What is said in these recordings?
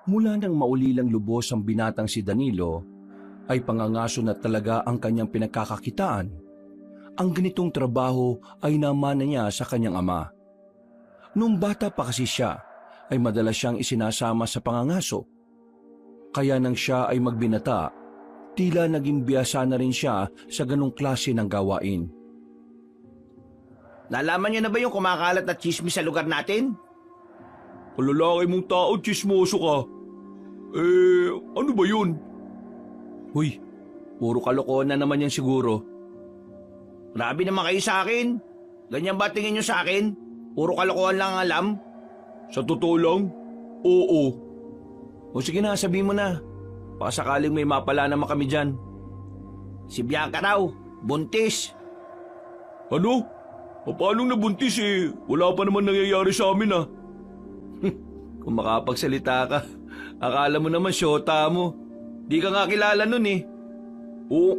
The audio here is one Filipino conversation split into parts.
Mula nang maulilang lubos ang binatang si Danilo, ay pangangaso na talaga ang kanyang pinagkakakitaan. Ang ganitong trabaho ay namana niya sa kanyang ama. Nung bata pa kasi siya, ay madalas siyang isinasama sa pangangaso. Kaya nang siya ay magbinata, tila naging biyasa na rin siya sa ganong klase ng gawain. Nalaman niyo na ba yung kumakalat na chismis sa lugar natin? Kalalaki mong tao, chismoso ka. Ano ba yun? Huy, puro kalokohan na naman yan siguro. Grabe naman kayo sa akin. Ganyan ba tingin niyo sa akin? Puro kalokohan lang ang alam? Sa totoo lang, oo. O sige na, sabihin mo na. Baka sakaling may mapala naman kami dyan. Si Bianca raw, buntis. Ano? Paano nabuntis Wala pa naman nangyayari sa amin Kung makapagsalita ka, akala mo naman syota mo. Di ka nga kilala nun Oo,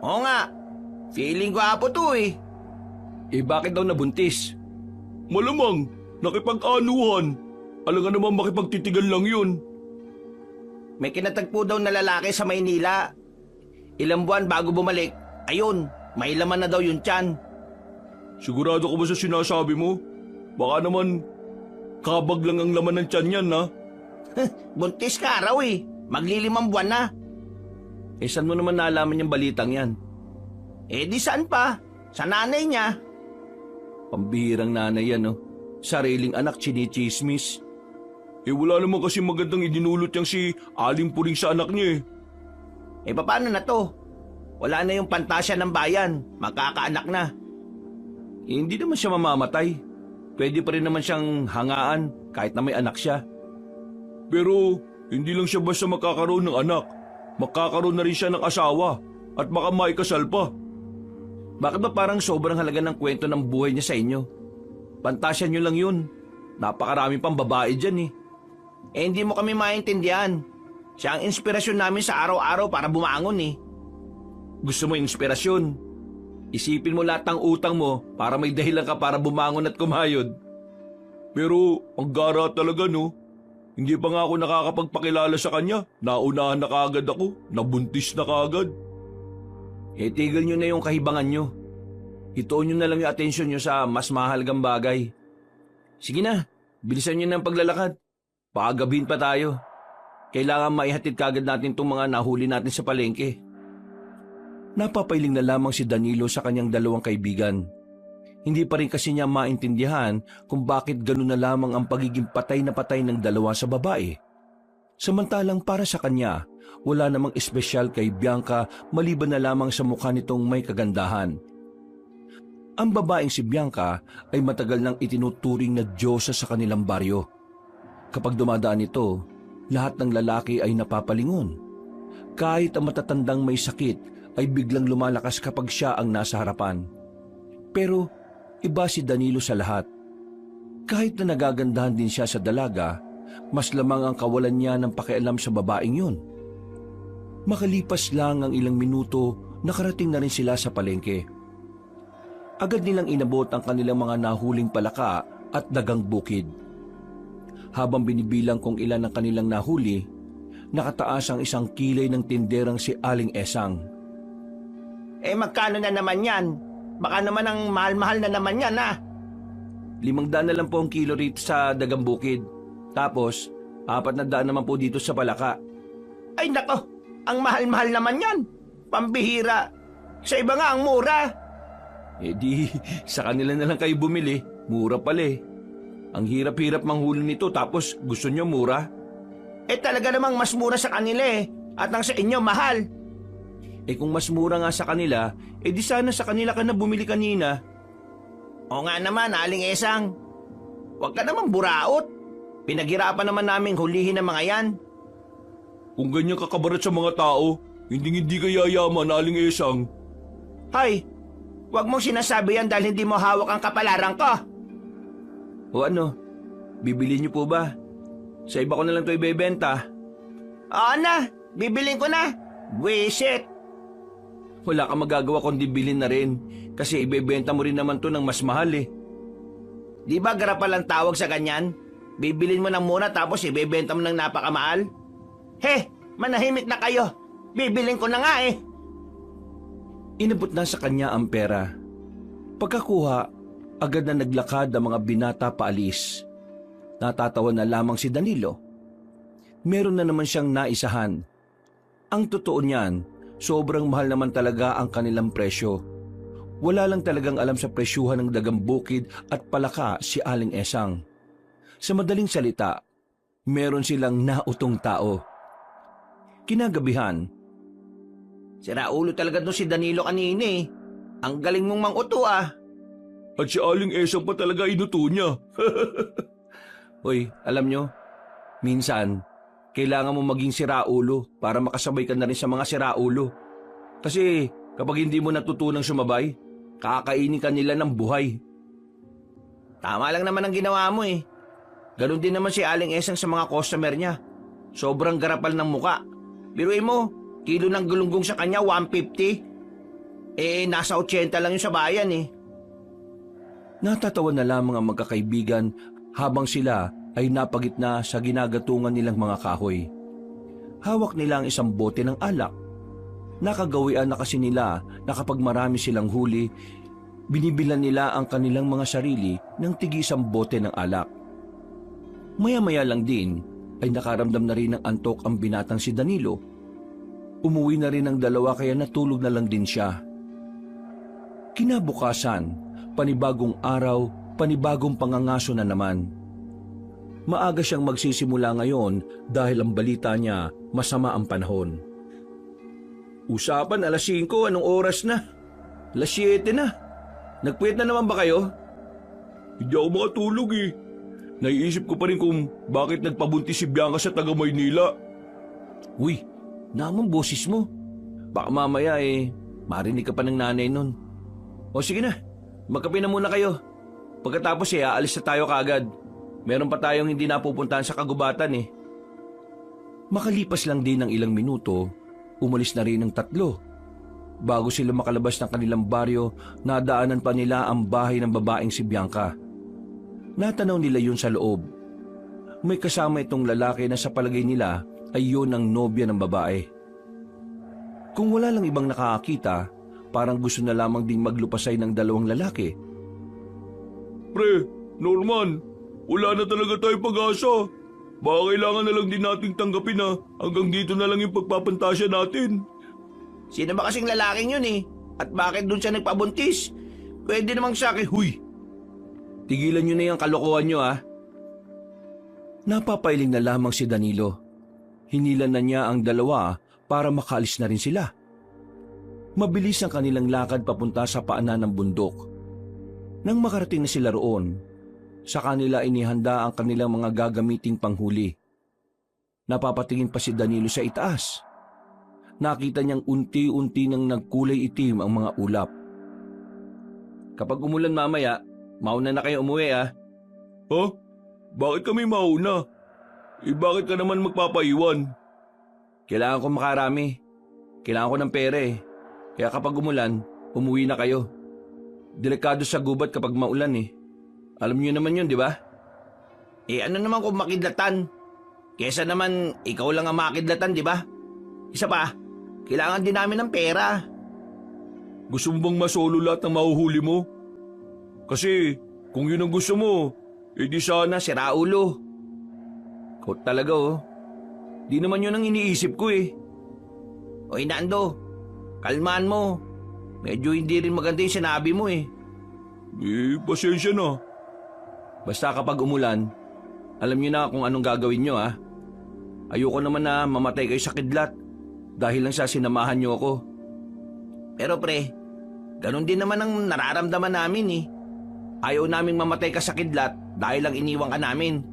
Oo nga, feeling ko apo to bakit daw nabuntis? malamang, nakipag-anuhan. Alangan naman makipagtitigan lang yun. May kinatagpo daw na lalaki sa Maynila. Ilang buwan bago bumalik, ayun, may laman na daw yung tiyan. Sigurado ka ba sa sinasabi mo? Baka naman, kabag lang ang laman ng tiyan yan, Buntis ka raw maglilimang buwan na. Saan mo naman nalaman yung balitang yan? Di saan pa? Sa nanay niya. Pambihirang nanay yan, Sariling anak chinichismis. Wala naman kasi magandang idinulot yang si Aling Puring sa anak niya Paano na to? Wala na yung pantasya ng bayan. Magkakaanak na. Hindi naman siya mamamatay. Pwede pa rin naman siyang hangaan kahit na may anak siya. Pero hindi lang siya basta makakaroon ng anak. Makakaroon na rin siya ng asawa at baka maikasal pa. Bakit ba parang sobrang halaga ng kwento ng buhay niya sa inyo? Pantasya niyo lang yun. Napakarami pang babae dyan Hindi mo kami maintindihan. Siya ang inspirasyon namin sa araw-araw para bumangon Gusto mo inspirasyon? Isipin mo lahat ng utang mo para may dahilan ka para bumangon at kumayod. Pero ang gara talaga Hindi pa nga ako nakakapagpakilala sa kanya. Naunahan na kaagad ako. Nabuntis na kaagad. Tigil nyo na yung kahibangan nyo. Ituon nyo na lang yung atensyon nyo sa mas mahalagang bagay. Sige na, bilisan nyo ng paglalakad. Paagabihin pa tayo. Kailangan maihatid kagad natin itong mga nahuli natin sa palengke. Napapailing na lamang si Danilo sa kanyang dalawang kaibigan. Hindi pa rin kasi niya maintindihan kung bakit gano'n na lamang ang pagiging patay na patay ng dalawa sa babae. Samantalang para sa kanya, wala namang espesyal kay Bianca maliban na lamang sa mukha nitong may kagandahan. Ang babaeng si Bianca ay matagal nang itinuturing na diyosa sa kanilang baryo. Kapag dumadaan ito, lahat ng lalaki ay napapalingon. Kahit ang matatandang may sakit ay biglang lumalakas kapag siya ang nasa harapan. Pero iba si Danilo sa lahat. Kahit na nagagandahan din siya sa dalaga, mas lamang ang kawalan niya ng pakialam sa babaeng yun. Makalipas lang ang ilang minuto, nakarating na rin sila sa palengke. Agad nilang inabot ang kanilang mga nahuling palaka at dagang bukid. Habang binibilang kung ilan ang kanilang nahuli, nakataas ang isang kilay ng tinderang si Aling Esang. Magkano na naman yan? Baka naman ang mahal-mahal na naman yan 500 na lang po ang kilo rito sa dagang bukid. Tapos, 400 naman po dito sa palaka. Ay nako, ang mahal-mahal naman yan. Pambihira. Sa iba nga ang mura. Sa kanila na lang kayo bumili. Mura pala Ang hirap-hirap manghuli nito tapos gusto nyo mura? Talaga namang mas mura sa kanila at ang sa inyo mahal. Kung mas mura nga sa kanila, di sana sa kanila ka na bumili kanina. O nga naman, Aling Esang. Huwag ka naman buraot. Pinaghirapan naman naming hulihin ang mga yan. Kung ganyan kakabarat sa mga tao, hindi ka yayaman, Aling Esang. Hay, huwag mong sinasabi yan dahil hindi mo hawak ang kapalaran ko. O ano, bibili niyo po ba? Sa iba ko na lang ito ibebenta. Oo na, bibilin ko na. Wisit. Wala kang magagawa kundi bilhin na rin kasi ibebenta mo rin naman to ng mas mahal Di ba garapal ang tawag sa ganyan? Bibilin mo ng mura tapos ibebenta mo ng napakamahal? He, manahimik na kayo. Bibilin ko na nga eh. Inabot na sa kanya ang pera. Pagkakuha, agad na naglakad ang mga binata paalis. Natatawa na lamang si Danilo. Meron na naman siyang naisahan. Ang totoo niyan, sobrang mahal naman talaga ang kanilang presyo. Wala lang talagang alam sa presyuhan ng dagang bukid at palaka si Aling Esang. Sa madaling salita, meron silang nautong tao. Kinagabihan, Sira ulo talaga doon si Danilo kanina eh. Ang galing mong manguto ah. At si Aling Esang pa talaga inuto niya. Hoy, alam nyo, minsan, kailangan mo maging siraulo para makasabay ka na rin sa mga siraulo. Kasi kapag hindi mo natutunang sumabay, kakainin ka nila ng buhay. Tama lang naman ang ginawa mo eh. Ganon din naman si Aling Esang sa mga customer niya. Sobrang garapal ng muka. Biruin mo, kilo ng gulunggong sa kanya 150. Eh, nasa 80 lang yung sa bayan eh. Natatawa na lamang ang magkakaibigan habang sila ay napagitna sa ginagatungan nilang mga kahoy. Hawak nila ang isang bote ng alak. Nakagawian na kasi nila na kapag marami silang huli, binibilan nila ang kanilang mga sarili ng tig-isang bote ng alak. Maya-maya lang din ay nakaramdam na rin ng antok ang binatang si Danilo. Umuwi na rin ang dalawa kaya natulog na lang din siya. Kinabukasan, panibagong araw, panibagong pangangaso na naman. Maaga siyang magsisimula ngayon dahil ang balita niya masama ang panahon. Usapan 5:00, anong oras na? 7:00 na. Nagpuyat na naman ba kayo? Hindi ako makatulog eh. Naiisip ko pa rin kung bakit nagpabuntis si Bianca sa taga Maynila. Uy, namang boses mo. Baka mamaya marinig ka pa ng nanay nun. O sige na, magkape na muna kayo. Pagkatapos aalis na tayo kaagad. Meron pa tayong hindi napupuntahan sa kagubatan eh. Makalipas lang din ng ilang minuto, umalis na rin ng 3. Bago sila makalabas ng kanilang baryo, nadaanan pa nila ang bahay ng babaeng si Bianca. Natanaw nila yun sa loob. May kasama itong lalaki na sa palagay nila ay yun ang nobya ng babae. Kung wala lang ibang nakakakita, parang gusto na lamang ding maglupasay ng 2 lalaki. Pre, Norman, wala na talaga tayong pag-asa. Baka kailangan na lang din nating tanggapin na hanggang dito na lang yung pagpapantasya natin. Sino ba kasing lalaking yun eh? At bakit dun siya nagpabuntis? Pwede namang sa akin, huy! Tigilan nyo na yung kalokohan nyo ah. Napapailing na lamang si Danilo. Hinilan na niya ang 2 para makaalis na rin sila. Mabilis ang kanilang lakad papunta sa paanan ng bundok. Nang makarating na sila roon, sa kanila inihanda ang kanilang mga gagamiting panghuli. Napapatingin pa si Danilo sa itaas. Nakita niyang unti-unti nang nagkulay itim ang mga ulap. Kapag umulan mamaya, mauna na kayo umuwi ah. Ha? Bakit kami mauna? Bakit ka naman magpapaiwan? Kailangan ko makarami. Kailangan ko ng pera eh. Kaya kapag umulan, umuwi na kayo. Delikado sa gubat kapag maulan eh. Alam niyo naman yun, di ba? Ano naman kung makidlatan? Kesa naman ikaw lang ang makidlatan, di ba? Isa pa, kailangan din namin ng pera. Gusto mo bang masolo lahat ng mahuhuli mo? Kasi kung yun ang gusto mo, edi sana Sira ulo. Ikaw talaga oh. Di naman yun ang iniisip ko eh. Oy Nando, kalmaan mo. Medyo hindi rin maganda yung sinabi mo eh. Pasensya na. Basta kapag umulan, alam niyo na kung anong gagawin niyo ah. Ayoko naman na mamatay kayo sa kidlat dahil lang sa sinamahan niyo ako. Pero pre, ganun din naman ang nararamdaman namin eh. Ayaw naming mamatay ka sa kidlat dahil lang iniwan ka namin.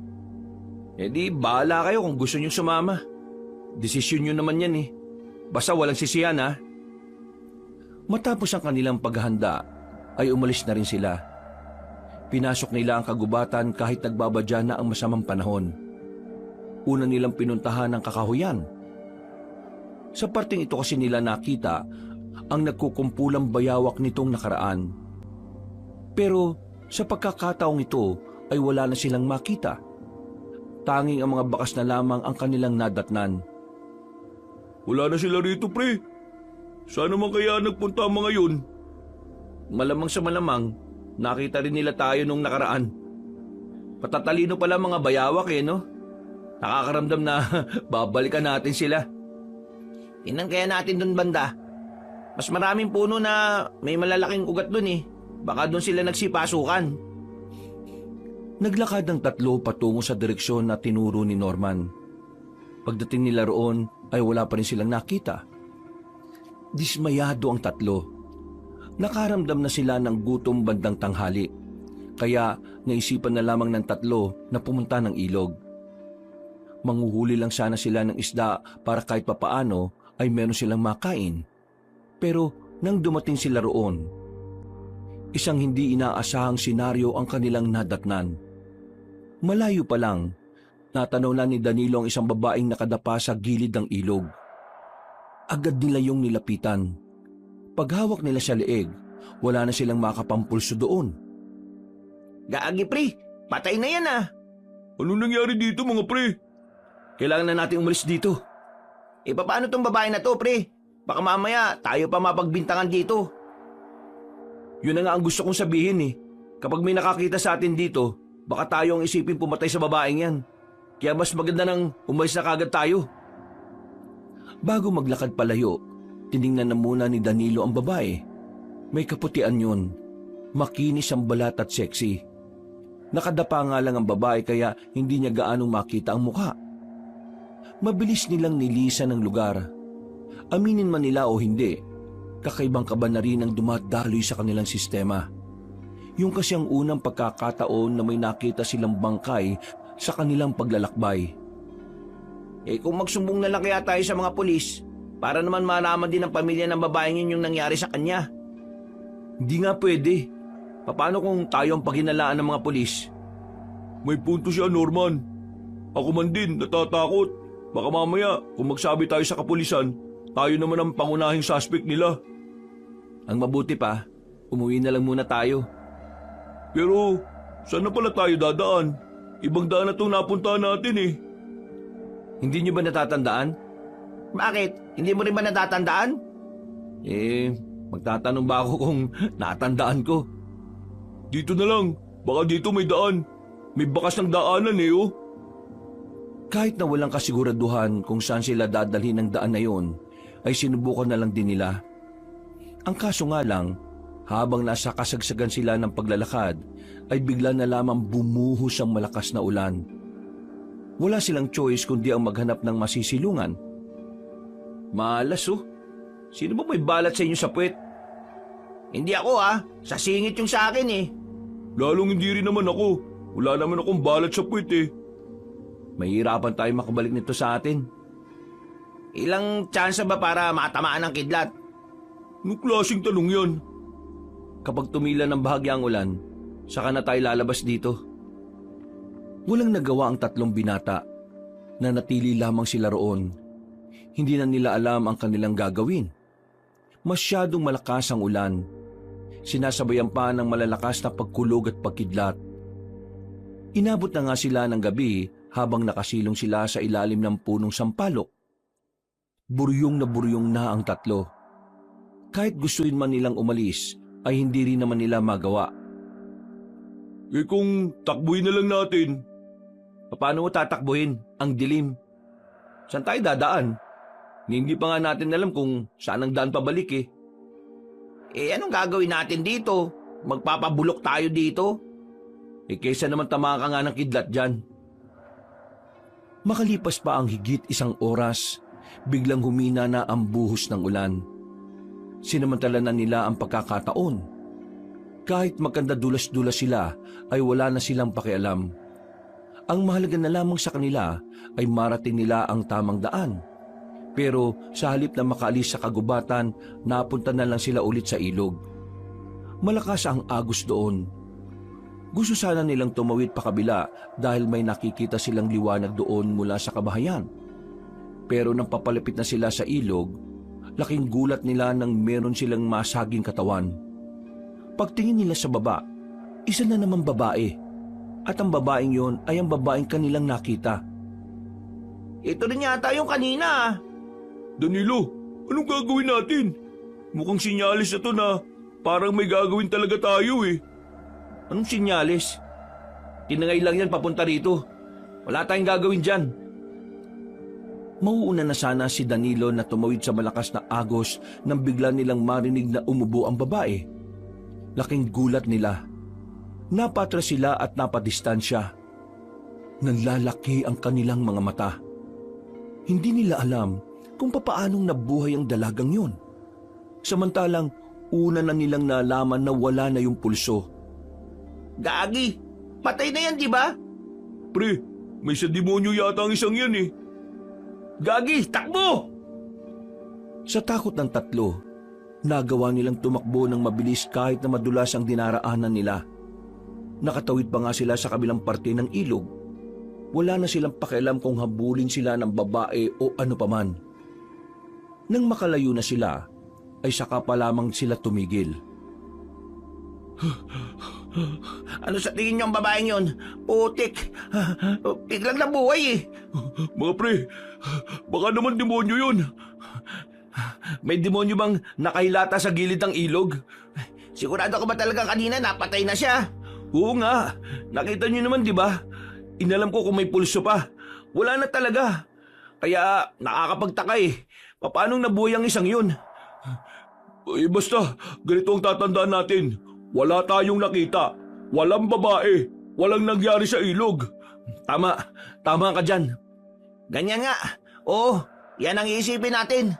Eh di bahala kayo kung gusto niyo sumama. Desisyon niyo naman yan eh. Basta walang sisihan ah. Matapos ang kanilang paghahanda, ay umalis na rin sila. Pinasok nila ang kagubatan kahit nagbabadya na ang masamang panahon. Una nilang pinuntahan ang kakahuyan. Sa parting ito kasi nila nakita ang nagkukumpulang bayawak nitong nakaraan. Pero sa pagkakataong ito ay wala na silang makita. tanging ang mga bakas na lamang ang kanilang nadatnan. Wala na sila rito, pre. Saan naman kaya nagpunta ang mga yun? Malamang sa malamang, nakita rin nila tayo nung nakaraan. Patatalino pala mga bayawak no? Nakakaramdam na babalikan natin sila. Tingnan kaya natin dun banda. Mas maraming puno na may malalaking ugat dun eh. Baka dun sila nagsipasukan. Naglakad ang tatlo patungo sa direksyon na tinuro ni Norman. Pagdating nila roon ay wala pa rin silang nakita. Dismayado ang tatlo. Nakaramdam na sila ng gutom bandang tanghali. Kaya naisipan na lamang ng tatlo na pumunta ng ilog. Manghuhuli lang sana sila ng isda para kahit papaano ay meron silang makain. Pero nang dumating sila roon, isang hindi inaasahang senaryo ang kanilang nadatnan. Malayo pa lang, natanaw na ni Danilo ang isang babaeng nakadapa sa gilid ng ilog. Agad nila yung nilapitan. Paghawak nila sa leeg, wala na silang makapampulso doon. Gaagi pre, patay na yan ah. Ano nangyari dito mga pre? Kailangan na natin umalis dito. Paano tong babae na to pre? Baka mamaya tayo pa mapagbintangan dito. Yun na nga ang gusto kong sabihin Kapag may nakakita sa atin dito, baka tayo ang isipin pumatay sa babaeng yan. Kaya mas maganda nang umalis na kagad tayo. Bago maglakad palayo, tiningnan na muna ni Danilo ang babae. May kaputian yun. Makinis ang balat at sexy. Nakadapa nga lang ang babae kaya hindi niya gaanong makita ang mukha. Mabilis nilang nilisan ng lugar. Aminin man nila o hindi, kakaibang kaba na rin ang dumadaloy sa kanilang sistema. Yung kasi ang unang pagkakataon na may nakita silang bangkay sa kanilang paglalakbay. Kung magsumbong na lang kaya tayo sa mga pulis, para naman malaman din ng pamilya ng babaeng yun yung nangyari sa kanya. Hindi nga pwede. Paano kung tayo ang paghinalaan ng mga pulis? May punto siya, Norman. Ako man din, natatakot. Baka mamaya, kung magsabi tayo sa kapulisan, tayo naman ang pangunahing suspect nila. Ang mabuti pa, umuwi na lang muna tayo. Pero, saan na pala tayo dadaan? Ibang daan na itong napuntahan natin Hindi niyo ba natatandaan? Bakit? Hindi mo rin ba natatandaan? Magtatanong ba ako kung natandaan ko? Dito na lang, baka dito may daan. May bakas ng daanan Kahit na walang kasiguraduhan kung saan sila dadalhin ng daan na yon, ay sinubukan na lang din nila. Ang kaso nga lang, habang nasa kasagsagan sila ng paglalakad, ay bigla na lamang bumuhos ang malakas na ulan. Wala silang choice kundi ang maghanap ng masisilungan. Malas Sino ba may balat sa inyo sa puwet? Hindi ako sa singit yung sa akin Lalong hindi rin naman ako. Wala naman akong balat sa puwet Mahirapan tayo makabalik nito sa atin. Ilang tsansa ba para matamaan ng kidlat? Anong klaseng tanong yan? Kapag tumila ng bahagyang ulan, saka na tayo lalabas dito. Walang nagawa ang tatlong binata. Nanatili lamang sila roon. Hindi na nila alam ang kanilang gagawin. Masyadong malakas ang ulan. Sinasabayan pa ng malalakas na pagkulog at pagkidlat. Inabot na nga sila ng gabi habang nakasilong sila sa ilalim ng punong sampalok. Buryong na ang tatlo. Kahit gustuin man nilang umalis, ay hindi rin naman nila magawa. Kung takbuhin na lang natin. Paano mo tatakbuhin? Ang dilim. Saan tayo dadaan? Hindi pa nga natin alam kung saan ang daan pabalik Anong gagawin natin dito? Magpapabulok tayo dito? Kaysa naman tamaan ka nga ng kidlat dyan. Makalipas pa ang higit 1 oras, biglang humina na ang buhos ng ulan. Sinamantala na nila ang pagkakataon. Kahit magkanda-dulas-dulas sila, ay wala na silang pakialam. Ang mahalaga na lamang sa kanila ay marating nila ang tamang daan. Pero sa halip na makaalis sa kagubatan, napunta na lang sila ulit sa ilog. Malakas ang agos doon. Gusto sana nilang tumawid pa kabila dahil may nakikita silang liwanag doon mula sa kabahayan. Pero nang papalapit na sila sa ilog, laking gulat nila nang meron silang masaging katawan. Pagtingin nila sa baba, isa na namang babae. At ang babaeng yon ay ang babaeng kanilang nakita. Ito rin yata yung kanina ah. Danilo, anong gagawin natin? Mukhang sinyalis na to na parang may gagawin talaga tayo eh. Anong sinyalis? Tinangay lang yan papunta rito. Wala tayong gagawin dyan. Mauuna na sana si Danilo na tumawid sa malakas na agos nang bigla nilang marinig na umubo ang babae. Laking gulat nila. Napatras sila at napadistansya. Nanlalaki ang kanilang mga mata. Hindi nila alam kung papaanong nabuhay ang dalagang yun. Samantalang una na nilang nalaman na wala na yung pulso. Gagi, patay na yan di ba? Pre, may sa demonyo yata ang isang yan eh. Gagi, takbo! Sa takot ng tatlo, nagawa nilang tumakbo ng mabilis kahit na madulas ang dinaraanan nila. Nakatawid pa nga sila sa kabilang parte ng ilog. Wala na silang pakialam kung habulin sila ng babae o ano paman. Nang makalayo na sila, ay saka pa lamang sila tumigil. Ano sa tingin niyo ang babaeng yon? Putik, biglang nabuhay eh. Mga pre, baka naman demonyo yun. May demonyo bang nakahilata sa gilid ng ilog? Sigurado ka ba talaga kanina napatay na siya? Oo nga, nakita niyo naman di ba? Inalam ko kung may pulso pa. Wala na talaga. Kaya nakakapagtaka eh. Paanong nabuhay ang isang yun? Eh basta, ganito ang tatandaan natin. Wala tayong nakita. Walang babae. Walang nangyari sa ilog. Tama ka dyan. Ganyan nga. Oo, yan ang iisipin natin.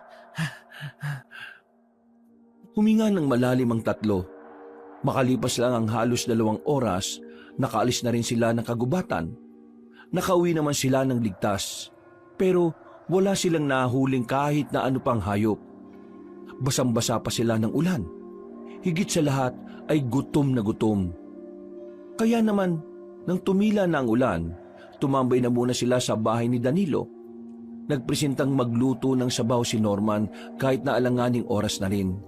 Huminga ng malalim ang tatlo. Makalipas lang ang halos 2 oras, nakaalis na rin sila ng kagubatan. Nakauwi naman sila ng ligtas. Pero wala silang nahuling kahit na ano pang hayop. Basang-basa pa sila ng ulan. Higit sa lahat ay gutom na gutom. Kaya naman, nang tumila na ang ulan, tumambay na muna sila sa bahay ni Danilo. Nagpresentang magluto ng sabaw si Norman kahit na alanganing oras na rin.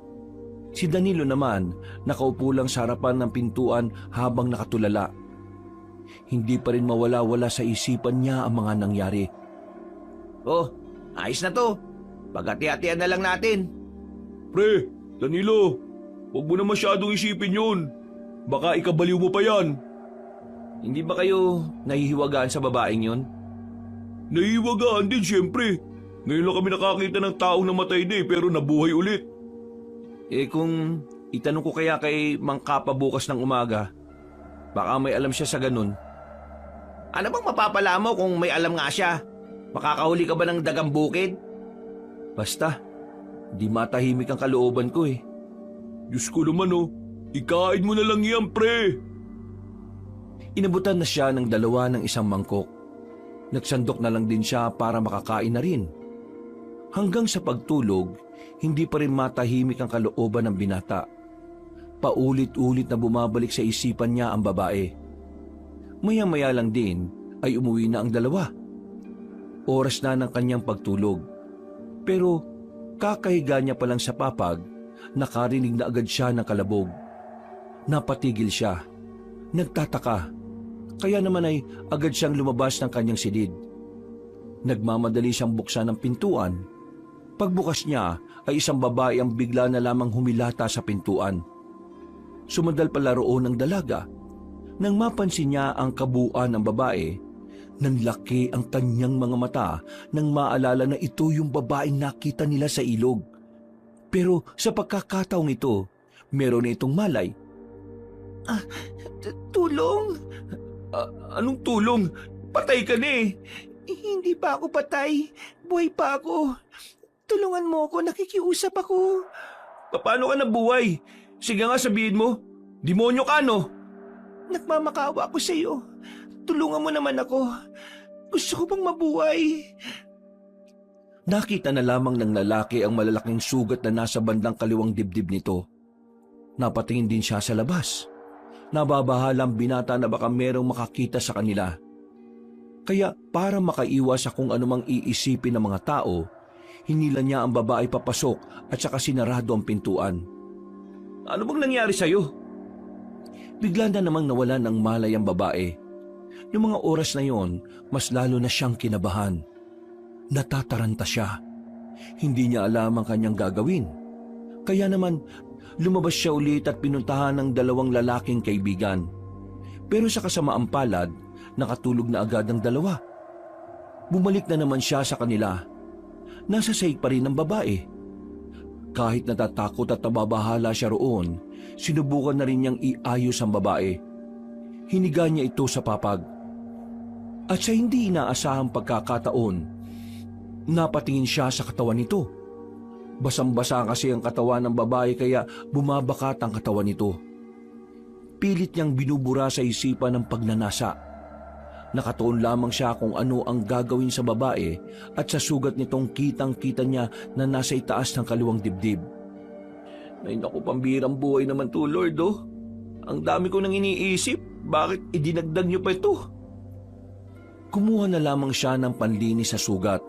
Si Danilo naman nakaupo lang sa harapan ng pintuan habang nakatulala. Hindi pa rin mawala-wala sa isipan niya ang mga nangyari. Oh, ayos na to. Pagati-hatian na lang natin. Pre, Danilo, huwag mo na masyadong isipin yun. Baka ikabaliw mo pa yan. Hindi ba kayo nahihiwagaan sa babaeng yon? Nahihiwagaan din siyempre. Ngayon lang kami nakakita ng taong namatay na pero nabuhay ulit. Kung itanong ko kaya kay Mang Kapa bukas ng umaga, baka may alam siya sa ganun. Ano bang mapapala mo kung may alam nga siya? Makakahuli ka ba ng dagang bukid? Basta, di matahimik ang kalooban ko eh. Diyos ko naman ikain mo na lang yan pre. Inabutan na siya ng 2 ng isang mangkok. Nagsandok na lang din siya para makakain na rin. Hanggang sa pagtulog, hindi pa rin matahimik ang kalooban ng binata. Paulit-ulit na bumabalik sa isipan niya ang babae. Maya-maya lang din ay umuwi na ang 2. Oras na ng kanyang pagtulog. Pero kakahiga niya pa lang sa papag, nakarinig na agad siya ng kalabog. Napatigil siya. Nagtataka. Kaya naman ay agad siyang lumabas ng kanyang silid. Nagmamadali siyang buksan ng pintuan. Pagbukas niya ay isang babae ang bigla na lamang humilata sa pintuan. Sumandal pala roon ang dalaga. Nang mapansin niya ang kabuuan ng babae, nanlaki ang kanyang mga mata nang maalala na ito yung babaeng nakita nila sa ilog. Pero sa pagkakataong ito, meron na itong malay. Tulong? Anong tulong? Patay ka na eh. Hindi pa ako patay. Buhay pa ako. Tulungan mo ako, nakikiusap ako. Paano ka nabuhay? Sige nga sabihin mo, demonyo ka no? Nagmamakawa ako sa iyo. Tulungan mo naman ako. Gusto ko pang mabuhay. Nakita na lamang ng lalaki ang malalaking sugat na nasa bandang kaliwang dibdib nito. Napatingin din siya sa labas. Nababahalang binata na baka merong makakita sa kanila. Kaya para makaiwas sa kung anumang iisipin ng mga tao, hinila niya ang babae papasok at saka sinarado ang pintuan. Ano bang nangyari sa'yo? Bigla na namang nawala ng malay ang babae. Noong mga oras na yon, mas lalo na siyang kinabahan. Natataranta siya. Hindi niya alam ang kanyang gagawin. Kaya naman, lumabas siya ulit at pinuntahan ng dalawang lalaking kaibigan. Pero sa kasamaang palad, nakatulog na agad ang dalawa. Bumalik na naman siya sa kanila. Nasa sahig pa rin ang babae. Kahit natatakot at nababahala siya roon, sinubukan na rin niyang iayos ang babae. Hiniga niya ito sa papag. At sa hindi inaasahang pagkakataon, napatingin siya sa katawan nito. Basang-basa kasi ang katawan ng babae kaya bumabakat ang katawan nito. Pilit niyang binubura sa isipan ng pagnanasa. Nakatuon lamang siya kung ano ang gagawin sa babae at sa sugat nitong kitang-kita niya na nasa itaas ng kaliwang dibdib. Ay naku, pambirang buhay naman to, Lord, oh. Ang dami ko nang iniisip. Bakit idinagdag niyo pa ito? Kumuha na lamang siya ng panlinis sa sugat.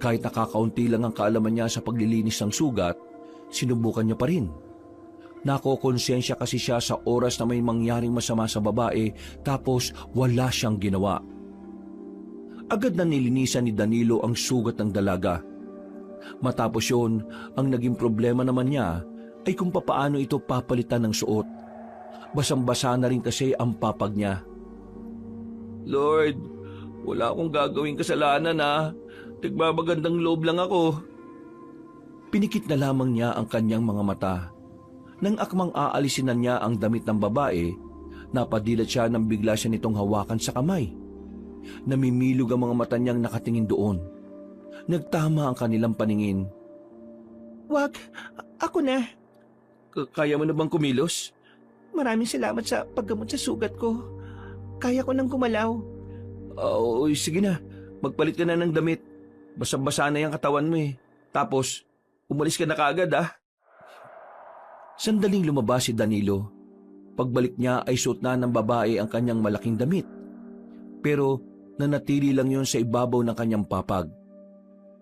Kahit nakakaunti lang ang kaalaman niya sa paglilinis ng sugat, sinubukan niya pa rin. Nakokonsensya kasi siya sa oras na may mangyaring masama sa babae tapos wala siyang ginawa. Agad na nilinisan ni Danilo ang sugat ng dalaga. Matapos yun, ang naging problema naman niya ay kung papaano ito papalitan ng suot. Basang-basa na rin kasi ang papag niya. Lord, wala akong gagawing kasalanan ha. Nagbabagandang loob lang ako. Pinikit na lamang niya ang kanyang mga mata. Nang akmang aalisin na niya ang damit ng babae, napadilat siya nang bigla siya nitong hawakan sa kamay. Namimilog ang mga mata niyang nakatingin doon. Nagtama ang kanilang paningin. Wag, ako na. Kaya mo na bang kumilos? Maraming salamat sa paggamot sa sugat ko. Kaya ko nang gumalaw. Oo, sige na. Magpalit ka na ng damit. Basa-basa na yung katawan mo eh. Tapos, umalis ka na kaagad ah. Sandaling lumabas si Danilo. Pagbalik niya ay suot na ng babae ang kanyang malaking damit. Pero nanatili lang yon sa ibabaw ng kanyang papag.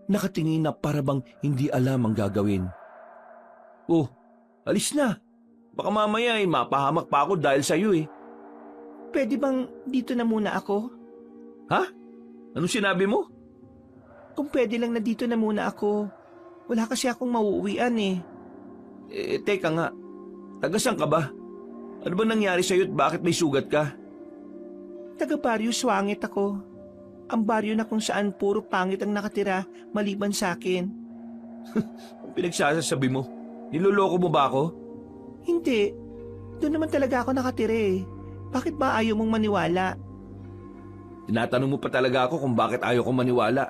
Nakatingin na parabang hindi alam ang gagawin. Oh, alis na. Baka mamaya ay mapahamak pa ako dahil sa iyo eh. Pwede bang dito na muna ako? Ha? Anong sinabi mo? Kung pwede lang na dito na muna ako. Wala kasi akong mauuwian eh. Teka nga. Tagasan ka ba? Ano ba nangyari sa'yo at bakit may sugat ka? Taga Baryo Swangit ako. Ang baryo na kung saan puro pangit ang nakatira maliban sa akin. Ang pinagsasabi mo? Niloloko mo ba ako? Hindi. Doon naman talaga ako nakatira eh. Bakit ba ayaw mong maniwala? Tinatanong mo pa talaga ako kung bakit ayaw kong maniwala.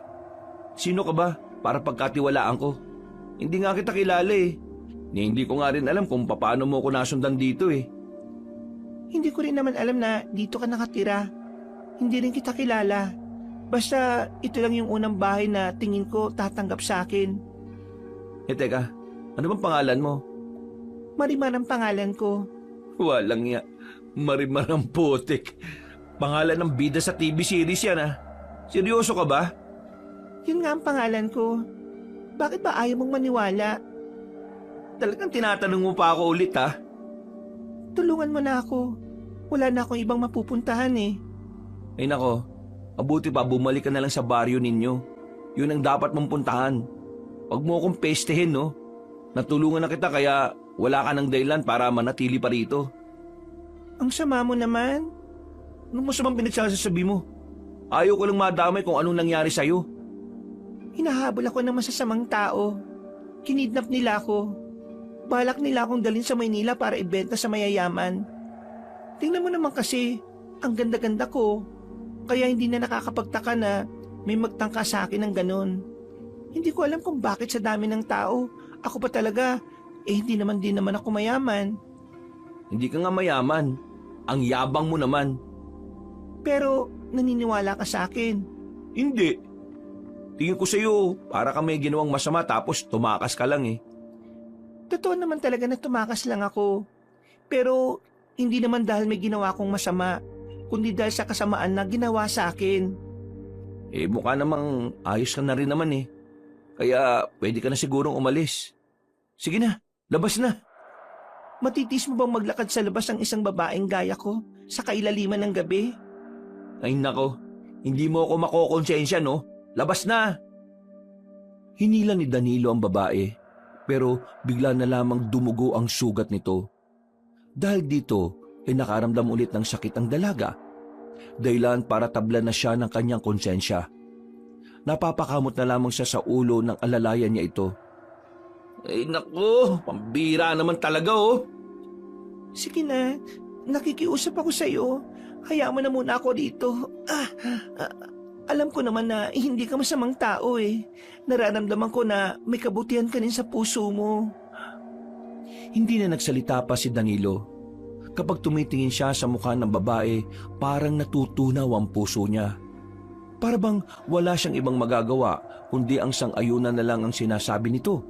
Sino ka ba para pagkatiwalaan ko? Hindi nga kita kilala eh. Hindi ko nga rin alam kung paano mo ako nasundan dito eh. Hindi ko rin naman alam na dito ka nakatira. Hindi rin kita kilala. Basta ito lang yung unang bahay na tingin ko tatanggap sa akin. Teka, ano bang pangalan mo? Marimar ang pangalan ko. Walang ya. Marimar ang putik. Pangalan ng bida sa TV series yan ah. Seryoso ka ba? Yun nga ang pangalan ko. Bakit ba ayaw mong maniwala? Talagang tinatanong mo pa ako ulit ha? Tulungan mo na ako. Wala na akong ibang mapupuntahan eh. Ay nako, mabuti pa bumalik ka na lang sa baryo ninyo. Yun ang dapat mong puntahan. Huwag mo akong pestehin no. Natulungan na kita kaya wala ka ng dahilan para manatili pa rito. Ang sama mo naman. Ano masamang pinagsasabi mo? Ayaw ko lang madamay kung anong nangyari sa'yo. Hinahabol ako ng masasamang tao. Kinidnap nila ako. Balak nila akong dalhin sa Maynila para ibenta sa mayayaman. Tingnan mo naman kasi, ang ganda-ganda ko. Kaya hindi na nakakapagtaka na may magtangka sa akin ng ganon. Hindi ko alam kung bakit sa dami ng tao, ako pa talaga, hindi naman din naman ako mayaman. Hindi ka nga mayaman. Ang yabang mo naman. Pero naniniwala ka sa akin. Hindi. Tingin ko sa'yo, para ka may ginawang masama tapos tumakas ka lang eh. Totoo naman talaga na tumakas lang ako. Pero hindi naman dahil may ginawa kong masama, kundi dahil sa kasamaan na ginawa sa akin. Eh mukha namang ayos ka na rin naman eh. Kaya pwede ka na sigurong umalis. Sige na, labas na. Matitis mo bang maglakad sa labas ang isang babaeng gaya ko sa kailaliman ng gabi? Ay nako, hindi mo ako makokonsensya no? Labas na! Hinila ni Danilo ang babae, pero bigla na lamang dumugo ang sugat nito. Dahil dito, ay nakaramdam ulit ng sakit ang dalaga. Dahilan para tablan na siya ng kanyang konsensya. Napapakamot na lamang siya sa ulo ng alalayan niya ito. Ay nako, pambira naman talaga oh. Sige na, nakikiusap ako sa'yo. Hayaan mo na muna ako dito. Alam ko naman na hindi ka masamang tao eh. Nararamdaman ko na may kabutihan ka rin sa puso mo. Hindi na nagsalita pa si Danilo. Kapag tumitingin siya sa mukha ng babae, parang natutunaw ang puso niya. Para bang wala siyang ibang magagawa kundi ang sang-ayunan na lang ang sinasabi nito.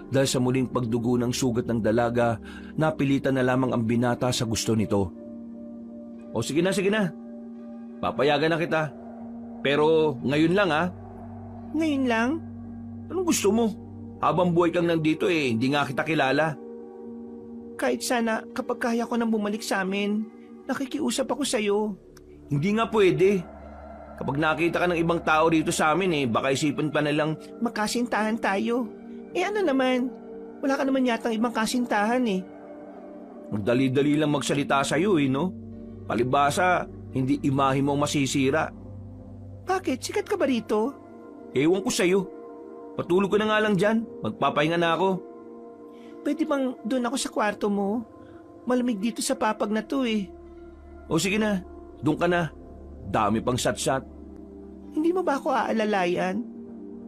Dahil sa muling pagdugo ng sugat ng dalaga, napilitan na lamang ang binata sa gusto nito. O sige na, sige na. Papayagan na kita. Pero ngayon lang ha. Ngayon lang? Anong gusto mo? Habang buhay kang nandito hindi nga kita kilala. Kahit sana kapag kaya ko nang bumalik sa amin, nakikiusap ako sa'yo. Hindi nga pwede. Kapag nakita ka ng ibang tao dito sa amin baka isipin pa nilang Makasintahan tayo. Ano naman? Wala ka naman yatang ibang kasintahan eh. magdali-dali lang magsalita sa'yo no? Palibasa, hindi imahe mo ang masisira. Bakit? Sikat ka ba rito? Ewan ko sa'yo. Patulog ko na nga lang dyan. Magpapahinga na ako. Pwede bang doon ako sa kwarto mo? Malamig dito sa papag na to eh. O sige na, doon ka na. Dami pang sat-sat. Hindi mo ba ako aalalayan?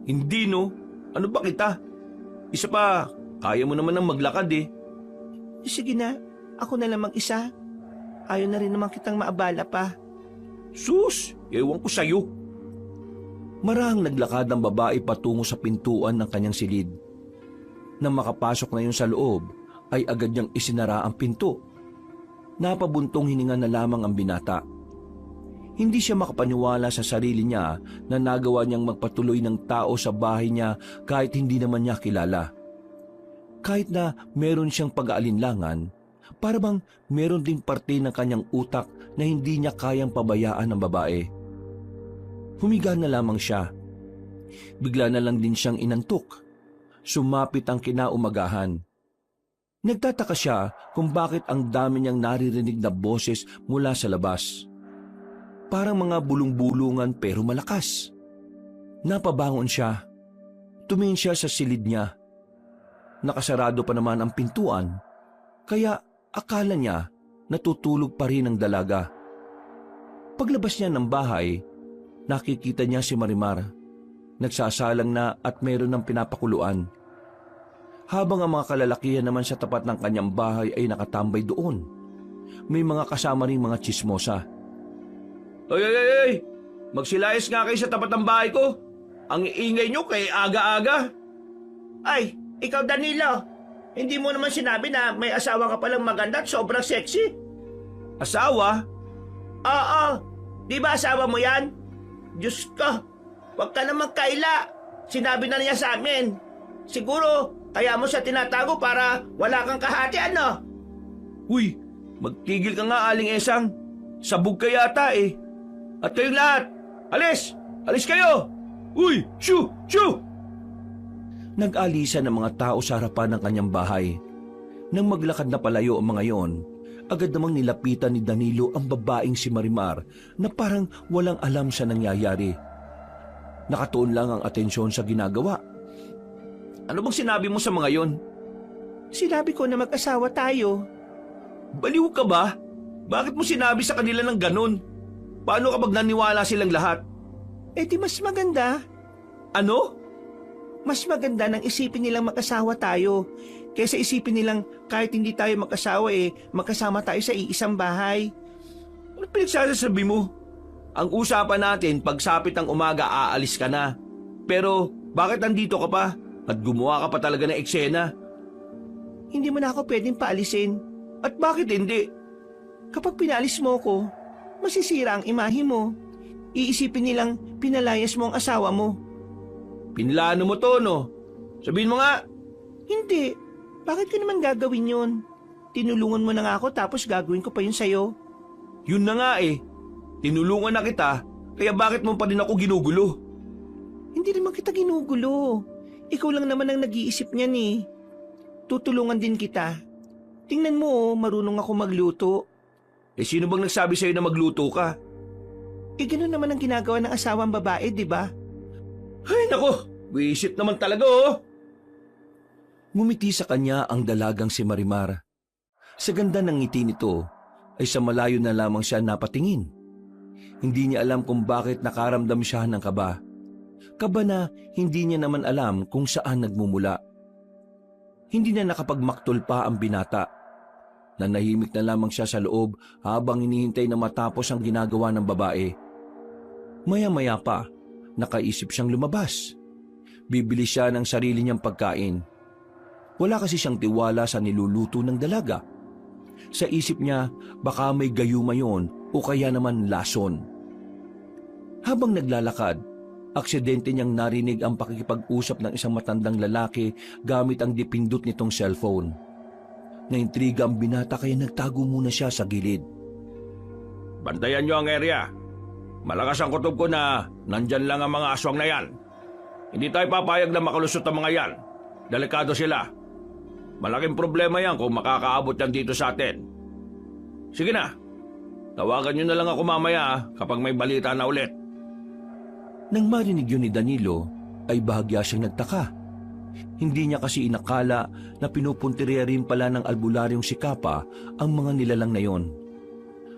Hindi no? Ano ba kita? Isa pa, kaya mo naman ng maglakad Sige na, ako na lang mag-isa. Ayaw na rin naman kitang maabala pa. Sus, ewan ko sa'yo. Marahang naglakad ang babae patungo sa pintuan ng kanyang silid. Nang makapasok na yun sa loob, ay agad niyang isinara ang pinto. Napabuntong hininga na lamang ang binata. Hindi siya makapaniwala sa sarili niya na nagawa niyang magpatuloy ng tao sa bahay niya kahit hindi naman niya kilala. Kahit na meron siyang pag-aalinlangan, para bang meron ding parte ng kanyang utak na hindi niya kayang pabayaan ng babae. Humiga na lamang siya. Bigla na lang din siyang inantok. Sumapit ang kinaumagahan. Nagtataka siya kung bakit ang dami niyang naririnig na boses mula sa labas. Parang mga bulong-bulungan pero malakas. Napabangon siya. Tumingin siya sa silid niya. Nakasarado pa naman ang pintuan, kaya akala niya natutulog pa rin ang dalaga. Paglabas niya ng bahay, nakikita niya si Marimar. Nagsasalang na at meron ng pinapakuluan. Habang ang mga kalalakihan naman sa tapat ng kanyang bahay ay nakatambay doon. May mga kasama ring mga tsismosa. Ay! Magsilayas nga kayo sa tapat ng bahay ko. Ang iingay nyo kay aga-aga. Ay, ikaw Danilo. Hindi mo naman sinabi na may asawa ka palang maganda at sobrang sexy. Asawa? Oo, di ba asawa mo yan? Diyos ko, huwag ka na magkaila. Sinabi na niya sa amin. Siguro, kaya mo siya tinatago para wala kang kahati ano? Uy, magtigil ka nga Aling Esang. Sabog ka yata At kayong lahat, alis! Alis kayo! Uy! Shoo! Shoo! Nag-alisan ng mga tao sa harapan ng kanyang bahay. Nang maglakad na palayo ang mga yon, agad namang nilapitan ni Danilo ang babaeng si Marimar na parang walang alam sa nangyayari. Nakatuon lang ang atensyon sa ginagawa. Ano bang sinabi mo sa mga yon? Sinabi ko na mag-asawa tayo. Baliw ka ba? Bakit mo sinabi sa kanila ng ganon? Paano kapag naniwala silang lahat? Di mas maganda. Ano? Mas maganda nang isipin nilang mag-asawa tayo kaysa isipin nilang kahit hindi tayo mag-asawa magkasama tayo sa iisang bahay. Ano pinagsasabi mo? Ang usapan natin, pagsapit ng umaga aalis ka na. Pero bakit nandito ka pa? At gumawa ka pa talaga ng eksena? Hindi mo na ako pwedeng paalisin. At bakit hindi? Kapag pinalis mo ko, masisira ang imahe mo. Iisipin nilang pinalayas mo ang asawa mo. Pinlano mo to, no? Sabihin mo nga. Hindi. Bakit ko naman gagawin yun? Tinulungan mo na nga ako tapos gagawin ko pa yun sa'yo. Yun na nga Tinulungan na kita, kaya bakit mo pa rin ako ginugulo? Hindi naman kita ginugulo. Ikaw lang naman ang nag-iisip niyan eh. Tutulungan din kita. Tingnan mo, marunong ako magluto. Eh sino bang nagsabi sa'yo na magluto ka? Eh ganun naman ang ginagawa ng asawang babae, di ba? Ay nako, wisit naman talaga oh! Ngumiti sa kanya ang dalagang si Marimar. Sa ganda ng ngiti nito, ay sa malayo na lamang siya napatingin. Hindi niya alam kung bakit nakaramdam siya ng kaba. Kaba na hindi niya naman alam kung saan nagmumula. Hindi na nakapagmaktol pa ang binata. Nanahimik na lamang siya sa loob habang hinihintay na matapos ang ginagawa ng babae. Maya-maya pa, nakaisip siyang lumabas. Bibili siya ng sarili niyang pagkain. Wala kasi siyang tiwala sa niluluto ng dalaga. Sa isip niya, baka may gayuma yon o kaya naman lason. Habang naglalakad, aksidente niyang narinig ang pakikipag-usap ng isang matandang lalaki gamit ang dipindot nitong cellphone. Naintriga ang binata kaya nagtago muna siya sa gilid. Bantayan niyo ang area. Malakas ang kutob ko na nandyan lang ang mga aswang na yan. Hindi tayo papayag na makalusot ang mga yan. Delikado sila. Malaking problema yan kung makakaabot yan dito sa atin. Sige na. Tawagan niyo na lang ako mamaya kapag may balita na ulit. Nang marinig yun ni Danilo, ay bahagya siyang nagtaka. Hindi niya kasi inakala na pinupuntirya rin pala ng albularyong si Kapa ang mga nilalang na yon.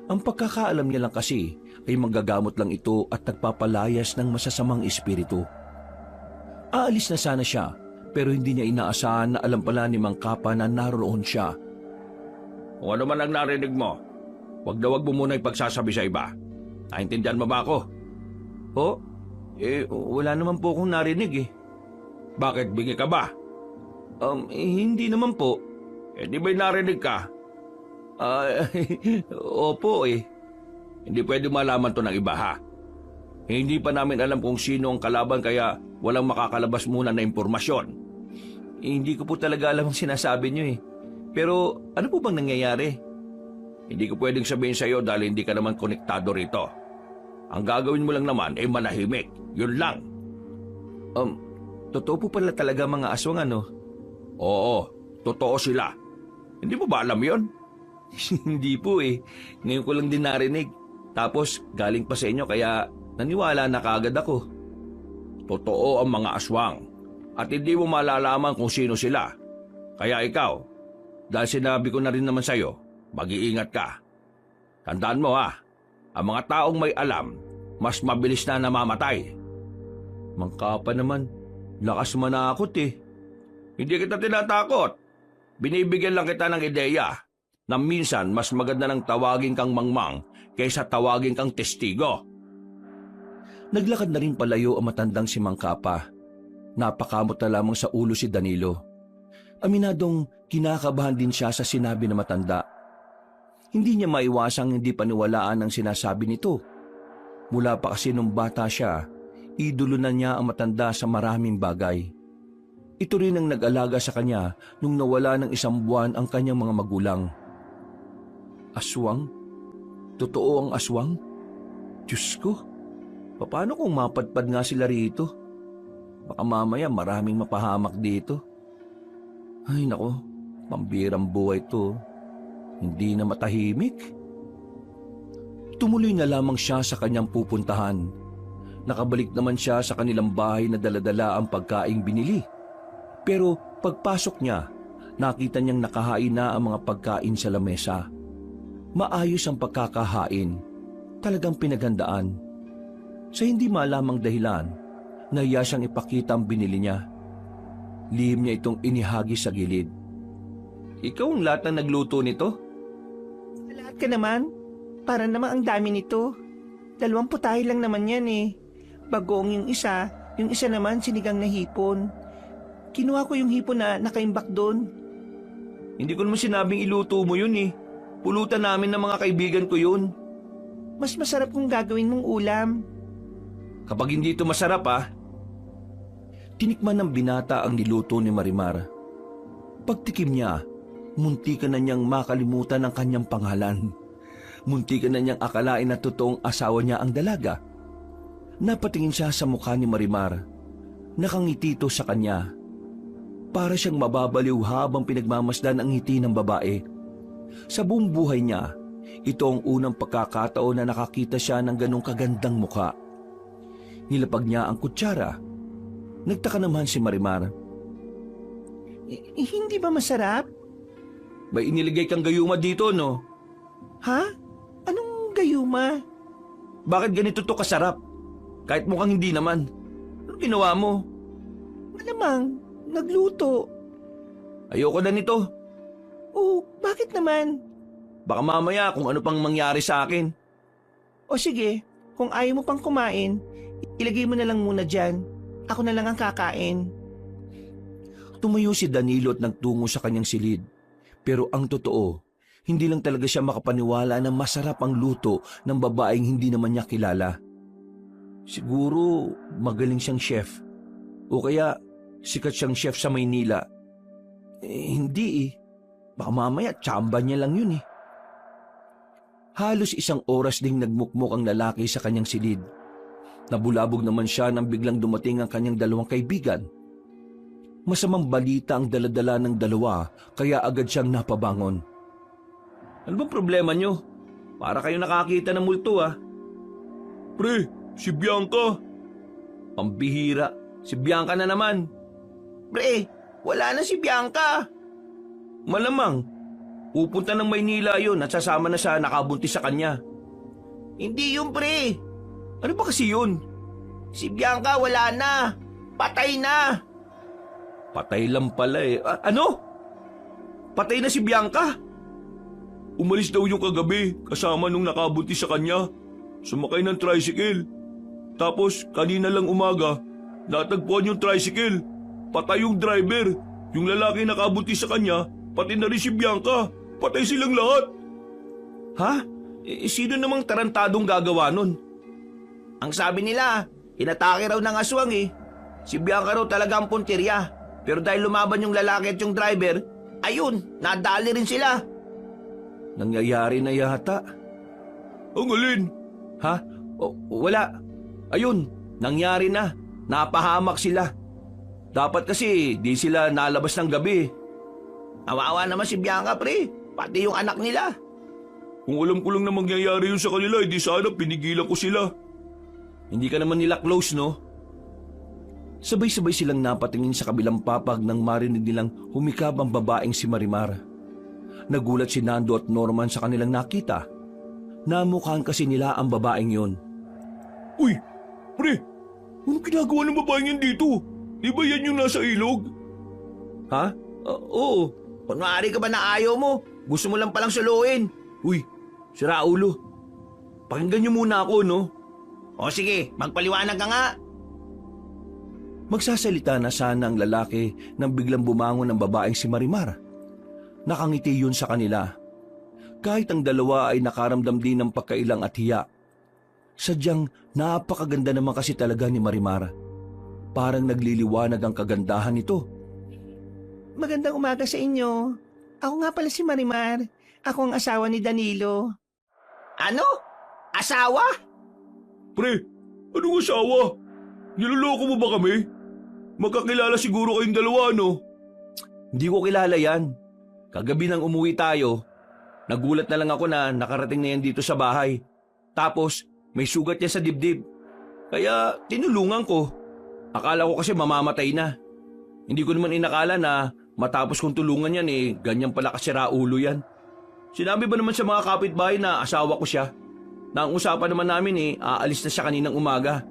Ang pagkakaalam niya lang kasi ay manggagamot lang ito at nagpapalayas ng masasamang espiritu. Aalis na sana siya pero hindi niya inaasahan na alam pala ni Mang Kapa na naroon siya. Kung ano man ang narinig mo, wag na wag mo muna ipagsasabi sa iba. Naintindihan mo ba ako? Oh, wala naman po akong narinig eh. Bakit, bingi ka ba? Hindi naman po. Di ba'y narinig ka? Opo eh. Hindi pwede malaman to ng iba ha. Hindi pa namin alam kung sino ang kalaban kaya walang makakalabas muna na impormasyon. Hindi ko po talaga alam ang sinasabi niyo eh. Pero ano po bang nangyayari? Hindi ko pwedeng sabihin sa iyo dahil hindi ka naman konektado rito. Ang gagawin mo lang naman ay manahimik. Yun lang. Totoo po pala talaga mga aswang ano? Oo, totoo sila. Hindi mo ba alam yon? Hindi po eh. Ngayon ko lang din narinig. Tapos galing pa sa inyo kaya naniwala na kaagad ako. Totoo ang mga aswang. At hindi mo malalaman kung sino sila. Kaya ikaw, dahil sinabi ko na rin naman sa'yo, mag-iingat ka. Tandaan mo ha, ang mga taong may alam, mas mabilis na namamatay. Mang Kapa naman, lakas manakot eh. Hindi kita tinatakot. Binibigyan lang kita ng ideya na minsan mas maganda ng tawagin kang mangmang kaysa tawagin kang testigo. Naglakad na rin palayo ang matandang si Mang Kapa. Napakamot na lamang sa ulo si Danilo. Aminadong kinakabahan din siya sa sinabi ng matanda. Hindi niya maiwasang hindi paniwalaan ang sinasabi nito. Mula pa kasi nung bata siya, idolo na niya ang matanda sa maraming bagay. Ito rin ang nag-alaga sa kanya nung nawala ng 1 buwan ang kanyang mga magulang. Aswang? Totoo ang aswang? Diyos ko, paano kung mapadpad nga sila rito? Baka mamaya maraming mapahamak dito. Ay nako, pambirang buhay to. Hindi na matahimik. Tumuloy na lamang siya sa kanyang pupuntahan. Nakabalik naman siya sa kanilang bahay na daladala ang pagkaing binili. Pero pagpasok niya, nakita niyang nakahain na ang mga pagkain sa lamesa. Maayos ang pagkakahain. Talagang pinaghandaan. Sa hindi malamang dahilan, nahiya siyang ipakita ang binili niya. Lihim niya itong inihagi sa gilid. Ikaw ang lahat ng nagluto nito? Lahat ka naman. Para naman ang dami nito. 2 putahe lang naman yan eh. Bagoong yung isa naman sinigang na hipon. Kinuha ko yung hipon na nakaimbak doon. Hindi ko naman sinabing iluto mo yun eh. Pulutan namin ng mga kaibigan ko yun. Mas masarap kung gagawin mong ulam. Kapag hindi ito masarap ah. Tinikman ng binata ang niluto ni Marimar. Pagtikim niya, muntikan na niyang makalimutan ang kanyang pangalan. Muntikan na niyang akalain na totoong asawa niya ang dalaga. Napatingin siya sa mukha ni Marimar. Nakangiti ito sa kanya. Para siyang mababaliw habang pinagmamasdan ang ngiti ng babae. Sa buong buhay niya, ito ang unang pagkakataon na nakakita siya ng ganong kagandang mukha. Nilapag niya ang kutsara. Nagtaka naman si Marimar. Hindi ba masarap? May iniligay kang gayuma dito, no? Ha? Anong gayuma? Bakit ganito to kasarap? Kahit mukhang hindi naman. Ano ginawa mo? Malamang, nagluto. Ayoko na nito. Oh, bakit naman? Baka mamaya kung ano pang mangyari sa akin. O sige, kung ayaw mo pang kumain, ilagay mo na lang muna dyan. Ako na lang ang kakain. Tumayo si Danilo at nagtungo sa kanyang silid. Pero ang totoo, hindi lang talaga siya makapaniwala na masarap ang luto ng babaeng hindi naman niya kilala. Siguro magaling siyang chef. O kaya sikat siyang chef sa Maynila. Hindi eh. Baka mamaya tsamba niya lang yun eh. Halos isang oras ding nagmukmok ang lalaki sa kanyang silid. Nabulabog naman siya nang biglang dumating ang kanyang dalawang kaibigan. Masamang balita ang daladala ng dalawa kaya agad siyang napabangon. Ano bang problema niyo? Para kayo nakakita ng multo ah. Pre, si Bianca. Pambihira, si Bianca na naman. Pre, wala na si Bianca. Malamang, pupunta ng Maynila yun at sasama na sa nakabuntis sa kanya. Hindi yun, pre. Ano ba kasi yun? Si Bianca wala na. Patay na. Patay lang pala eh. Ano? Patay na si Bianca? Umalis daw yung kagabi kasama nung nakabuntis sa kanya. Sumakay ng tricycle. Tapos kanina lang umaga, natagpuan yung tricycle. Patay yung driver. Yung lalaki nakabuntis sa kanya, pati na rin si Bianca. Patay silang lahat. Ha? Sino namang tarantadong gagawa nun? Ang sabi nila, inatake raw ng aswang eh. Si Bianca raw talaga ang puntirya. Pero dahil lumaban yung lalaki at yung driver, ayun, nadali rin sila. Nangyayari na yata. Ang alin? Ha? Wala. Ayun, nangyari na. Napahamak sila. Dapat kasi di sila nalabas ng gabi. Awawa naman si Bianca, pre. Pati yung anak nila. Kung alam ko lang na mangyayari yun sa kanila, hindi sana pinigilan ko sila. Hindi ka naman nila close, no? Sabay-sabay silang napatingin sa kabilang papag nang marinig nilang humikab ang babaeng si Marimar. Nagulat si Nando at Norman sa kanilang nakita. Namukhaan kasi nila ang babaeng yon. Uy, pre, anong ginagawa ng babaeng yan dito? Di ba yan yung nasa ilog? Ha? Oo. Kunwari ka ba na ayaw mo? Gusto mo lang palang suluin. Uy, si Raulo. Pakinggan niyo muna ako, no? O sige, magpaliwanag ka nga. Magsasalita na sana ang lalaki nang biglang bumangon ang babaeng si Marimar. Nakangiti yun sa kanila. Kahit ang dalawa ay nakaramdam din ng pagkailang at hiya. Sadyang napakaganda naman kasi talaga ni Marimar. Parang nagliliwanag ang kagandahan nito. Magandang umaga sa inyo. Ako nga pala si Marimar. Ako ang asawa ni Danilo. Ano? Asawa? Pre, anong asawa? Niloloko mo ba kami? Magkakilala siguro kayong dalawa, no? Hindi ko kilala yan. Kagabi nang umuwi tayo, nagulat na lang ako na nakarating na yan dito sa bahay. Tapos, may sugat niya sa dibdib. Kaya tinulungan ko. Akala ko kasi mamamatay na. Hindi ko naman inakala na matapos kong tulungan yan ganyan pala kasira ulo yan. Sinabi ba naman sa mga kapitbahay na asawa ko siya? Na ang usapan naman namin aalis na siya kaninang umaga.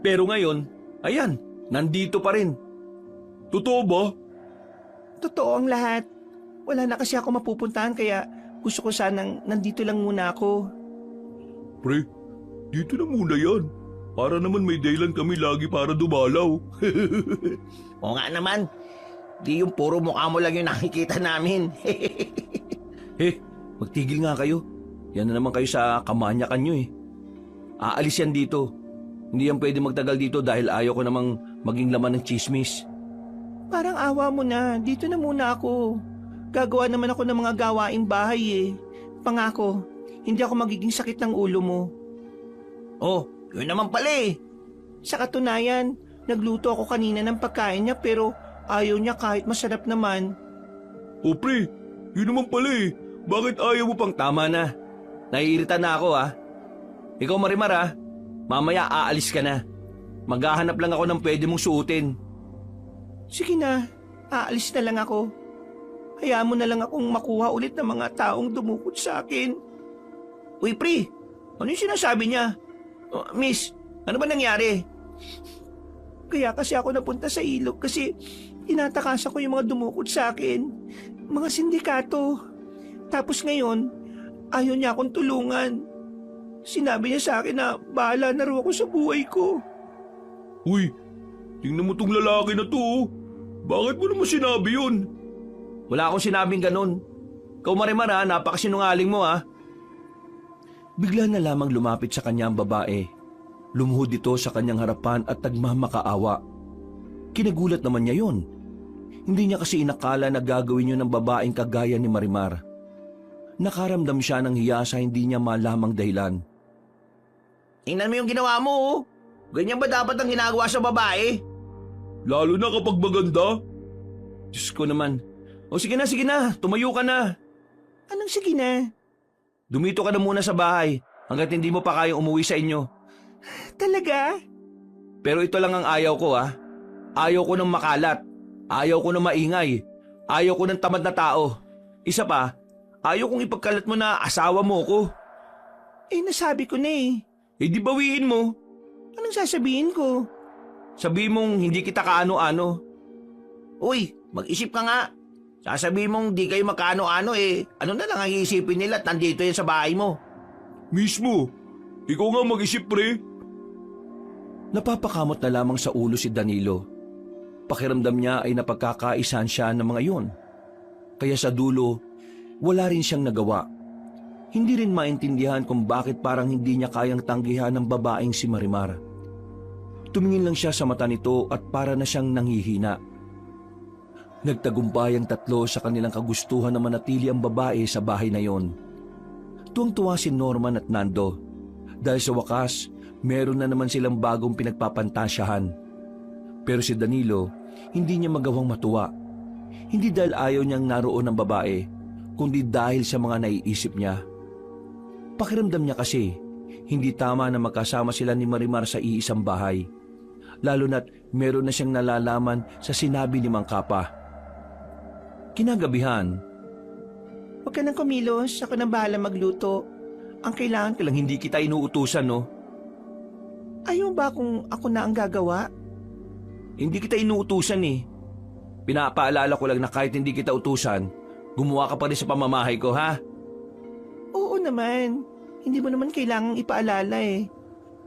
Pero ngayon, ayan, nandito pa rin. Totoo ba? Totoo ang lahat. Wala na kasi ako mapupuntahan kaya gusto ko sanang nandito lang muna ako. Pre, dito na muna yan. Para naman may dahilan kami lagi para dumalaw. O nga naman, di yung puro mukha mo lang yung nakikita namin. Magtigil nga kayo. Yan na naman kayo sa kamanyakan nyo Aalis yan dito. Hindi yan pwede magtagal dito dahil ayaw ko namang maging laman ng chismis. Parang awa mo na, dito na muna ako. Gagawa naman ako ng mga gawaing bahay Pangako, hindi ako magiging sakit ng ulo mo. Oh, yun naman pala eh. Sa katunayan, nagluto ako kanina ng pagkain niya pero ayaw niya kahit masarap naman. O pre, yun naman pala eh. Bakit ayaw mo pang... Tama na. Naiirita na ako Ikaw Marimar mamaya aalis ka na. Maghahanap lang ako ng pwede mong suotin. Sige na, aalis na lang ako. Hayaan mo na lang akong makuha ulit ng mga taong dumukot sa akin. Uy pre, ano yung sinasabi niya? Miss, ano ba nangyari? Kaya kasi ako napunta sa ilog kasi tinatakasan ko yung mga dumukot sa akin. Mga sindikato. Tapos ngayon, ayaw niya akong tulungan. Sinabi niya sa akin na bahala na raw ako sa buhay ko. Uy, tingnan mo tong lalaki na to. Bakit mo naman sinabi yun? Wala akong sinabing ganun. Ikaw Marimar napakasinungaling mo Bigla na lamang lumapit sa kanya ang babae. Lumuhod ito sa kanyang harapan at nagmamakaawa. Kinagulat naman niya yon. Hindi niya kasi inakala na gagawin yun ng babaeng kagaya ni Marimar. Nakaramdam siya ng hiya sa hindi niya malamang dahilan. Tingnan mo yung ginawa mo. Ganyan ba dapat ang ginagawa sa babae? Lalo na kapag maganda. Diyos ko naman. O sige na, tumayo ka na. Anong sige na? Dumito ka na muna sa bahay hanggat hindi mo pa kayang umuwi sa inyo. Talaga? Pero ito lang ang ayaw ko Ayaw ko ng makalat. Ayaw ko ng maingay. Ayaw ko ng tamad na tao. Isa pa, ayaw kong ipagkalat mo na asawa mo ko. Nasabi ko na eh. Di bawiin mo. Anong sasabihin ko? Sabihin mong hindi kita kaano-ano. Uy, mag-isip ka nga. Sasabihin mong di kayo magkaano-ano ano na lang ang iisipin nila at nandito yan sa bahay mo. Mismo. Ikaw nga mag-isip pre. Napapakamot na lamang sa ulo si Danilo. Pakiramdam niya ay napagkakaisan siya ng mga iyon. Kaya sa dulo, wala rin siyang nagawa. Hindi rin maintindihan kung bakit parang hindi niya kayang tanggihan ng babaeng si Marimar. Tumingin lang siya sa mata nito at para na siyang nanghihina. Nagtagumpay ang tatlo sa kanilang kagustuhan na manatili ang babae sa bahay na yon. Tuwang-tuwa si Norman at Nando dahil sa wakas meron na naman silang bagong pinagpapantasyahan. Pero si Danilo hindi niya magawang matuwa. Hindi dahil ayaw niyang naroon ng babae, kundi dahil sa mga naiisip niya. Pakiramdam niya kasi hindi tama na magkasama sila ni Marimar sa iisang bahay. Lalo na't meron na siyang nalalaman sa sinabi ni Mang Kapa. Kinagabihan, Huwag ka nang kumilos, ako nang bahala magluto. Ang kailangan lang hindi kita inuutusan ayaw ba kung ako na ang gagawa? Hindi kita inuutusan Pinapaalala ko lang na kahit hindi kita utusan, gumawa ka pa rin sa pamamahay ko Oo naman. Hindi mo naman kailangang ipaalala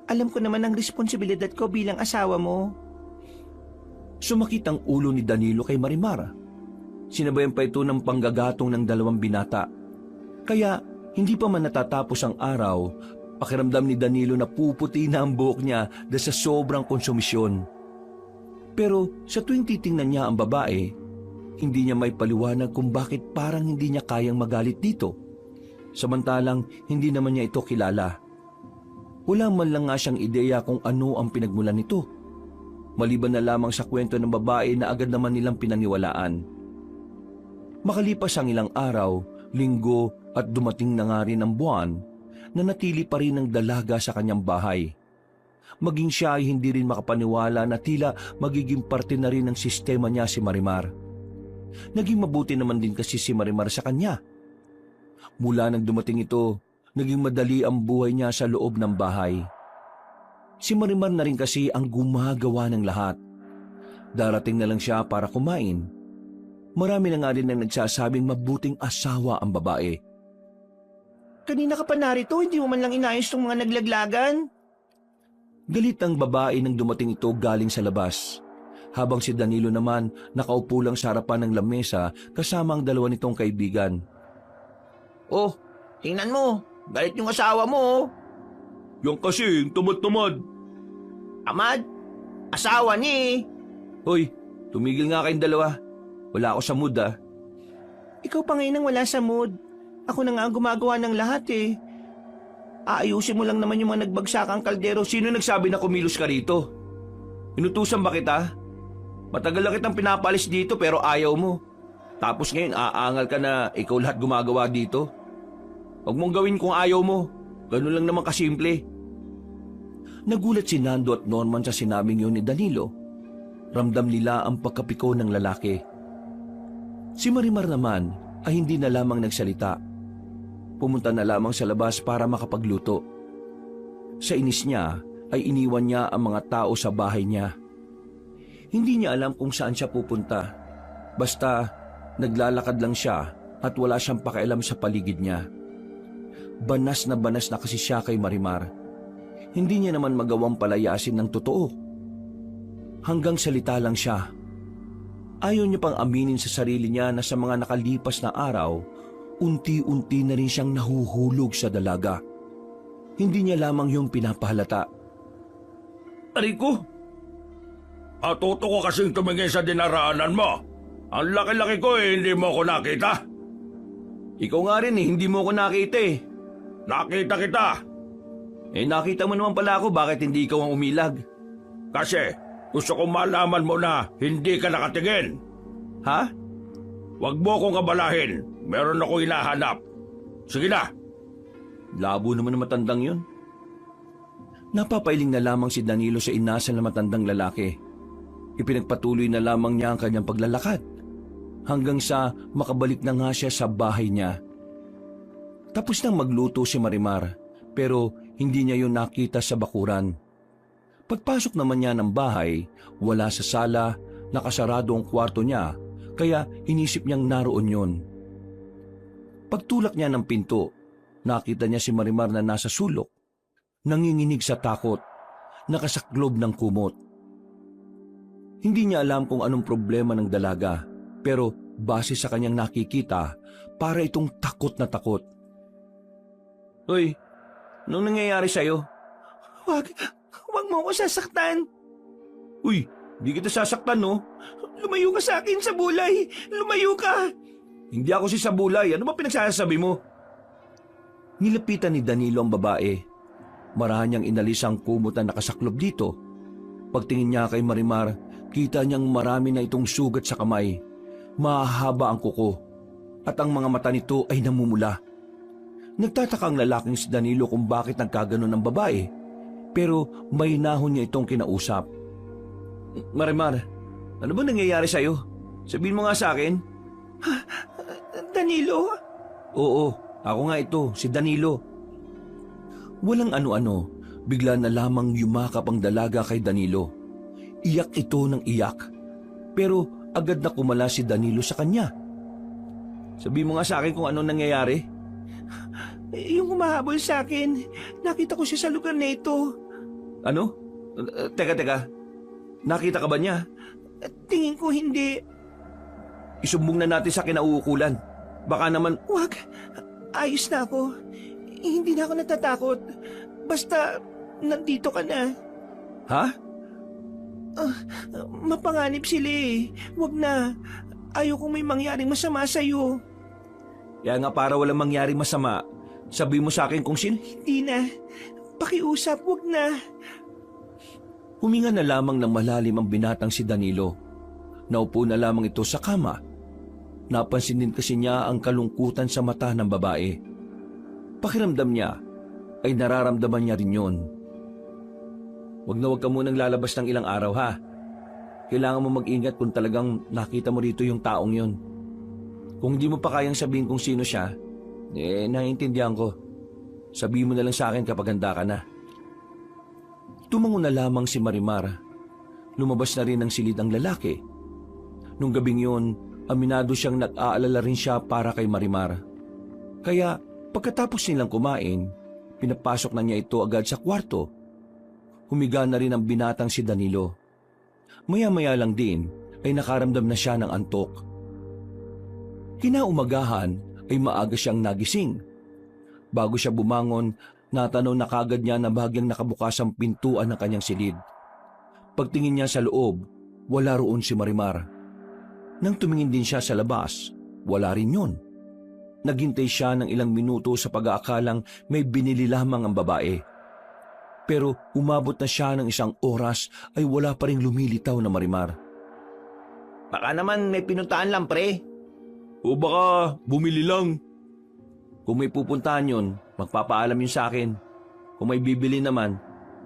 Alam ko naman ang responsibilidad ko bilang asawa mo. Sumakit ang ulo ni Danilo kay Marimar. Sinabayan pa ito ng panggagatong ng dalawang binata. Kaya hindi pa man natatapos ang araw, pakiramdam ni Danilo na puputi na ang buhok niya dahil sa sobrang konsumisyon. Pero sa tuwing titingnan niya ang babae, hindi niya may paliwanag kung bakit parang hindi niya kayang magalit dito. Samantalang hindi naman niya ito kilala. Wala man lang nga siyang ideya kung ano ang pinagmulan nito. Maliban na lamang sa kwento ng babae na agad naman nilang pinaniwalaan. Makalipas ang ilang araw, linggo at dumating na nga rin ang buwan, nanatili pa rin ang dalaga sa kanyang bahay. Maging siya ay hindi rin makapaniwala na tila magiging parte na rin ng sistema niya si Marimar. Naging mabuti naman din kasi si Marimar sa kanya. Mula nang dumating ito, naging madali ang buhay niya sa loob ng bahay. Si Marimar na rin kasi ang gumagawa ng lahat. Darating na lang siya para kumain. Marami na nga rin ang nagsasabing mabuting asawa ang babae. Kanina ka pa narito, hindi mo man lang inayos tong mga naglaglagan. Galit ang babae nang dumating ito galing sa labas. Habang si Danilo naman nakaupo lang sa harapan ng lamesa kasama ang dalawa nitong kaibigan. Oh, tingnan mo. Galit yung asawa mo. Yan kasi, tamad-tamad. Tamad? Asawa ni. Hoy, tumigil nga kayong dalawa. Wala ako sa mood Ikaw pa ngayon ang wala sa mood. Ako na nga ang gumagawa ng lahat Aayusin mo lang naman yung mga nagbagsakang kaldero. Sino nagsabi na kumilos ka rito? Inutusan ba kita? Matagal na kitang pinapalis dito pero ayaw mo. Tapos ngayon aangal ka na ikaw lahat gumagawa dito. Huwag mong gawin kung ayaw mo. Ganun lang naman kasimple. Nagulat si Nando at Norman sa sinabing yun ni Danilo. Ramdam nila ang pagkapiko ng lalaki. Si Marimar naman ay hindi na lamang nagsalita. Pumunta na lamang sa labas para makapagluto. Sa inis niya ay iniwan niya ang mga tao sa bahay niya. Hindi niya alam kung saan siya pupunta. Basta naglalakad lang siya at wala siyang pakialam sa paligid niya. Banas na kasi siya kay Marimar. Hindi niya naman magawang palayasin ng totoo. Hanggang salita lang siya. Ayaw niya pang aminin sa sarili niya na sa mga nakalipas na araw, unti-unti na rin siyang nahuhulog sa dalaga. Hindi niya lamang yung pinapahalata. Rico, atuto ko kasing tumingin sa dinaraanan mo. Ang laki-laki ko hindi mo ko nakita. Ikaw nga rin hindi mo ko nakita eh. Nakita kita. Nakita mo naman pala ako, bakit hindi ikaw ang umilag? Kasi gusto kong malaman mo na hindi ka nakatingin. Ha? Huwag mo akong kabalahin. Meron akong hinahanap. Sige na. Labo naman ng matandang yun. Napapailing na lamang si Danilo sa inasal na matandang lalaki. Ipinagpatuloy na lamang niya ang kanyang paglalakad hanggang sa makabalik na nga siya sa bahay niya. Tapos nang magluto si Marimar pero hindi niya yun nakita sa bakuran. Pagpasok naman niya ng bahay, wala sa sala, nakasarado ang kwarto niya, kaya inisip niyang naroon yun. Pagtulak niya ng pinto, nakita niya si Marimar na nasa sulok, nanginginig sa takot, nakasaklob ng kumot. Hindi niya alam kung anong problema ng dalaga, pero base sa kanyang nakikita, para itong takot na takot. Hoy, anong nangyayari sa'yo? Huwag mo ako sasaktan. Uy, di kita sasaktan no? Lumayo ka sa akin sa bulay. Lumayo ka. Hindi ako si Sabulay. Ano ba pinagsasabi mo? Nilapitan ni Danilo ang babae. Marahan niyang inalis ang kumot na nakasaklob dito. Pagtingin niya kay Marimar, kita niyang marami na itong sugat sa kamay. Mahaba ang kuko at ang mga mata nito ay namumula. Nagtataka ang lalaking si Danilo kung bakit nagkaganon ng babae. Pero may nahon niya itong kinausap. Marimar, ano ba nangyayari sa'yo? Sabihin mo nga sa akin. Danilo? Oo, ako nga ito, si Danilo. Walang ano-ano, bigla na lamang yumakap ang dalaga kay Danilo. Iyak ito ng iyak. Pero agad na kumala si Danilo sa kanya. Sabihin mo nga sa akin kung ano nangyayari. Yung humahabol sa akin, nakita ko siya sa lugar na ito. Ano? Teka. Nakita ka ba niya? Tingin ko hindi. Isumbong na natin sa kinauukulan. Baka naman... Wag, ayos na ako. Hindi na ako natatakot. Basta, nandito ka na. Ha? Mapanganib sila eh. Wag na. Ayokong may mangyaring masama sa'yo. Kaya nga para walang mangyaring masama, sabi mo sa akin kung sino... Hindi na. Pakiusap, wag na. Huminga na lamang ng malalim ang binatang si Danilo. Naupo na lamang ito sa kama. Napansin din kasi niya ang kalungkutan sa mata ng babae. Pakiramdam niya ay nararamdaman niya rin yun. Huwag ka munang lalabas ng ilang araw ha. Kailangan mo mag-ingat kung talagang nakita mo rito yung taong yun. Kung hindi mo pa kayang sabihin kung sino siya, naiintindihan ko. Sabihin mo na lang sa akin kapag handa ka na. Tumango na lamang si Marimar. Lumabas na rin ng silid ang lalaki. Nung gabing yun, aminado siyang nag-aalala rin siya para kay Marimar. Kaya pagkatapos nilang kumain, pinapasok na niya ito agad sa kwarto. Humiga na rin ang binatang si Danilo. Maya-maya lang din ay nakaramdam na siya ng antok. Kinaumagahan ay maaga siyang nagising. Bago siya bumangon, natanaw na kagad niya na bahagyang nakabukas ang pintuan ng kanyang silid. Pagtingin niya sa loob, wala roon si Marimar. Nang tumingin din siya sa labas, wala rin yun. naghintay siya ng ilang minuto sa pag-aakalang may binili lamang ang babae. Pero umabot na siya ng 1 oras ay wala pa ring lumilitaw na Marimar. Baka naman may pinuntahan lang, pre. O baka bumili lang. Kung may pupuntahan yun, magpapaalam yun sa akin. Kung may bibili naman,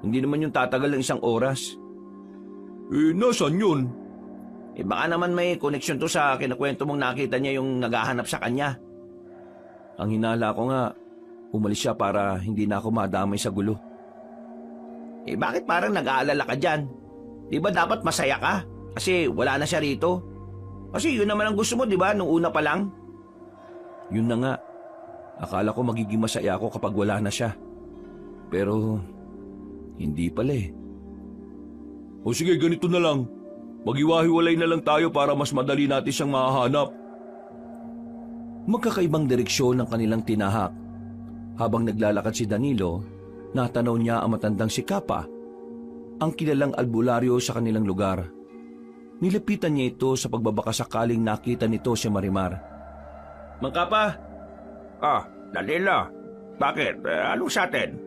hindi naman yung tatagal ng 1 oras. Nasaan yun? Baka naman may koneksyon to sa kinakwento mong nakita niya yung naghahanap sa kanya. Ang hinala ko nga, umalis siya para hindi na ako madamay sa gulo. Bakit parang nag-aalala ka dyan? Di ba dapat masaya ka? Kasi wala na siya rito. Kasi yun naman ang gusto mo, di ba, nung una pa lang? Yun na nga. Akala ko magiging masaya ako kapag wala na siya. Pero, hindi pala eh. O sige, ganito na lang. Mag-iwahiwalay na lang tayo para mas madali natin siyang mahahanap. Magkakaibang direksyon ang kanilang tinahak. Habang naglalakad si Danilo, natanaw niya ang matandang si Kapa, ang kilalang albularyo sa kanilang lugar. Nilapitan niya ito sa pagbabakasakaling nakita nito si Marimar. Mang Kapa? Danilo. Bakit? Anong sa atin?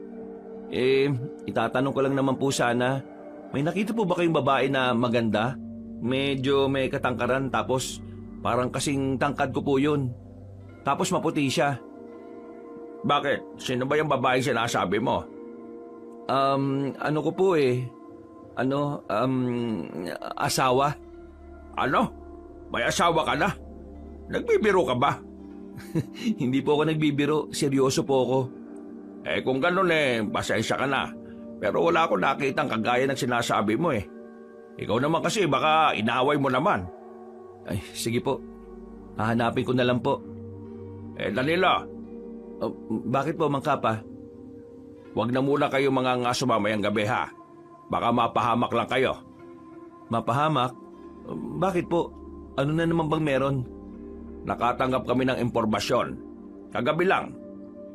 Itatanong ko lang naman po sana, may nakita po ba kayong babae na maganda? Medyo may katangkaran tapos parang kasing tangkad ko po yun. Tapos maputi siya. Bakit? Sino ba yung babaeng sinasabi mo? Ano ko po asawa. Ano? May asawa ka na? Nagbibiro ka ba? Hindi po ako nagbibiro, seryoso po ako. Kung ganun pasensya ka na. Pero wala akong nakitang kagaya ng sinasabi mo Ikaw naman kasi baka inaaway mo naman. Ay, sige po. Hahanapin ko na lang po. Danilo. Bakit po, Mang Kapa? Huwag na muna kayo mga ngaso mamayang gabi ha. Baka mapahamak lang kayo. Mapahamak? Bakit po? Ano na naman bang meron? Nakatanggap kami ng impormasyon. Kagabi lang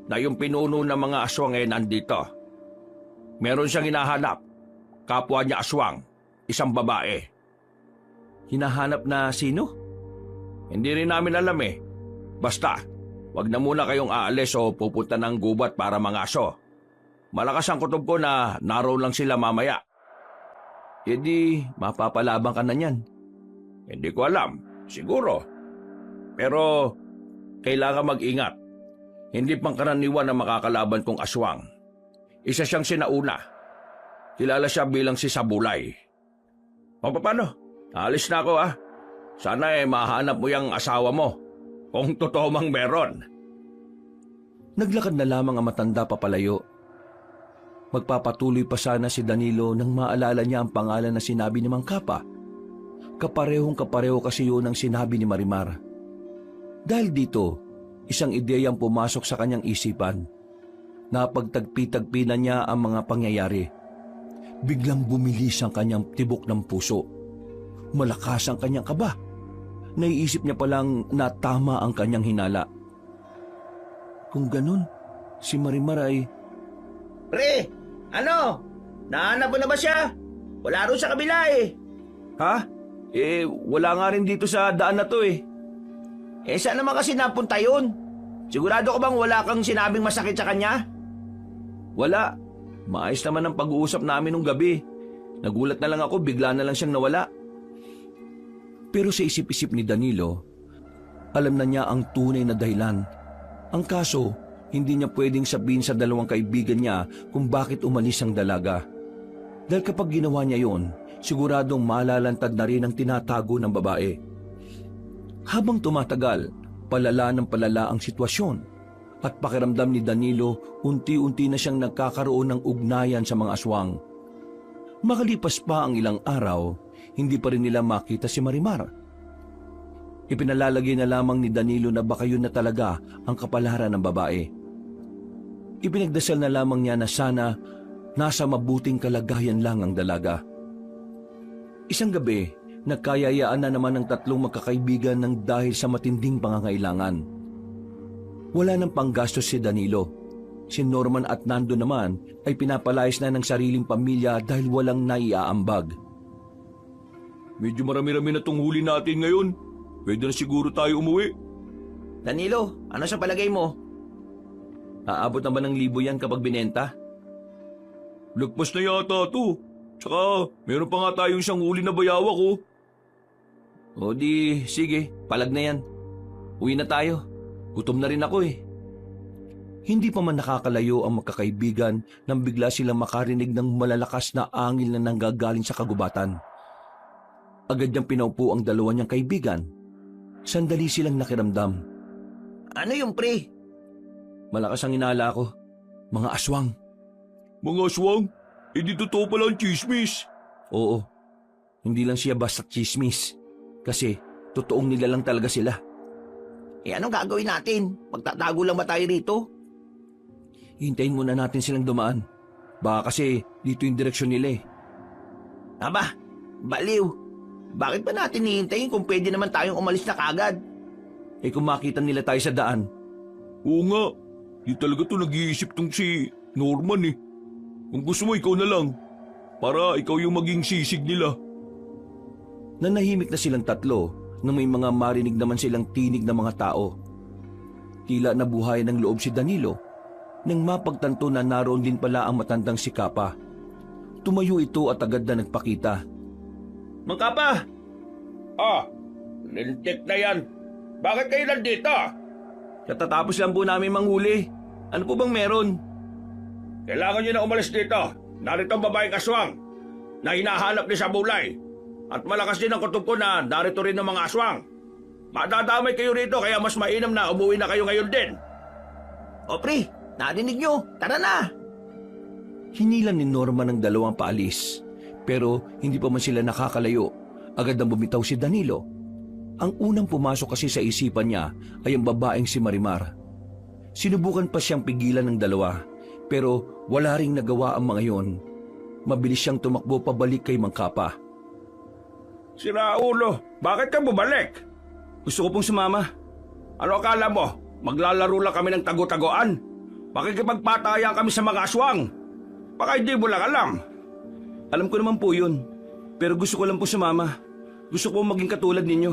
na yung pinuno ng mga aswang nandito. Meron siyang hinahanap. Kapwa niya aswang. Isang babae. Hinahanap na sino? Hindi rin namin alam Basta, wag na muna kayong aalis o pupunta ng gubat para mangaso. Malakas ang kutob ko na naroon lang sila mamaya. Di, mapapalabang ka na niyan. Hindi ko alam. Siguro. Pero, kailangan mag-ingat. Hindi pangkaraniwan na makakalaban kong aswang. Isa siyang sinauna. Kilala siya bilang si Sabulay. Paano? Alis na ako Sana mahanap mo yung asawa mo. Kung totoo mang meron. Naglakad na lamang ang matanda papalayo. Magpapatuloy pa sana si Danilo nang maalala niya ang pangalan na sinabi ni Mang Kapa. Kaparehong-kapareho kasi yun ang sinabi ni Marimar. Dahil dito, isang ideyang pumasok sa kanyang isipan. Napagtagpi-tagpi na niya ang mga pangyayari. Biglang bumilis ang kanyang tibok ng puso. Malakas ang kanyang kaba. Naiisip niya palang na tama ang kanyang hinala. Kung ganun, si Marimar ay... Pre, ano? Nahanap mo na ba siya? Wala rin sa kabila Ha? Wala nga rin dito sa daan na to saan naman kasi napunta yun? Sigurado ka bang wala kang sinabing masakit sa kanya? Wala. Maayos naman ang pag-uusap namin nung gabi. Nagulat na lang ako, bigla na lang siyang nawala. Pero sa isip-isip ni Danilo, alam na niya ang tunay na dahilan. Ang kaso, hindi niya pwedeng sabihin sa dalawang kaibigan niya kung bakit umalis ang dalaga. Dahil kapag ginawa niya yon, siguradong malalantad na rin ang tinatago ng babae. Habang tumatagal, palala ng palala ang sitwasyon at pakiramdam ni Danilo unti-unti na siyang nagkakaroon ng ugnayan sa mga aswang. Makalipas pa ang ilang araw, hindi pa rin nila makita si Marimar. Ipinalalagay na lamang ni Danilo na baka yun na talaga ang kapalaran ng babae. Ipinagdasal na lamang niya na sana nasa mabuting kalagayan lang ang dalaga. Isang gabi, nagkayayaan na naman ng tatlong magkakaibigan ng dahil sa matinding pangangailangan. Wala nang panggastos si Danilo. Si Norman at Nando naman ay pinapalayas na ng sariling pamilya dahil walang naiaambag. Medyo marami-rami na tong huli natin ngayon. Pwede na siguro tayo umuwi. Danilo, ano sa palagay mo? Aabot naman ng 1,000 yan kapag binenta. Lagpas na yata to. Tsaka, meron pa nga tayong isang huli na bayawak oh. O di, sige, palag na yan. Uwi na tayo. Gutom na rin ako eh. Hindi pa man nakakalayo ang magkakaibigan nang bigla silang makarinig ng malalakas na angin na nanggagaling sa kagubatan. Agad niyang pinaupo ang dalawa niyang kaibigan. Sandali silang nakiramdam. Ano yung pre? Malakas ang inala ko. Mga aswang. Mga aswang, di totoo pala ang chismis. Oo. Hindi lang siya basta chismis. Kasi totoong nilalang talaga sila. Anong gagawin natin? Magtatago lang ba tayo rito? Hintayin muna natin silang dumaan. Baka kasi dito yung direksyon nila eh. Aba, baliw. Bakit ba natin hihintayin kung pwede naman tayong umalis na kagad? Eh kung makita nila tayo sa daan, Oo nga, di talaga to nag-iisip tong si Norman eh. Kung gusto mo, ikaw na lang. Para ikaw yung maging sisig nila. nanahimik na silang tatlo nang may mga marinig naman silang tinig ng mga tao. Tila nabuhay ng loob si Danilo nang mapagtanto na naroon din pala ang matandang si Kapa. Tumayo ito at agad na nagpakita. Mang Kapa! Lintik na yan. Bakit kayo nandito? Katatapos lang po namin manghuli. Ano po bang meron? Kailangan nyo na umalis dito. Narito ang babaeng aswang na hinahanap ni sa bulay. At malakas din ang kutob ko na narito rin ang mga aswang. Madadamay kayo rito kaya mas mainam na umuwi na kayo ngayon din. O pre, narinig nyo. Tara na. Hinilan ni Norman ng dalawang paalis. Pero hindi pa man sila nakakalayo. Agad nang bumitaw si Danilo. Ang unang pumasok kasi sa isipan niya ay ang babaeng si Marimar. Sinubukan pa siyang pigilan ng dalawa. Pero wala ring nagawa ang mga yon. Mabilis siyang tumakbo pabalik kay Mang Kapa. Si Raulo, bakit ka bumalik? Gusto ko pong sumama. Ano akala mo? Maglalaro lang kami ng tago-tagoan? Pakikipagpataya kami sa mga aswang? Baka hindi mo lang alam. Alam ko naman po yun. Pero gusto ko lang po sumama. Gusto ko maging katulad ninyo.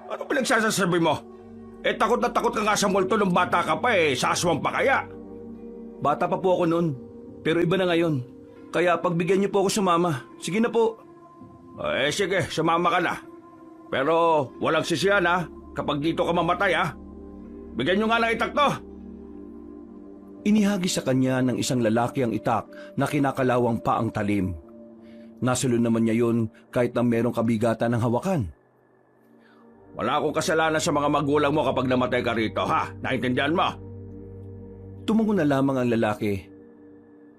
Ano pinagsasasabi mo? Takot na takot ka nga sa multo nung bata ka pa sa aswang pa kaya? Bata pa po ako noon. Pero iba na ngayon. Kaya pagbigyan niyo po ako sumama. Sige na po. Sige, sumama ka na. Pero walang sisihan kapag dito ka mamatay Bigyan nyo nga ng itak to. Inihagi sa kanya ng isang lalaki ang itak na kinakalawang pa ang talim. Nasulon naman niya yun kahit na merong kabigatan ng hawakan. Wala akong kasalanan sa mga magulang mo kapag namatay ka rito, Naintindihan mo? Tumango na lamang ang lalaki.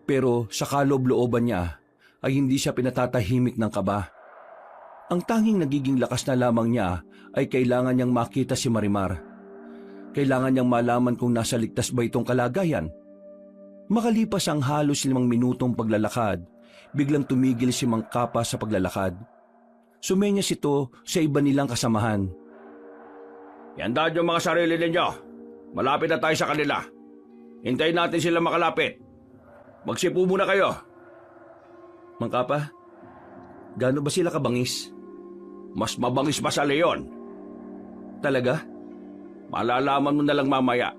Pero sa kaloob-looban niya ay hindi siya pinatatahimik ng kaba. Ang tanging nagiging lakas na lamang niya ay kailangan niyang makita si Marimar. Kailangan niyang malaman kung nasa ligtas ba itong kalagayan. Makalipas ang halos 5 minutong paglalakad, biglang tumigil si Mang Kapa sa paglalakad. Sumenyas ito sa iba nilang kasamahan. Iandaan yung mga sarili ninyo. Malapit na tayo sa kanila. Hintayin natin sila makalapit. Magsipo muna kayo. Mang Kapa, gaano ba sila kabangis? Mas mabangis pa sa leon. Talaga? Malalaman mo na lang mamaya.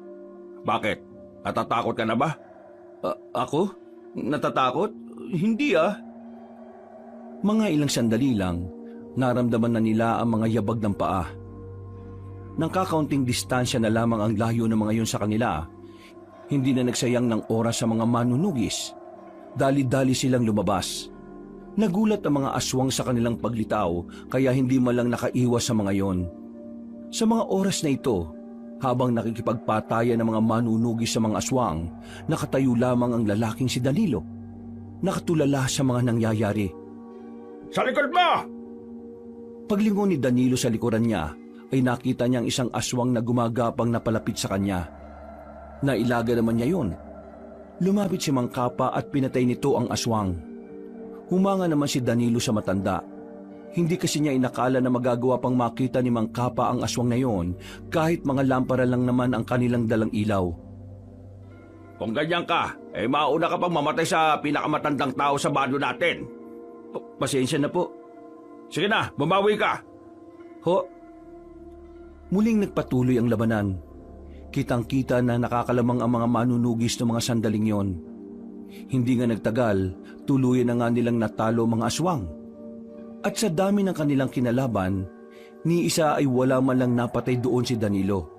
Bakit? Natatakot ka na ba? Ako? Natatakot? Hindi Mga ilang sandali lang, naramdaman na nila ang mga yabag ng paa. Nang kakaunting distansya na lamang ang layo ng mga yun sa kanila, hindi na nagsayang ng oras sa mga manunugis. Dali-dali silang lumabas. Nagulat ang mga aswang sa kanilang paglitaw kaya hindi man lang nakaiwas sa mga yon. Sa mga oras na ito, habang nakikipagpatayan ng mga manunugis sa mga aswang, nakatayo lamang ang lalaking si Danilo. Nakatulala sa mga nangyayari. Sa likod mo! Paglingon ni Danilo sa likuran niya, ay nakita niyang isang aswang na gumagapang na palapit sa kanya. Nailaga naman niya yon. Lumapit si Mang Kapa at pinatay nito ang aswang. Humanga naman si Danilo sa matanda. Hindi kasi niya inakala na magagawa pang makita ni Mang Kapa ang aswang na yon kahit mga lampara lang naman ang kanilang dalang ilaw. Kung ganyan ka, mauna ka pang mamatay sa pinakamatandang tao sa bando natin. Pasensya na po. Sige na, bumawi ka. Ho? Muling nagpatuloy ang labanan. Kitang-kita na nakakalamang ang mga manunugis ng mga sandaling yon. Hindi nga nagtagal, tuluyan na nga nilang natalo ang mga aswang. At sa dami ng kanilang kinalaban, ni isa ay wala man lang napatay doon si Danilo.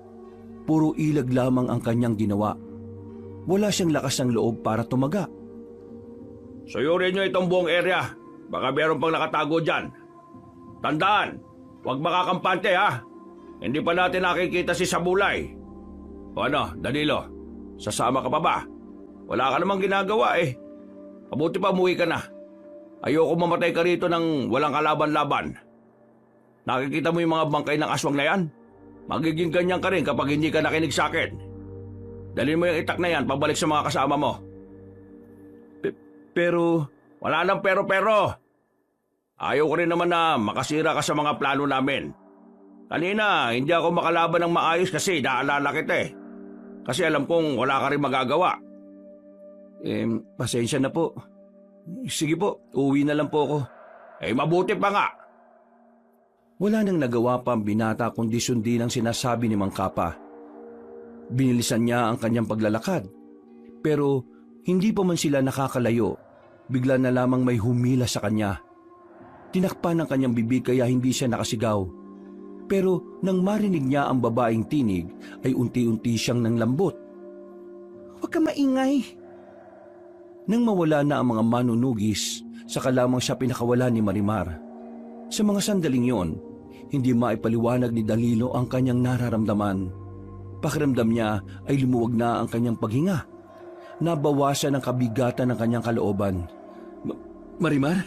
Puro ilag lamang ang kanyang ginawa. Wala siyang lakas ng loob para tumaga. Suyurin nyo itong buong area. Baka meron pang nakatago dyan. Tandaan, huwag makakampante ha. Hindi pa natin nakikita si Sabulay. O ano, Danilo, sasama ka pa ba? Wala ka namang ginagawa eh. Mabuti pa umuwi ka na. Ayoko mamatay ka rito ng walang kalaban-laban. Nakikita mo yung mga bangkay ng aswang na yan? Magiging ganyan ka rin kapag hindi ka nakinig sa akin. Dalhin mo yung itak na yan pabalik sa mga kasama mo. Pero Wala nang pero-pero. Ayaw ko rin naman na makasira ka sa mga plano namin. Kanina, hindi ako makalaban ng maayos kasi naalala kita eh. Kasi alam kong wala ka rin magagawa. Pasensya na po. Sige po, uwi na lang po ako. Mabuti pa nga. Wala nang nagawa pa ang binata kundi sundin ang sinasabi ni Mang Kapa. Binilisan niya ang kanyang paglalakad. Pero hindi pa man sila nakakalayo, bigla na lamang may humila sa kanya. Tinakpan ang kanyang bibig kaya hindi siya nakasigaw. Pero nang marinig niya ang babaeng tinig, ay unti-unti siyang nanglambot. "Huwag ka maingay." Nang mawala na ang mga manunugis, saka lamang siya pinakawala ni Marimar. Sa mga sandaling yon, hindi maipaliwanag ni Danilo ang kanyang nararamdaman. Pakiramdam niya ay lumuwag na ang kanyang paghinga. Nabawasan ang kabigatan ng kanyang kalooban. Marimar?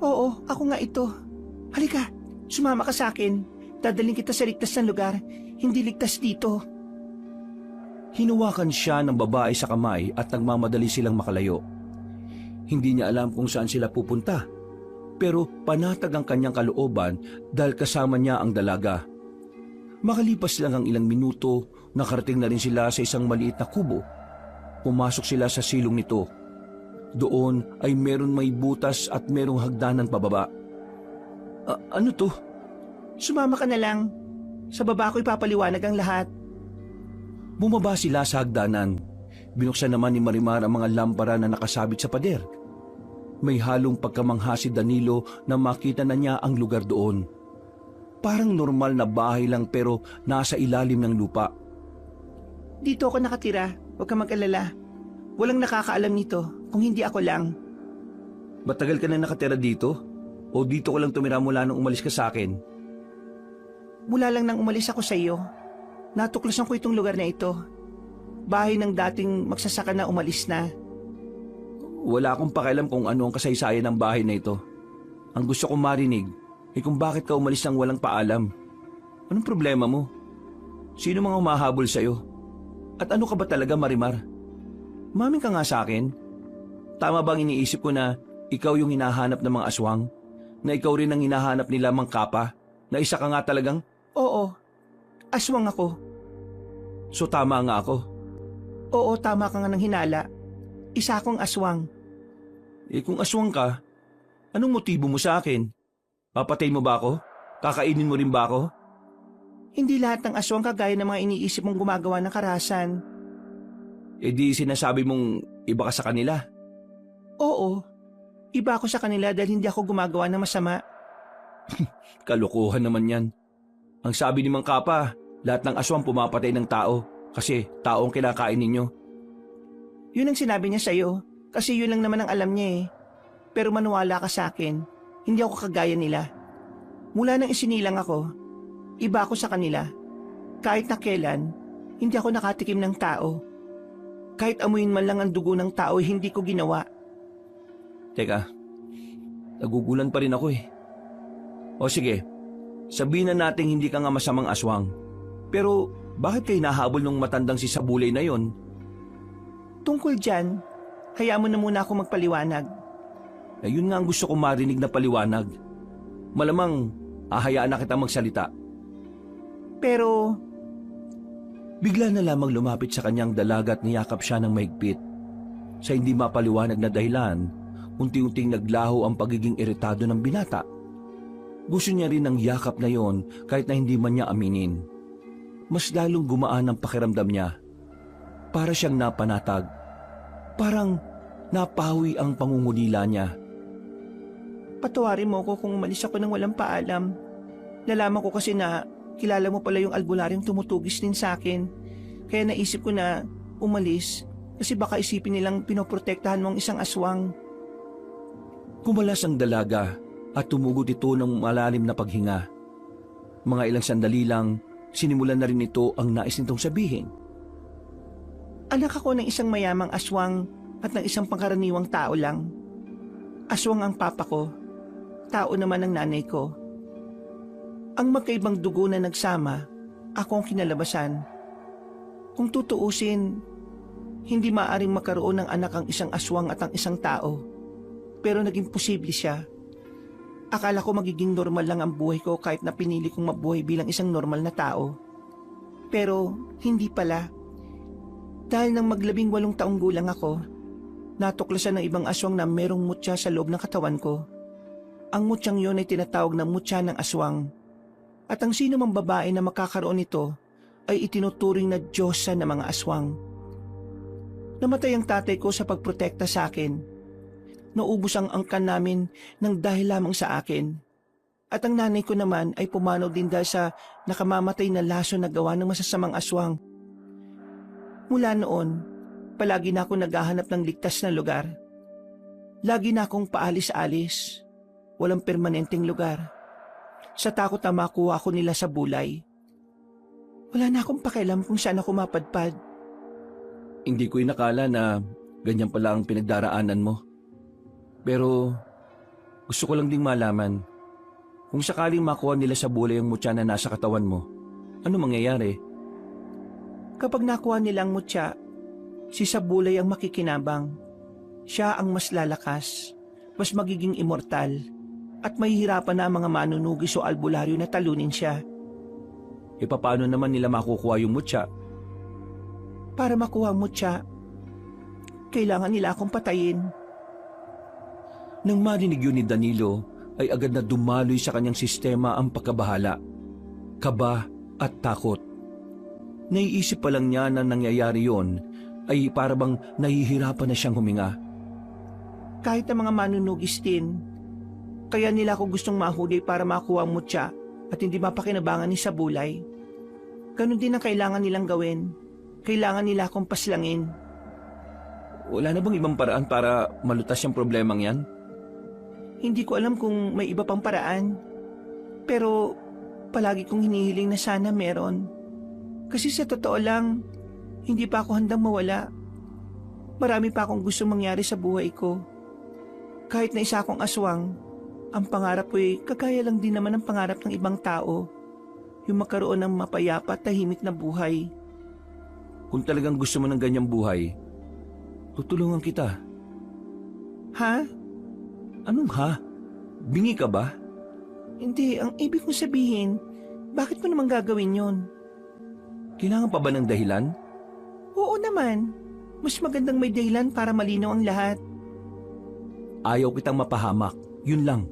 Oo, ako nga ito. Halika, sumama ka sa akin. Dadaling kita sa ligtas na lugar. Hindi ligtas dito. Hinuwakan siya ng babae sa kamay at nagmamadali silang makalayo. Hindi niya alam kung saan sila pupunta. Pero panatag ang kanyang kalooban dahil kasama niya ang dalaga. Makalipas lang ang ilang minuto, nakarating na rin sila sa isang maliit na kubo. Pumasok sila sa silong nito. Doon ay meron may butas at merong hagdanan pababa. Ano to? Sumama ka na lang. Sa baba ko ipapaliwanag ang lahat. Bumaba sila sa hagdanan. Binuksan naman ni Marimar ang mga lampara na nakasabit sa pader. May halong pagkamangha si Danilo na makita na niya ang lugar doon. Parang normal na bahay lang pero nasa ilalim ng lupa. Dito ako nakatira. Huwag ka mag-alala. Walang nakakaalam nito kung hindi ako lang. Matagal ka na nakatira dito? O dito ko lang tumira mula nung umalis ka sa akin? Mula lang nang umalis ako sa iyo, natuklasan ko itong lugar na ito. Bahay ng dating magsasaka na umalis na. Wala akong pakialam kung ano ang kasaysayan ng bahay na ito. Ang gusto kong marinig ay kung bakit ka umalis nang walang paalam. Anong problema mo? Sino mga humahabol sa'yo? At ano ka ba talaga, Marimar? Umamin ka nga sa akin. Tama bang iniisip ko na ikaw yung hinahanap ng mga aswang? Na ikaw rin ang hinahanap nila Mang Kapa? Na isa ka nga talagang... Oo, aswang ako. So tama nga ako. Oo, tama ka nga ng hinala. Isa akong aswang. Kung aswang ka, anong motibo mo sa akin? Papatay mo ba ako? Kakainin mo rin ba ako? Hindi lahat ng aswang kagaya ng mga iniisip mong gumagawa ng karahasan. Di sinasabi mong iba ka sa kanila? Oo, iba ako sa kanila dahil hindi ako gumagawa ng masama. Kalokohan naman yan. Ang sabi ni Mang Kapa, lahat ng aswang pumapatay ng tao kasi tao ang kinakain ninyo. Yun ang sinabi niya sa'yo kasi yun lang naman ang alam niya eh. Pero maniwala ka sa akin, hindi ako kagaya nila. Mula nang isinilang ako, iba ako sa kanila. Kahit na kailan, hindi ako nakatikim ng tao. Kahit amuyin man lang ang dugo ng tao, hindi ko ginawa. Teka, nagugulan pa rin ako eh. O sige, sabihin na nating hindi ka nga masamang aswang. Pero bakit kayo nahabol nung matandang si Sabulay na yon? Tungkol dyan, hayaan mo na muna ako magpaliwanag. Ayun nga ang gusto kong marinig na paliwanag. Malamang, ahayaan na kita magsalita. Pero, bigla na lamang lumapit sa kanyang dalaga at niyakap siya ng mahigpit. Sa hindi mapaliwanag na dahilan, unti-unting naglaho ang pagiging iritado ng binata. Gusto niya rin ng yakap na yon kahit na hindi man niya aminin. mas lalong gumaan ang pakiramdam niya. Para siyang napanatag. Parang napawi ang pangungulila niya. Patawarin mo ko kung umalis ako nang walang paalam. Nalaman ko kasi na kilala mo pala yung albularyong tumutugis din sa akin. Kaya naisip ko na umalis kasi baka isipin nilang pinoprotektahan mo ang isang aswang. Kumalas ang dalaga at tumugot ito ng malalim na paghinga. Mga ilang sandali lang, sinimulan na rin ito ang nais nitong sabihin. Anak ako ng isang mayamang aswang at ng isang pangkaraniwang tao lang. Aswang ang papa ko, tao naman ang nanay ko. Ang magkaibang dugo na nagsama, ako ang kinalabasan. Kung tutuusin, hindi maaaring makaroon ng anak ang isang aswang at ang isang tao. Pero naging posible siya. Akala ko magiging normal lang ang buhay ko kahit na pinili kong mabuhay bilang isang normal na tao. Pero hindi pala. Dahil nang mag-18 taong gulang ako, natuklasan ng ibang aswang na merong mutya sa loob ng katawan ko. Ang mutyang yon ay tinatawag na mutya ng aswang. At ang sino mang babae na makakaroon nito ay itinuturing na diyosa ng mga aswang. Namatay ang tatay ko sa pagprotekta sa akin. Naubos ang angkan namin ng dahil lamang sa akin. At ang nanay ko naman ay pumanaw din dahil sa nakamamatay na laso na gawa ng masasamang aswang. Mula noon, palagi na ako naghahanap ng ligtas na lugar. Lagi na akong paalis-alis. Walang permanenteng lugar. Sa takot na makuha ko nila sa bulay. Wala na akong pakialam kung saan ako mapadpad. Hindi ko inakala na ganyan pala ang pinagdaraanan mo. Pero gusto ko lang ding malaman, kung sakaling makuha nila sa bulay ang mutya na nasa katawan mo, ano mangyayari? Kapag nakuha nilang mutya, si Sabulay ang makikinabang. Siya ang mas lalakas, mas magiging immortal, at mahihirapan na ang mga manunugis o albularyo na talunin siya. E paano naman nila makukuha yung mutya? Para makuha ang mutya, kailangan nila akong patayin. Nang marinig yun ni Danilo, ay agad na dumaloy sa kanyang sistema ang pagkabahala, kaba at takot. Naiisip pa lang niya na nangyayari yon ay parabang nahihirapan na siyang huminga. Kahit ang mga manunugis din, kaya nila ako gustong mahuli para makuha ang mutya at hindi mapakinabangan ni Sabulay. Ganon din ang kailangan nilang gawin. Kailangan nila akong paslangin. Wala na bang ibang paraan para malutas yung problemang yan? Hindi ko alam kung may iba pang paraan. Pero palagi kong hinihiling na sana meron. Kasi sa totoo lang, hindi pa ako handang mawala. Marami pa akong gusto mangyari sa buhay ko. Kahit na isa akong aswang, ang pangarap ko ay kagaya lang din naman ang pangarap ng ibang tao. Yung magkaroon ng mapayapa at tahimik na buhay. Kung talagang gusto mo ng ganyang buhay, tutulungan kita. Ha? Anong ha? Bingi ka ba? Hindi, ang ibig kong sabihin, bakit mo naman gagawin yon? Kailangan pa ba ng dahilan? Oo naman. Mas magandang may dahilan para malinaw ang lahat. Ayaw kitang mapahamak. Yun lang.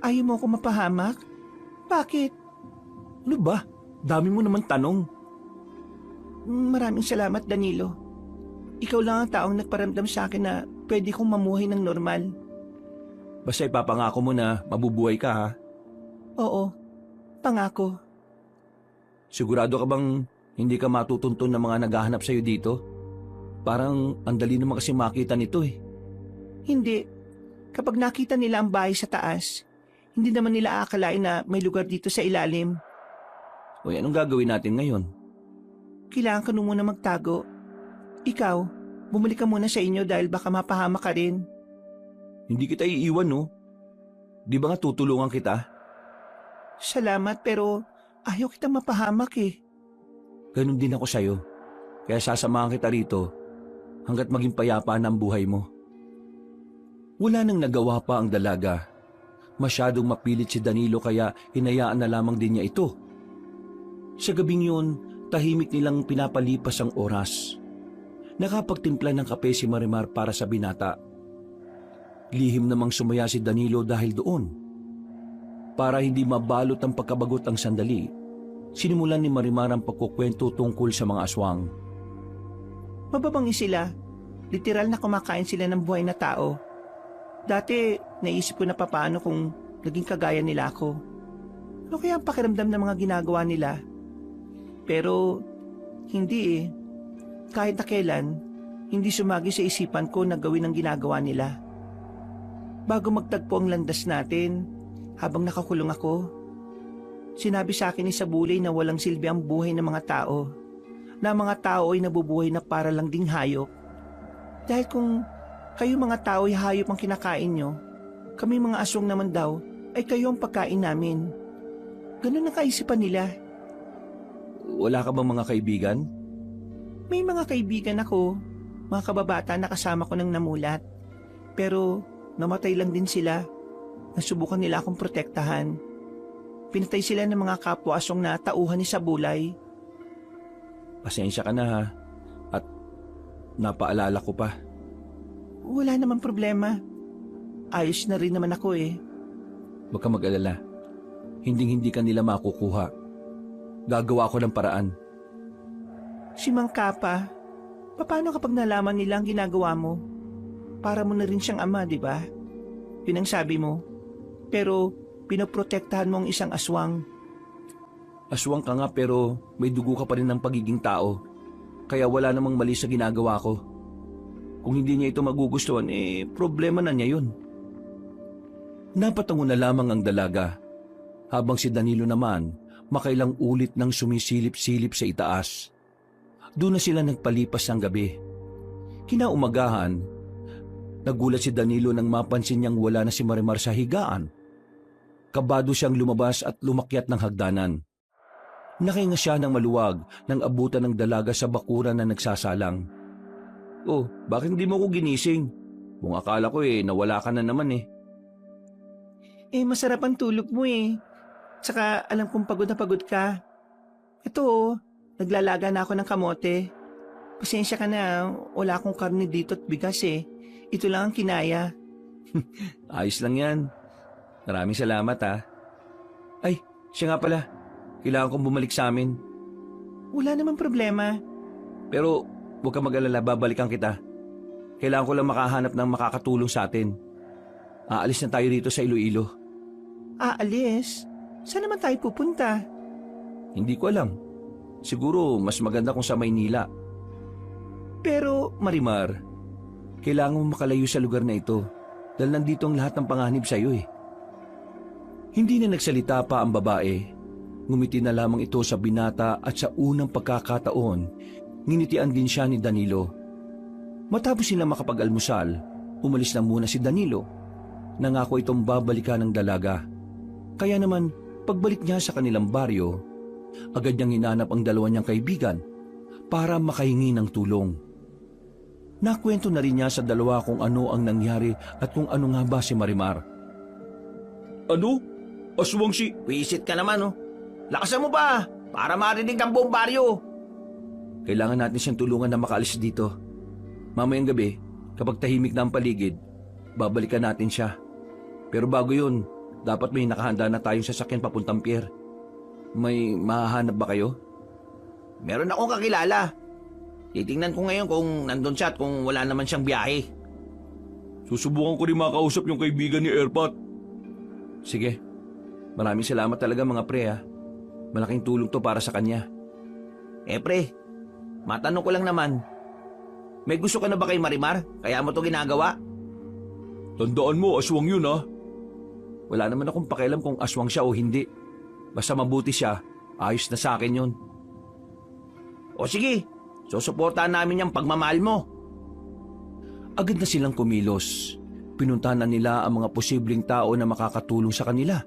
Ayaw mo ako mapahamak? Bakit? Ano ba? Dami mo naman tanong. Maraming salamat, Danilo. Ikaw lang ang taong nagparamdam sa akin na pwede kong mamuhay ng normal. Basta ipapangako mo na mabubuhay ka ha? Oo, pangako. Sigurado ka bang hindi ka matutuntun ng mga naghahanap sa'yo dito? Parang ang dali naman kasi makita nito eh. Hindi. Kapag nakita nila ang bahay sa taas, hindi naman nila aakalain na may lugar dito sa ilalim. O anong gagawin natin ngayon? Kailangan ka muna magtago. Ikaw, bumalik ka muna sa inyo dahil baka mapahama ka rin. Hindi kita iiwan no? Di ba nga tutulungan kita? Salamat pero ayaw kitang mapahamak eh. Ganun din ako sa'yo. Kaya sasamahan kita rito hanggat maging payapa na ang buhay mo. Wala nang nagawa pa ang dalaga. Masyadong mapilit si Danilo kaya hinayaan na lamang din niya ito. Sa gabing yun, tahimik nilang pinapalipas ang oras. Nakapagtimpla ng kape si Marimar para sa binata. Lihim namang sumaya si Danilo dahil doon. Para hindi mabalot ang pagkabagot ang sandali, sinimulan ni Marimar ang pagkukwento tungkol sa mga aswang. Mababangi sila. Literal na kumakain sila ng buhay na tao. Dati, naisip ko na papaano kung naging kagaya nila ako. Ano kaya ang pakiramdam ng mga ginagawa nila? Pero, hindi eh. Kahit na kailan, hindi sumagi sa isipan ko na gawin ang ginagawa nila. Bago magtagpo ang landas natin, habang nakakulong ako, sinabi sa akin ni Sabulay na walang silbi ang buhay ng mga tao, na ang mga tao ay nabubuhay na para lang ding hayop. Dahil kung kayo mga tao ay hayop ang kinakain nyo, kami mga aswang naman daw ay kayo ang pagkain namin. Ganun ang kaisipan nila. Wala ka bang mga kaibigan? May mga kaibigan ako, mga kababata na kasama ko nang namulat. Pero namatay lang din sila. Nasubukan nila akong protektahan. Pinatay sila ng mga kapwa-aswang na tauhan ni Sabulay. Pasensya ka na ha. At napaalala ko pa. Wala namang problema. Ayos na rin naman ako eh. Huwag ka mag-alala. Hinding-hindi ka nila makukuha. Gagawa ko ng paraan. Si Mang Kapa, paano kapag nalaman nila ang ginagawa mo? Para mo na rin siyang ama, di ba? Yun ang sabi mo. Pero pinoprotektahan mo ang isang aswang. Aswang ka nga pero may dugo ka pa rin ng pagiging tao. Kaya wala namang mali sa ginagawa ko. Kung hindi niya ito magugustuhan, problema na niya yun. Napatango na lamang ang dalaga, habang si Danilo naman makailang ulit nang sumisilip-silip sa itaas. Doon na sila nagpalipas ng gabi. Kinaumagahan, nagulat si Danilo nang mapansin niyang wala na si Marimar sa higaan. Kabado siyang lumabas at lumakyat ng hagdanan. Nakahinga siya ng maluwag nang abutan ng dalaga sa bakuran na nagsasalang. Oh, bakit hindi mo ko ginising? Kung akala ko nawala ka na naman eh. Masarap ang tulog mo eh. Tsaka alam kong pagod na pagod ka. Ito naglalaga na ako ng kamote. Pasensya ka na, wala akong karne dito at bigas eh. Ito lang ang kinaya. Ayos lang yan. Maraming salamat ha. Ay, siya nga pala. Kailangan kong bumalik sa amin. Wala namang problema. Pero huwag ka mag-alala, babalikan kita. Kailangan ko lang makahanap ng makakatulong sa atin. Aalis na tayo dito sa Iloilo. Aalis? Saan naman tayo pupunta? Hindi ko alam. Siguro mas maganda kung sa Maynila. Pero Marimar, kailangan mo makalayo sa lugar na ito dahil nandito ang lahat ng panganib sa iyo eh. Hindi na nagsalita pa ang babae. Ngumiti na lamang ito sa binata at sa unang pagkakataon, nginitian din siya ni Danilo. Matapos sila makapag-almusal, umalis na muna si Danilo. Nangako itong babalikan ng dalaga. Kaya naman, pagbalik niya sa kanilang baryo, agad niyang hinanap ang dalawa niyang kaibigan para makahingi ng tulong. Nakwento na rin niya sa dalawa kung ano ang nangyari at kung ano nga ba si Marimar. Ano? Aswang si... Wisit ka naman oh. Lakasan mo ba? Para marinig ng buong baryo. Kailangan natin siyang tulungan na makaalis dito. Mamayang gabi, kapag tahimik na ang paligid, babalikan natin siya. Pero bago yun, dapat may nakahanda na tayong sasakyan papuntang pier. May mahahanap ba kayo? Meron akong kakilala. Titingnan ko ngayon kung nandun siya at kung wala naman siyang biyahe. Susubukan ko rin makausap yung kaibigan ni Erpat. Sige. Maraming salamat talaga mga pre ha. Malaking tulong to para sa kanya. Pre, matanong ko lang naman. May gusto ka na ba kay Marimar? Kaya mo to ginagawa? Tandaan mo, aswang yun ha. Wala naman akong pakialam kung aswang siya o hindi. Basta mabuti siya, ayos na sa akin yun. O sige, susuportahan namin yung pagmamahal mo. Agad na silang kumilos. Pinuntahan na nila ang mga posibleng tao na makakatulong sa kanila.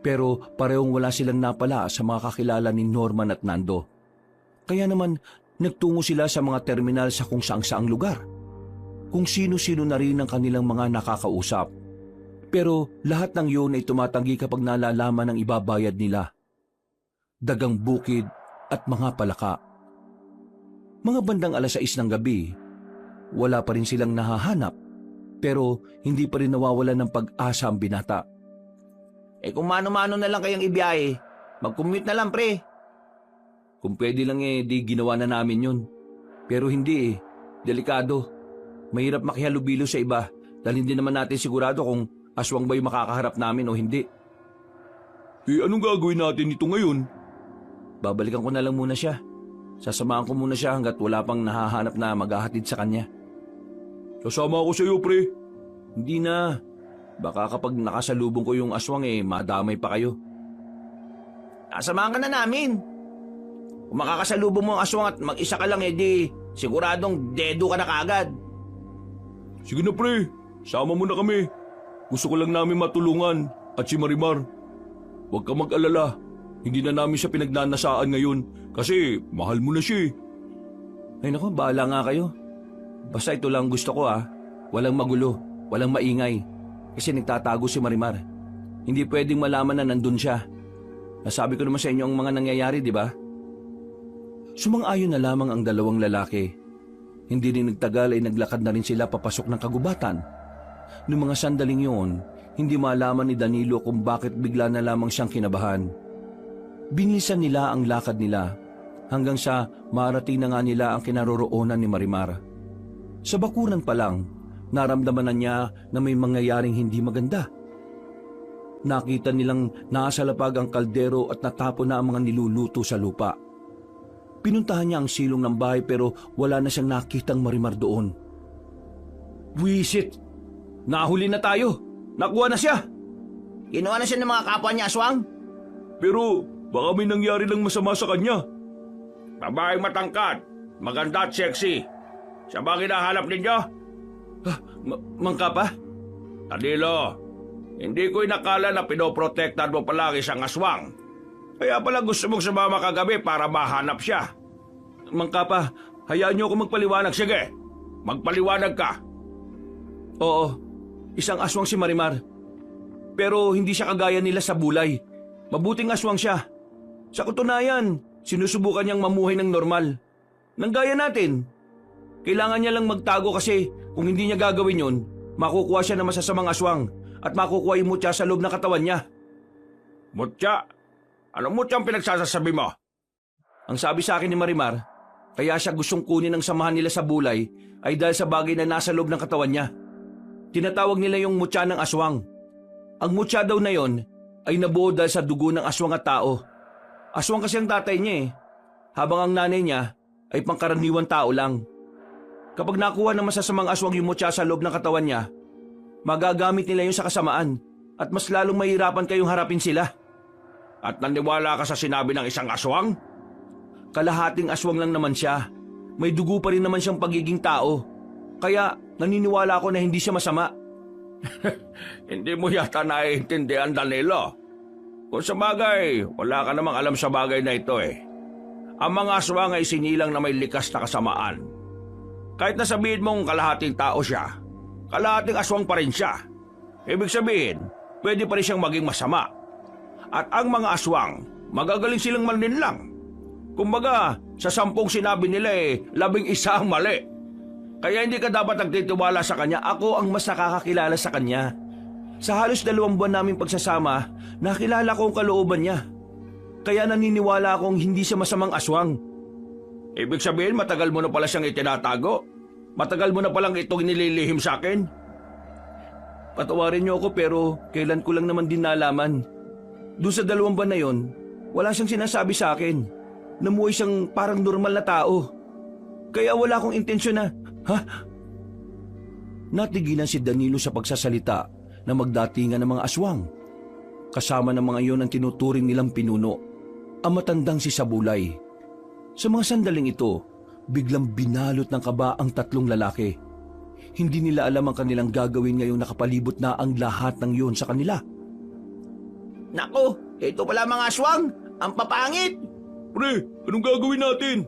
Pero parehong wala silang napala sa mga kakilala ni Norman at Nando. Kaya naman nagtungo sila sa mga terminal sa kung saang-saang lugar. Kung sino-sino na rin ang kanilang mga nakakausap. Pero lahat ng yun ay tumatanggi kapag nalalaman ang ibabayad nila. Dagang bukid at mga palaka. Mga bandang 6:00 ng gabi, wala pa rin silang nahahanap. Pero hindi pa rin nawawalan ng pag-asa ang binata. Kung mano-mano na lang kayang ibiyahe, Mag-commute na lang, pre. Kung pwede lang di ginawa na namin yun. Pero hindi delikado. Mahirap makihalubilo sa iba dahil hindi naman natin sigurado kung aswang ba yung makakaharap namin o hindi. Anong gagawin natin ito ngayon? Babalikan ko na lang muna siya. Sasamahan ko muna siya hanggat wala pang nahahanap na maghahatid sa kanya. Sasama ako sa iyo, pre. Hindi na. Baka kapag nakasalubong ko yung aswang madamay pa kayo. Sasamahan ka na namin. Kung makakasalubong mo ang aswang at mag-isa ka lang, di siguradong dedo ka na kaagad. Sige na, pre. Sama mo na kami. Gusto ko lang namin matulungan at si Marimar. Huwag ka mag-alala. Hindi na namin siya pinagnanasaan ngayon kasi mahal mo na siya. Ay nako, bahala nga kayo. Basta ito lang gusto ko Walang magulo, walang maingay. Kasi nagtatago si Marimar. Hindi pwedeng malaman na nandun siya. Nasabi ko naman sa inyo ang mga nangyayari, di ba? Sumang-ayon na lamang ang dalawang lalaki. Hindi rin nagtagal ay naglakad na rin sila papasok ng kagubatan. Noong mga sandaling yun, hindi malaman ni Danilo kung bakit bigla na lamang siyang kinabahan. Binisan nila ang lakad nila hanggang sa marating na nga nila ang kinaroroonan ni Marimar. Sa bakuran pa lang, naramdaman na niya na may mangyayaring hindi maganda. Nakita nilang nakasalapag ang kaldero at natapon na ang mga niluluto sa lupa. Pinuntahan niya ang silong ng bahay pero wala na siyang nakitang Marimar doon. Wisit! Nahuli na tayo! Nakuha na siya! Ginawa na siya ng mga kapwa niya, aswang. Pero baka may nangyari lang masama sa kanya. Babaeng matangkad, maganda at sexy. Siya ba ang hinahanap ninyo? Mangka pa? Danilo, hindi ko inakala na pinoprotektan mo palagi siyang aswang. Kaya pala gusto mong sumama kagabi para mahanap siya. Mangka pa, hayaan niyo ako magpaliwanag. Sige, magpaliwanag ka. Oo, isang aswang si Marimar. Pero hindi siya kagaya nila sa bulay. Mabuting aswang siya. Sa katunayan, sinusubukan niyang mamuhay ng normal. Nang gaya natin. Kailangan niya lang magtago kasi kung hindi niya gagawin yun, makukuha siya ng masasamang aswang at makukuha yung mutya sa loob ng katawan niya. Mutya? Anong mutya ang pinagsasasabi mo? Ang sabi sa akin ni Marimar, kaya siya gustong kunin ang samahan nila sa bulay ay dahil sa bagay na nasa loob ng katawan niya. Tinatawag nila yung mutya ng aswang. Ang mutya daw na yon ay nabuo dahil sa dugo ng aswang at tao. Aswang kasi ang tatay niya habang ang nanay niya ay pangkaraniwang tao lang. Kapag nakuha ng masasamang aswang yung mutya sa loob ng katawan niya, magagamit nila yun sa kasamaan at mas lalong mahirapan kayong harapin sila. At naniwala ka sa sinabi ng isang aswang? Kalahating aswang lang naman siya. May dugo pa rin naman siyang pagiging tao. Kaya naniniwala ako na hindi siya masama. Hindi mo yata naiintindihan, Danilo. Kung sa bagay, wala ka namang alam sa bagay na ito Ang mga aswang ay sinilang na may likas na kasamaan. Kahit na sabihin mong kalahating tao siya, kalahating aswang pa rin siya. Ibig sabihin, pwede pa rin siyang maging masama. At ang mga aswang, magagaling silang maninlang. Kumbaga, sa 10 sinabi nila 11 ang mali. Kaya hindi ka dapat nagtitiwala sa kanya. Ako ang mas nakakakilala sa kanya. Sa halos 2 buwan naming pagsasama, nakilala ko ang kalooban niya. Kaya naniniwala akong hindi siya masamang aswang. Ibig sabihin, matagal mo na pala siyang itinatago? Matagal mo na palang itong nililihim sa akin? Patawarin niyo ako pero kailan ko lang naman din nalaman. Doon sa 2 buwan na yon, wala siyang sinasabi sa akin. Namuhay siyang parang normal na tao. Kaya wala akong intensyon na, Natigilan si Danilo sa pagsasalita na magdatingan ng mga aswang. Kasama ng mga iyon ang tinuturing nilang pinuno, ang matandang si Sabulay. Sa mga sandaling ito, biglang binalot ng kaba ang 3 lalaki. Hindi nila alam ang kanilang gagawin ngayong nakapalibot na ang lahat ng iyon sa kanila. Naku, ito pala mga aswang. Ang papangit. Pre, anong gagawin natin?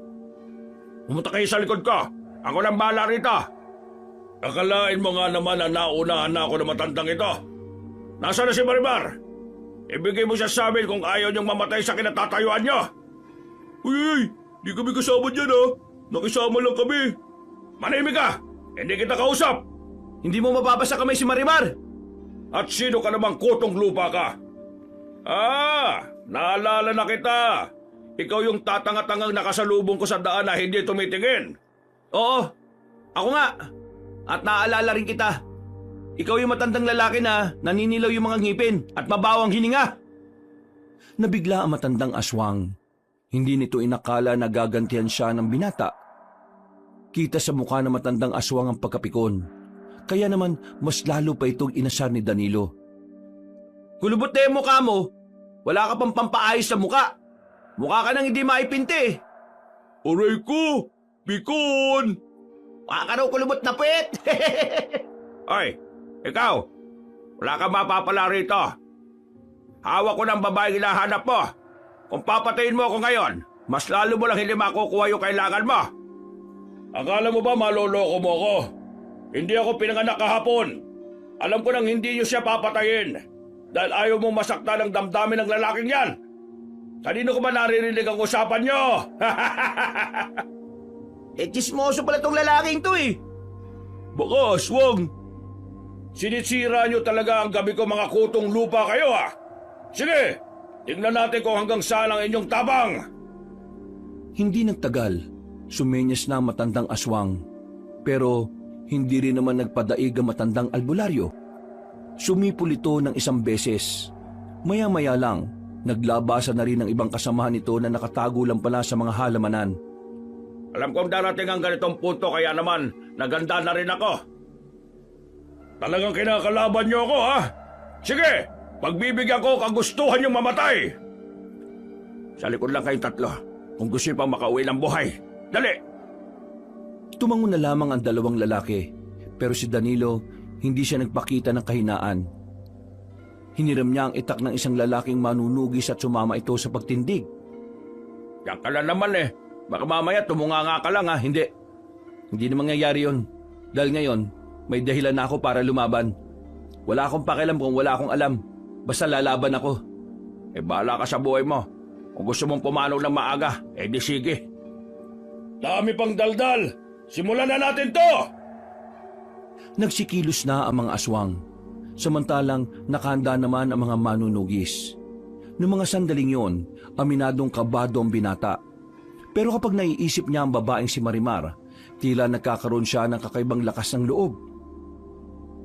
Pumunta kayo sa likod ko. Ako lang bahala rito. Akalain mo nga naman na naunahan na ako ng matandang ito. Nasaan na si Marimar? Ibigay mo siya sa amin kung ayaw niyong mamatay sa kinatatayuan niyo. Uy, di kami kasama dyan Nakisama lang kami. Manahimik ka! Hindi kita kausap! Hindi mo mababasa kamay si Marimar! At sino ka namang kutong lupa ka? Naalala na kita. Ikaw yung tatanga-tangang nakasalubong ko sa daan na hindi tumitingin. Oo, ako nga. At naaalala rin kita. Ikaw yung matandang lalaki na naninilaw yung mga ngipin at mabawang hininga. Nabigla ang matandang aswang. Hindi nito inakala na gagantihan siya ng binata. Kita sa mukha ng matandang aswang ang pagkapikon. Kaya naman mas lalo pa itong inasar ni Danilo. Kulubot na yung mukha mo. Wala ka pang pampaayos sa mukha. Mukha ka nang hindi maipinti. Aray ko! Pikon! Mukha ka raw kulubot na puwet. Ay, ikaw! Wala kang mapapala rito. Hawak ko ng babaeng hinahanap mo. Kung papatayin mo ako ngayon, mas lalo mo lang hindi makukuha yung kailangan mo. Akala mo ba maloloko mo ako? Hindi ako pinanganak kahapon. Alam ko nang hindi niyo siya papatayin. Dahil ayaw mong masaktan ang damdamin ng lalaking yan. Kanino ko ba naririnig ang usapan niyo? Chismoso pala tong lalaking to eh. Baka aswang. Sinisira niyo talaga ang gabi ko mga kutong lupa kayo ah. Sige, tingnan natin kung hanggang saan ang inyong tabang. Hindi nagtagal, sumenyas na ang matandang aswang. Pero hindi rin naman nagpadaig ang matandang albularyo. Sumipol ito ng isang beses. Maya-maya lang, naglabasan na rin ang ibang kasamahan nito na nakatago lang pala sa mga halamanan. Alam kong darating ang ganitong punto kaya naman naganda na rin ako. Talagang kinakalaban niyo ako ha? Sige, pagbibigyan ko kagustuhan niyong mamatay. Sa likod lang kayong tatlo kung gusto niyo pang makauwi ng buhay. Dali! Tumango na lamang ang dalawang lalaki, pero si Danilo hindi siya nagpakita ng kahinaan. Hiniram niya ang itak ng isang lalaking manunugis at sumama ito sa pagtindig. Yan ka lang naman eh. Baka mamaya tumunganga ka lang ha, hindi. Hindi na mangyayari yun. Dahil ngayon, may dahilan na ako para lumaban. Wala akong pakialam kung wala akong alam. Basta lalaban ako. Eh bahala ka sa buhay mo. Kung gusto mong pumanaw ng maaga, eh di sige. Dami pang daldal. Simulan na natin to! Nagsikilos na ang mga aswang. Samantalang nakahanda naman ang mga manunugis. Noong mga sandaling yon, aminadong kabado ang binata. Pero kapag naiisip niya ang babaeng si Marimar, tila nagkakaroon siya ng kakaibang lakas ng loob.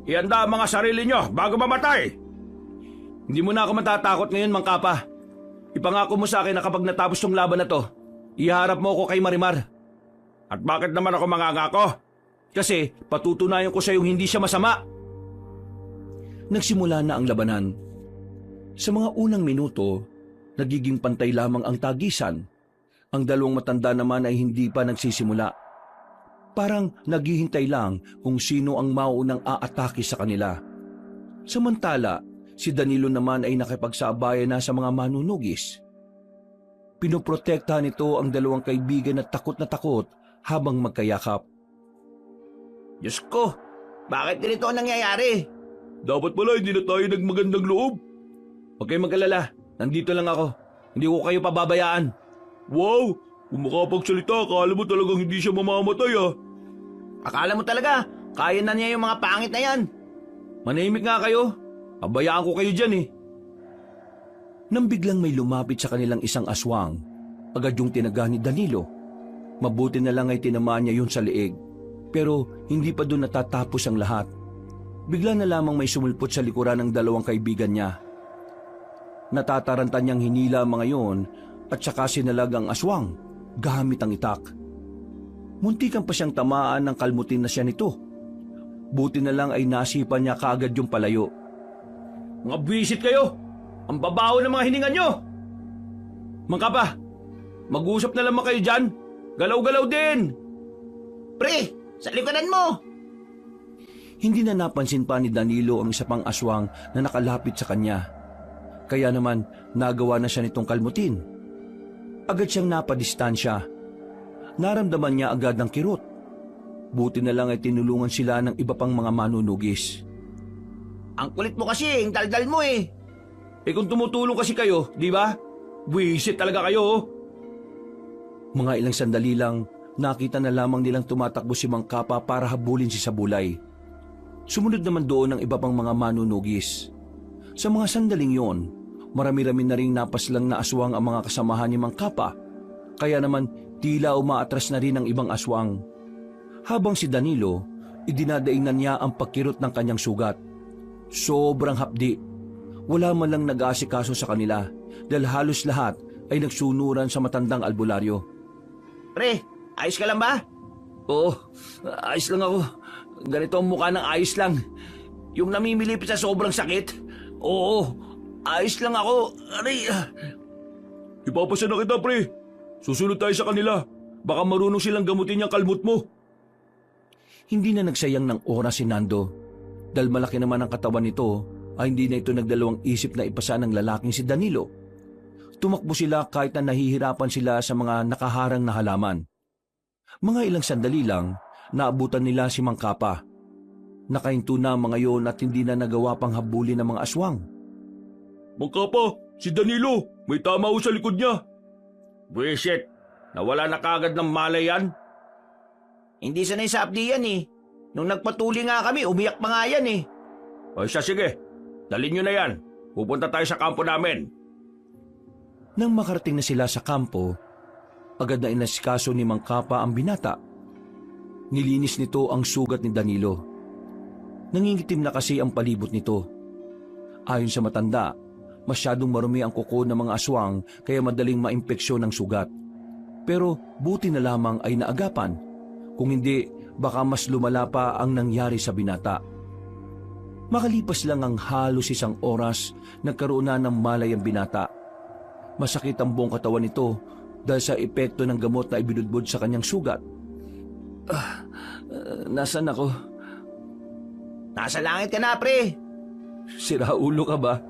Ihanda ang mga sarili nyo bago mamatay! Hindi mo na ako matatakot ngayon, Mang Kapa. Ipangako mo sa akin na kapag natapos tong laban na to, iharap mo ako kay Marimar. At bakit naman ako mangangako? Kasi patutunayan ko sa iyong hindi siya masama. Nagsimula na ang labanan. Sa mga unang minuto, nagiging pantay lamang ang tagisan. Ang dalawang matanda naman ay hindi pa nagsisimula. Parang naghihintay lang kung sino ang mauunang aatake sa kanila. Samantala, si Danilo naman ay nakipagsabayan na sa mga manunugis. Pinoprotektahan nito ang dalawang kaibigan na takot habang magkayakap. Diyos ko, bakit ganito ang nangyayari? Dapat pala hindi na tayo nagmagandang loob. Huwag kayong mag-alala, nandito lang ako. Hindi ko kayo pababayaan. Wow! Kung makapagsalita, akala mo talagang hindi siya mamamatay ah. Akala mo talaga, kaya na niya yung mga pangit na yan. Manahimik nga kayo. Pabayaan ko kayo dyan eh. Nang biglang may lumapit sa kanilang isang aswang, agad yung tinaga ni Danilo. Mabuti na lang ay tinamaan niya yun sa leeg. Pero hindi pa doon natatapos ang lahat. Bigla na lamang may sumulpot sa likuran ng dalawang kaibigan niya. Natataranta niyang hinila mga yon at saka sinalag ang aswang gamit ang itak. Muntikan pa siyang tamaan ng kalmutin na siya nito. Buti na lang ay nasipan niya kaagad yung palayo. Mga buwisit kayo! Ang babaho ng mga hininga nyo! Mang Kapa, mag-usap na lamang kayo dyan. Galaw-galaw din! Pre, sa likadan mo! Hindi na napansin pa ni Danilo ang isa pang aswang na nakalapit sa kanya. Kaya naman nagawa na siya nitong kalmutin. Agad siyang napadistansya. Naramdaman niya agad ang kirot. Buti na lang ay tinulungan sila ng iba pang mga manunugis. Ang kulit mo kasi, ang daldal mo eh. Eh kung tumutulong kasi kayo, di ba? Buwisit talaga kayo. Oh. Mga ilang sandali lang, nakita na lamang nilang tumatakbo si Mang Kapa para habulin si Sabulay. Sumunod naman doon ang iba pang mga manunugis. Sa mga sandaling yon, Marami-rami na ring napaslang na aswang ang mga kasamahan ni Mang Kapa, kaya naman tila umaatras na rin ang ibang aswang. Habang si Danilo, idinadaingnan niya ang pagkirot ng kanyang sugat. Sobrang hapdi. Wala man lang nag-aasikaso sa kanila dahil halos lahat ay nagsunuran sa matandang albularyo. Pre, ayos ka lang ba? Oo, ayos lang ako. Ganito ang mukha ng ayos lang. Yung namimilipit sa sobrang sakit? Oo, ayos lang ako. Aray, Ipapasya na kita, pre. Susunod tayo sa kanila. Baka marunong silang gamutin yung kalmot mo. Hindi na nagsayang ng oras si Nando. Dahil malaki naman ang katawan nito, ay hindi na ito nagdalawang isip na ipasa ng lalaking si Danilo. Tumakbo sila kahit na nahihirapan sila sa mga nakaharang na halaman. Mga ilang sandali lang, naabutan nila si Mang Kapa. Nakahinto na ang mga yon at hindi na nagawa pang habulin ng mga aswang. Mang Kapa, si Danilo. May tama ho sa likod niya. Buisit, nawala na kagad ng malay yan. Hindi sanay sa abdi yan eh. Nung nagpatuli nga kami, umiyak pa nga yan eh. Ay siya, sige. Dalhin nyo na yan. Pupunta tayo sa kampo namin. Nang makarating na sila sa kampo, agad na inasikaso ni Mang Kapa ang binata. Nilinis nito ang sugat ni Danilo. Nangingitim na kasi ang palibot nito. Ayon sa matanda, masyadong marumi ang kuko ng mga aswang kaya madaling maimpeksyon ang sugat. Pero buti na lamang ay naagapan. Kung hindi, baka mas lumala pa ang nangyari sa binata. Makalipas lang ang halos isang oras, nagkaroon na ng malay ang binata. Masakit ang buong katawan nito dahil sa epekto ng gamot na ibinudbod sa kanyang sugat. Nasaan ako? Nasa langit ka na, pre. Siraulo ka ba?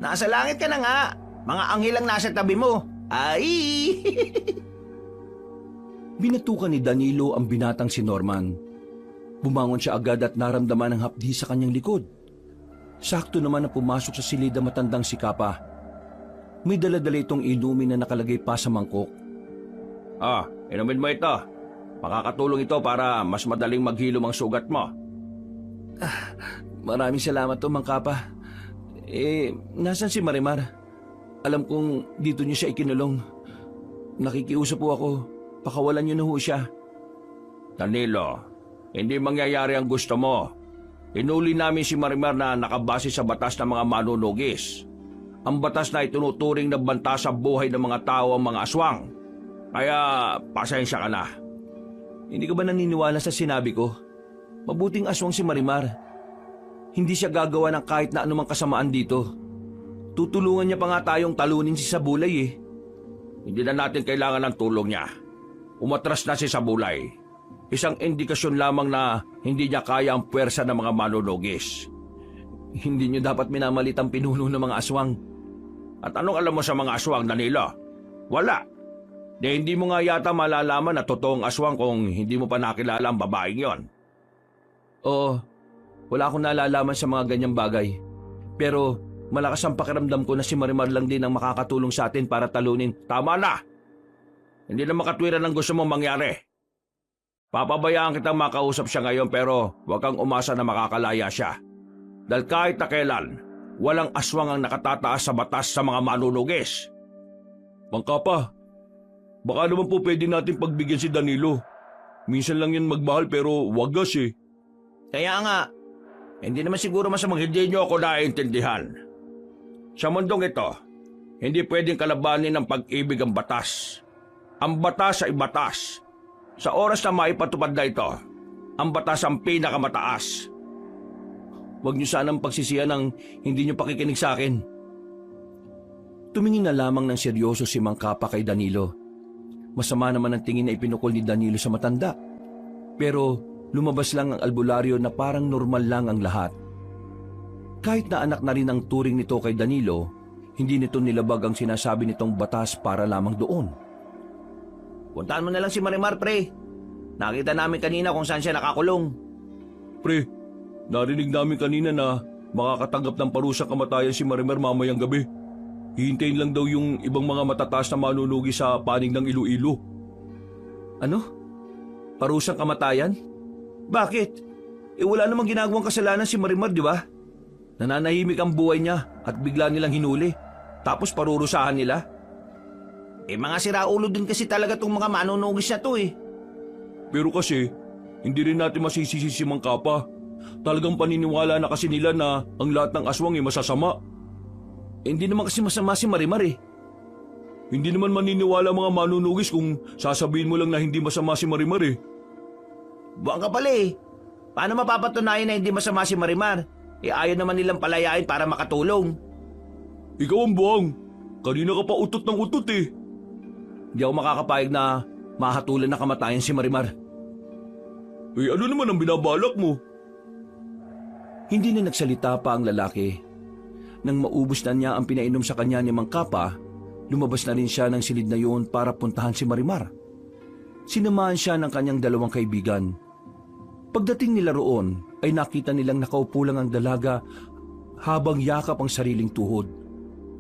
Nasa langit ka na nga. Mga anghel ang nasa tabi mo. Ay! Binatukan ni Danilo ang binatang si Norman. Bumangon siya agad at naramdaman ang hapdi sa kanyang likod. Sakto naman na pumasok sa silid ang matandang si Kapa. May dala-dala itong inumin na nakalagay pa sa mangkok. Inumin mo ito. Makakatulong ito para mas madaling maghilom ang sugat mo. Maraming salamat to, Mang Kapa. Nasaan si Marimar? Alam kong dito niyo siya ikinulong. Nakikiusap po ako. Pakawalan niyo na ho siya. Danilo, hindi mangyayari ang gusto mo. Hinuli namin si Marimar na nakabase sa batas ng mga manunugis. Ang batas na itunuturing na banta sa buhay ng mga tao ang mga aswang. Kaya pasensya ka na. Hindi ka ba naniniwala sa sinabi ko? Mabuting aswang si Marimar. Hindi siya gagawa ng kahit na anumang kasamaan dito. Tutulungan niya pa nga tayong talunin si Sabulay eh. Hindi na natin kailangan ng tulong niya. Umatras na si Sabulay. Isang indikasyon lamang na hindi niya kaya ang puwersa ng mga manunugis. Hindi niyo dapat minamalit ang pinuno ng mga aswang. At anong alam mo sa mga aswang, Danilo? Wala. Hindi mo nga yata malalaman na totoong aswang kung hindi mo pa nakilala ang babaeng yon. Oo, wala akong nalalaman sa mga ganyang bagay. Pero malakas ang pakiramdam ko na si Marimar lang din ang makakatulong sa atin para talunin. Tama na! Hindi na makatwiran ang gusto mong mangyari. Papabayaan kitang makausap siya ngayon pero huwag kang umasa na makakalaya siya. Dahil kahit na kailan, walang aswang ang nakatataas sa batas sa mga manunugis. Mang Kapa, baka naman po pwede natin pagbigyan si Danilo. Minsan lang yan magmahal pero wagas eh. Kaya nga, Hindi naman siguro masamang hindi niyo ako naiintindihan. Sa mundong ito, hindi pwedeng kalabanin ng pag-ibig ang batas. Ang batas ay batas. Sa oras na maipatupad na ito, ang batas ang pinakamataas. Huwag niyo sanang pagsisiyan ng hindi niyo pakikinig sa akin. Tumingin na lamang ng seryoso si Mang Kapa kay Danilo. Masama naman ang tingin na ipinukol ni Danilo sa matanda. Pero lumabas lang ang albularyo na parang normal lang ang lahat. Kahit na anak na rin ang turing nito kay Danilo, hindi nito nilabag ang sinasabi nitong batas para lamang doon. puntahan mo na lang si Marimar, pre. Nakita namin kanina kung saan siya nakakulong. Pre, narinig namin kanina na makakatanggap ng parusang kamatayan si Marimar mamayang gabi. Hihintayin lang daw yung ibang mga matataas na manunugi sa panig ng Iloilo. Ano? Parusang kamatayan? Bakit? Wala namang ginagawang kasalanan si Marimar, di ba? Nananahimik ang buhay niya at bigla nilang hinuli. Tapos parurusahan nila? Mga siraulo din kasi talaga tong mga manunugis na to eh. Pero kasi, hindi rin natin masisisi si Mang Kapa. Talagang paniniwala na kasi nila na ang lahat ng aswang ay masasama. Hindi naman kasi masama si Marimar eh. Hindi naman maniniwala mga manunugis kung sasabihin mo lang na hindi masama si Marimar eh. Buwan ka pala eh. Paano mapapatunayan na hindi masama si Marimar? Ayaw naman nilang palayain para makatulong. Ikaw ang buwang. Kanina ka pa utot ng utot eh. Hindi ako makakapayag na mahatulan na kamatayan si Marimar. Ano naman ang binabalak mo? Hindi na nagsalita pa ang lalaki. Nang maubos na niya ang pinainom sa kanya ni Mang Kapa, lumabas na rin siya ng silid na yun para puntahan si Marimar. Sinamahan siya ng kanyang dalawang kaibigan. Pagdating nila roon, ay nakita nilang nakaupo lang ang dalaga habang yakap ang sariling tuhod.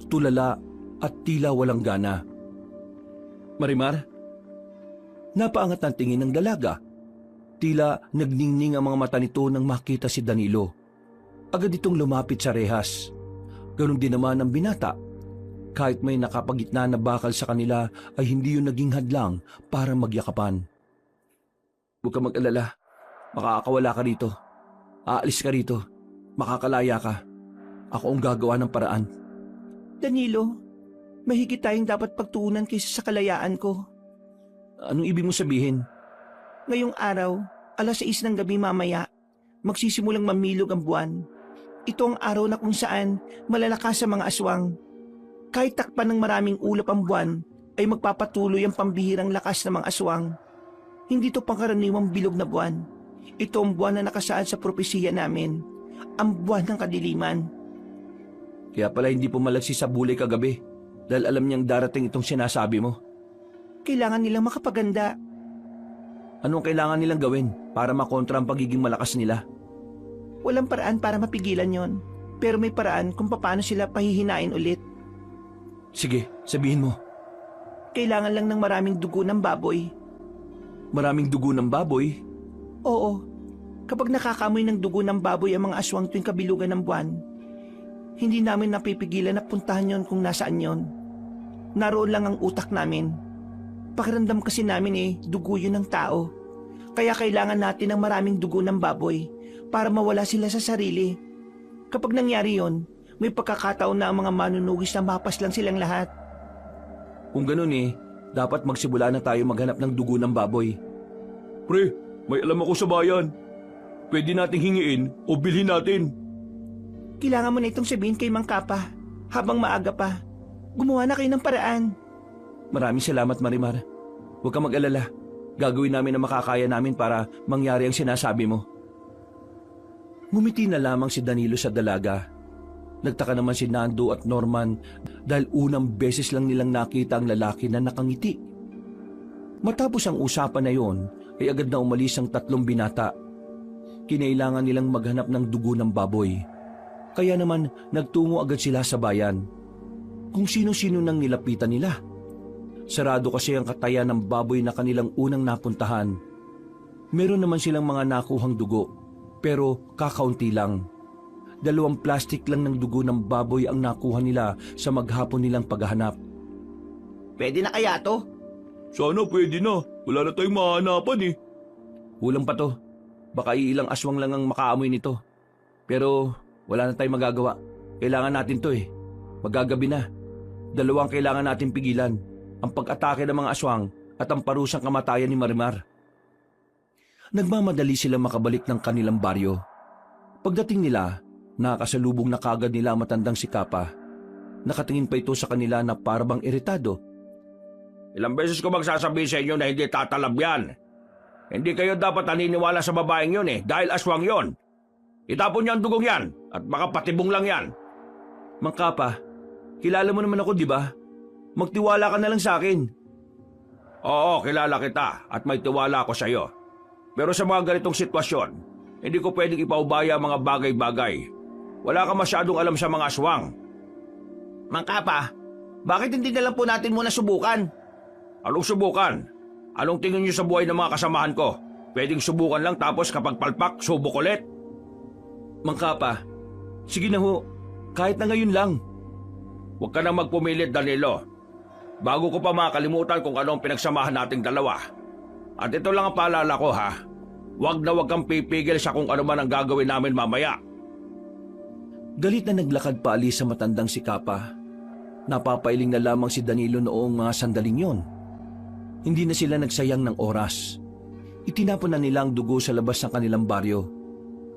Tulala at tila walang gana. Marimar? Napaangat ang tingin ng dalaga. Tila nagningning ang mga mata nito nang makita si Danilo. Agad itong lumapit sa rehas. Ganon din naman ang binata. Kahit may nakapagitna na bakal sa kanila ay hindi yun naging hadlang para magyakapan. Huwag ka mag-alala. Makakawala ka rito. Aalis ka rito. Makakalaya ka. Ako ang gagawa ng paraan. Danilo, mahigit tayong dapat pagtuunan kaysa sa kalayaan ko. Anong ibig mong sabihin? Ngayong araw, 6:00 ng gabi mamaya, magsisimulang mamilog ang buwan. Ito ang araw na kung saan malalakas ang mga aswang. Kahit takpan ng maraming ulap ang buwan, ay magpapatuloy ang pambihirang lakas ng mga aswang. Hindi ito pangkaraniwang bilog na buwan. Ito ang buwan na nakasaad sa propesiya namin, ang buwan ng kadiliman. Kaya pala hindi pumalagsi sa bulay kagabi dahil alam niyang darating itong sinasabi mo. Kailangan nilang makapaganda. Anong kailangan nilang gawin para makontra ang pagiging malakas nila? Walang paraan para mapigilan yon, pero may paraan kung paano sila pahihinain ulit. Sige, sabihin mo. Kailangan lang ng maraming dugo ng baboy. Maraming dugo ng baboy? Oo, kapag nakakamoy ng dugo ng baboy ang mga aswang tuwing kabilugan ng buwan, hindi namin napipigilan na puntahan yon kung nasaan yon. Naroon lang ang utak namin. Pakiramdam kasi namin dugo yun ng tao. Kaya kailangan natin ng maraming dugo ng baboy para mawala sila sa sarili. Kapag nangyari yon, may pagkakataon na ang mga manunugis na mapas lang silang lahat. Kung ganun dapat magsimula na tayo maghanap ng dugo ng baboy. Pre, may alam ako sa bayan. Pwede nating hingiin o bilhin natin. Kailangan mo na itong sabihin kay Mang Kapa habang maaga pa. Gumawa na kayo ng paraan. Maraming salamat, Marimar. Huwag kang mag-alala. Gagawin namin ang makakaya namin para mangyari ang sinasabi mo. Ngumiti na lamang si Danilo sa dalaga. Nagtaka naman si Nando at Norman dahil unang beses lang nilang nakita ang lalaki na nakangiti. Matapos ang usapan na yon, ay agad na umalis ang tatlong binata. Kinailangan nilang maghanap ng dugo ng baboy. Kaya naman nagtungo agad sila sa bayan. Kung sino-sino nang nilapitan nila. Sarado kasi ang katayan ng baboy na kanilang unang napuntahan. Meron naman silang mga nakuhang dugo, pero kakaunti lang. 2 plastic lang ng dugo ng baboy ang nakuha nila sa maghapon nilang paghahanap. Pwede na kaya to? Sana pwede na. Wala na tayong mahanapan eh. Kulang pa to. Baka iilang aswang lang ang makaamoy nito. Pero wala na tayong magagawa. Kailangan natin to Magagabi na. 2 ang kailangan natin pigilan. Ang pag-atake ng mga aswang at ang parusang kamatayan ni Marimar. Nagmamadali sila makabalik ng kanilang baryo. Pagdating nila, nakakasalubong na kagad nila ang matandang si Kapa. Nakatingin pa ito sa kanila na parabang iritado. Ilang beses ko magsasabi sa inyo na hindi tatalab yan. Hindi kayo dapat naniniwala sa babaeng yun dahil aswang yon. Itapon niyo ang dugong yan at baka patibong lang yan. Mang Kapa, kilala mo naman ako, di ba? Magtiwala ka na lang sa akin. Oo, kilala kita at may tiwala ako sa iyo. Pero sa mga ganitong sitwasyon, hindi ko pwedeng ipaubaya ang mga bagay-bagay. Wala ka masyadong alam sa mga aswang. Mang Kapa, bakit hindi na lang po natin muna subukan? Anong subukan? Anong tingin niyo sa buhay ng mga kasamahan ko? Pwedeng subukan lang tapos kapag palpak, subok ulit? Mang Kapa, sige na ho, kahit na ngayon lang. Huwag ka nang magpumilit, Danilo. Bago ko pa makalimutan kung ano ang pinagsamahan nating dalawa. At ito lang ang paalala ko, ha. Huwag na huwag kang pipigil sa kung ano man ang gagawin namin mamaya. Galit na naglakad paalis sa matandang si Kapa. Napapailing na lamang si Danilo noong mga sandaling yon. Hindi na sila nagsayang ng oras. Itinapon na nila ang dugo sa labas ng kanilang baryo.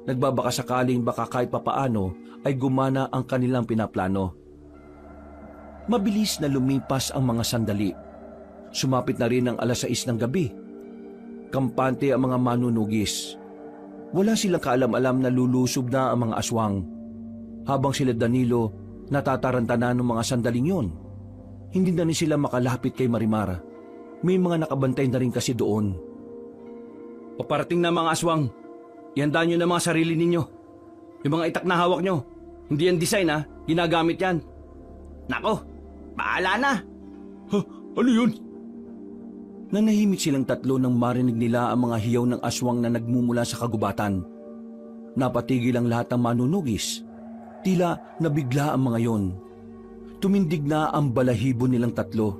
Nagbabaka sakaling baka kahit papaano ay gumana ang kanilang pinaplano. Mabilis na lumipas ang mga sandali. Sumapit na rin ang 6:00 ng gabi. Kampante ang mga manunugis. Wala silang kaalam-alam na lulusob na ang mga aswang. Habang sila Danilo natataranta na ng mga sandaling yon, hindi na rin sila makalapit kay Marimar. May mga nakabantay na rin kasi doon. Paparating na mga aswang. Ihandaan nyo na mga sarili ninyo. Yung mga itak na hawak nyo. Hindi yan design ha. Ginagamit yan. Nako, bahala na. Ha? Ano yun? Nanahimik silang tatlo nang marinig nila ang mga hiyaw ng aswang na nagmumula sa kagubatan. Napatigil ang lahat ng manunugis. Tila nabigla ang mga yon. Tumindig na ang balahibo nilang tatlo.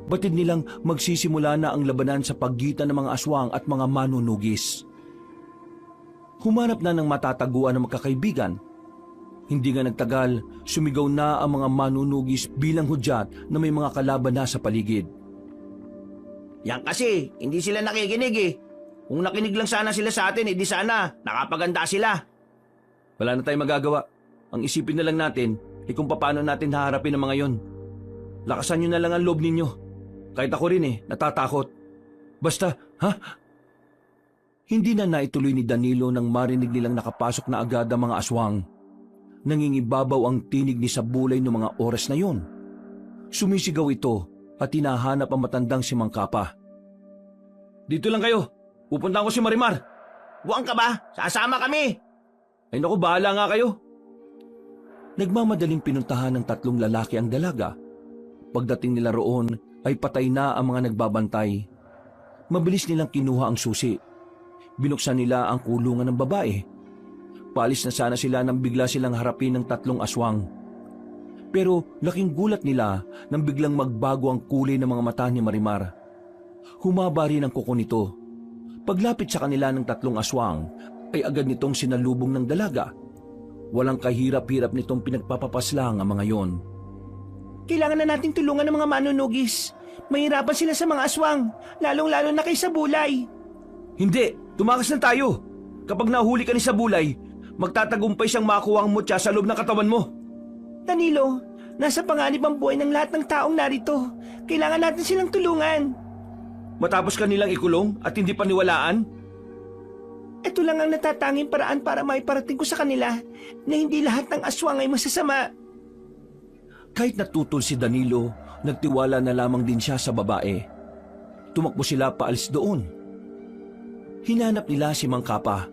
Batid nilang magsisimula na ang labanan sa pagitan ng mga aswang at mga manunugis. Humanap na ng matataguan ng magkakaibigan. Hindi nga nagtagal, sumigaw na ang mga manunugis bilang hudyat na may mga kalaban na sa paligid. Yan kasi, hindi sila nakikinig eh. Kung nakinig lang sana sila sa atin, edi sana nakapaganda sila. Wala na tayong magagawa. Ang isipin na lang natin ay kung paano natin haharapin ang mga yon. Lakasan nyo na lang ang loob ninyo. Kahit ako rin natatakot. Basta, ha? Hindi na naituloy ni Danilo nang marinig nilang nakapasok na agad ang mga aswang. Nangingibabaw ang tinig ni Sabulay noong mga oras na yon. Sumisigaw ito at hinahanap ang matandang si Mang Kapa. Dito lang kayo. Pupuntahan ko si Marimar. Buwang ka ba? Sasama kami. Ay naku, bahala nga kayo. Nagmamadaling pinuntahan ng tatlong lalaki ang dalaga. Pagdating nila roon ay patay na ang mga nagbabantay. Mabilis nilang kinuha ang susi. Binuksan nila ang kulungan ng babae. Paalis na sana sila nang bigla silang harapin ng tatlong aswang. Pero laking gulat nila nang biglang magbago ang kulay ng mga mata ni Marimar. Humaba rin ang kuko nito. Paglapit sa kanila ng tatlong aswang ay agad nitong sinalubong ng dalaga. Walang kahirap-hirap nitong pinagpapapaslang ang mga yon. Kailangan na nating tulungan ng mga manunugis. Mahirapan sila sa mga aswang, lalong-lalo na kay Sabulay. Hindi! Tumakas na tayo! Kapag nahuli ka ni Sabulay, magtatagumpay siyang makuha ang mutya sa loob ng katawan mo. Danilo, nasa panganib ang buhay ng lahat ng taong narito. Kailangan natin silang tulungan. Matapos ka nilang ikulong at hindi paniwalaan? Ito lang ang natatanging paraan para maiparating ko sa kanila na hindi lahat ng aswang ay masasama. Kahit natutol si Danilo, nagtiwala na lamang din siya sa babae. Tumakbo sila paalis doon. Hinanap nila si Mang Kapa.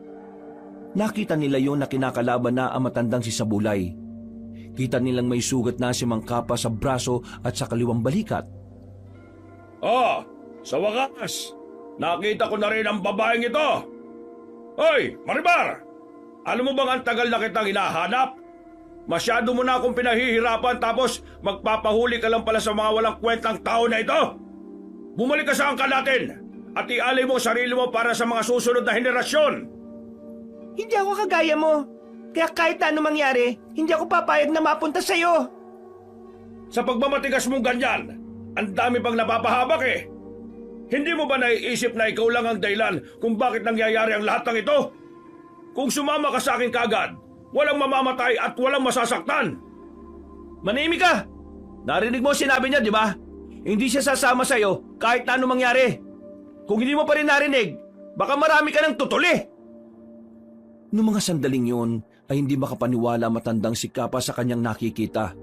Nakita nila yon na kinakalaban na ang matandang si Sabulay. Kita nilang may sugat na si Mang Kapa sa braso at sa kaliwang balikat. Oh, sa wakas, nakita ko na rin ang babaeng ito. Hoy, Marimar! Alam mo bang ang tagal na kitang hinahanap? Masyado mo na akong pinahihirapan tapos magpapahuli ka lang pala sa mga walang kwentang tao na ito. Bumalik ka sa angkan natin at ialay mo ang sarili mo para sa mga susunod na henerasyon. Hindi ako kagaya mo. Kaya kahit ano mangyari, hindi ako papayag na mapunta sa'yo. Sa pagmamatigas mong ganyan, ang dami pang napapahabak eh. Hindi mo ba naiisip na ikaw lang ang dahilan kung bakit nangyayari ang lahat ng ito? Kung sumama ka sa akin kagad, walang mamamatay at walang masasaktan. Manahimik ka! Narinig mo sinabi niya, di ba? Hindi siya sasama sa'yo kahit na ano mangyari. Kung hindi mo pa rin narinig, baka marami ka ng tutuli. Noong mga sandaling yun, ay hindi makapaniwala matandang si Kapa sa kanyang nakikita.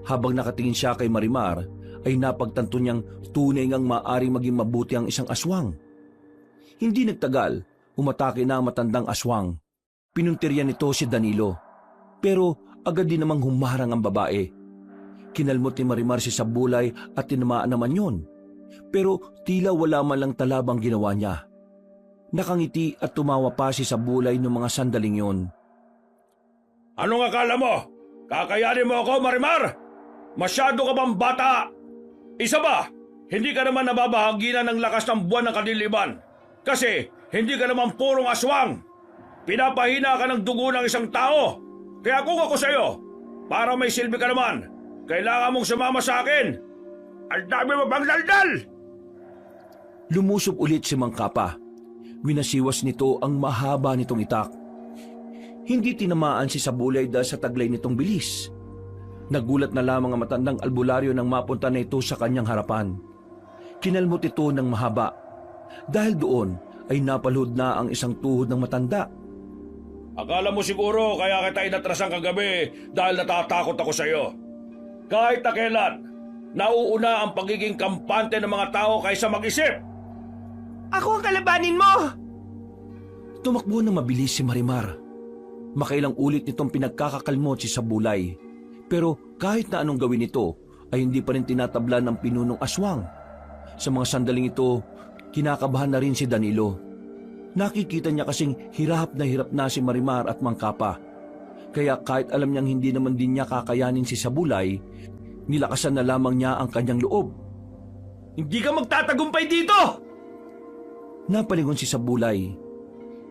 Habang nakatingin siya kay Marimar, ay napagtanto niyang tunay ngang maaring maging mabuti ang isang aswang. Hindi nagtagal, umatake na ang matandang aswang. Pinuntiryan nito si Danilo. Pero agad din namang humarang ang babae. Kinalmot ni Marimar si Sabulay at tinamaan naman yon. Pero tila wala man lang talabang ginawa niya. Nakangiti at tumawa pa si Sabulay noong mga sandaling yon. Anong akala mo? Kakayanin mo ako, Marimar? Masyado ka bang bata? Isa ba, hindi ka naman nababahaginan ng lakas ng buwan ng kadiliman. Kasi hindi ka naman purong aswang. Pinapahina ka ng dugo ng isang tao. Kaya kung ako sa'yo, para may silbi ka naman, kailangan mong sumama sa akin. Ang dami mo bang daldal? Lumusob ulit si Mang Kapa. Winasiwas nito ang mahaba nitong itak. Hindi tinamaan si Sabulay dahil sa taglay nitong bilis. Nagulat na lamang ang matandang albularyo nang mapunta na ito sa kanyang harapan. Kinalmot ito ng mahaba. Dahil doon ay napalhod na ang isang tuhod ng matanda. Akala mo siguro kaya kita inatrasan kagabi dahil natatakot ako sa'yo. Kahit na kailan, nauuna ang pagiging kampante ng mga tao kaysa mag-isip. Ako ang kalabanin mo! Tumakbo na mabilis si Marimar. Makailang ulit nitong pinagkakakalmot si Sabulay. Pero kahit na anong gawin nito, ay hindi pa rin tinatablan ng pinunong aswang. Sa mga sandaling ito, kinakabahan na rin si Danilo. Nakikita niya kasing hirap na si Marimar at Mang Kapa. Kaya kahit alam niyang hindi naman din niya kakayanin si Sabulay, nilakasan na lamang niya ang kanyang loob. Hindi ka magtatagumpay dito! Napalingon si Sabulay.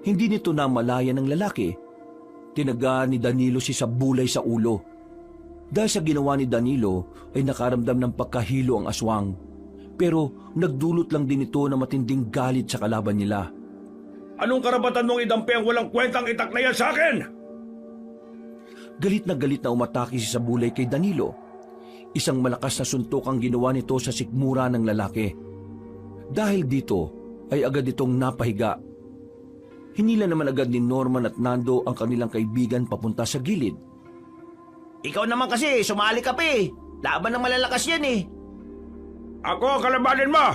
Hindi nito namalaya ng lalaki. Tinaga ni Danilo si Sabulay sa ulo. Dahil sa ginawa ni Danilo ay nakaramdam ng pagkahilo ang aswang. Pero nagdulot lang din ito na matinding galit sa kalaban nila. Anong karapatan mong idampi ang walang kwentang itak na yan sa akin? Galit na umatake si Sabulay kay Danilo. Isang malakas na suntok ang ginawa nito sa sikmura ng lalaki. Dahil dito ay agad itong napahiga. Hinila naman agad ni Norman at Nando ang kanilang kaibigan papunta sa gilid. Ikaw naman kasi, sumali ka pa eh. Laban ng malalakas yan eh. Ako ang kalabanin mo!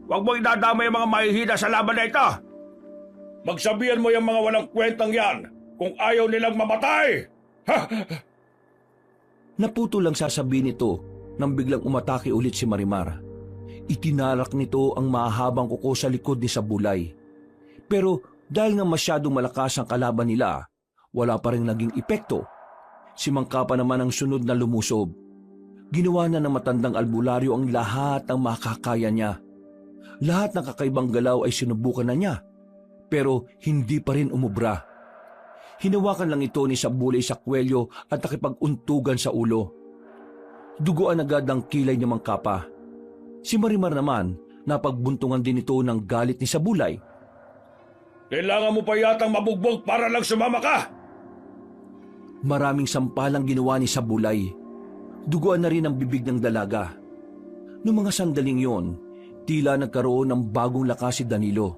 Huwag mo idadamay ang mga mahihina sa laban na ito! Magsabihan mo yung mga walang kwentang yan kung ayaw nilang mamatay! Ha! Naputo lang sasabihin nito nang biglang umatake ulit si Marimar. Itinalak nito ang mahabang kuko sa likod ni Sabulay. Pero dahil nga masyadong malakas ang kalaban nila, wala pa rin naging epekto. Si Mang Kapa naman ang sunod na lumusob. Ginawa na ng matandang albularyo ang lahat ng makakaya niya. Lahat ng kakaibang galaw ay sinubukan na niya. Pero hindi pa rin umubra. Hinawakan lang ito ni Sabulay sa kwelyo at nakipag-untugan sa ulo. Duguan agad ang kilay ni Mang Kapa. Si Marimar naman, napagbuntungan din ito ng galit ni Sabulay. Kailangan mo pa yatang mabugbog para lang sumama ka! Maraming sampalang ginawa ni Sabulay. Duguan na rin ang bibig ng dalaga. Noong mga sandaling yon, tila nagkaroon ng bagong lakas si Danilo.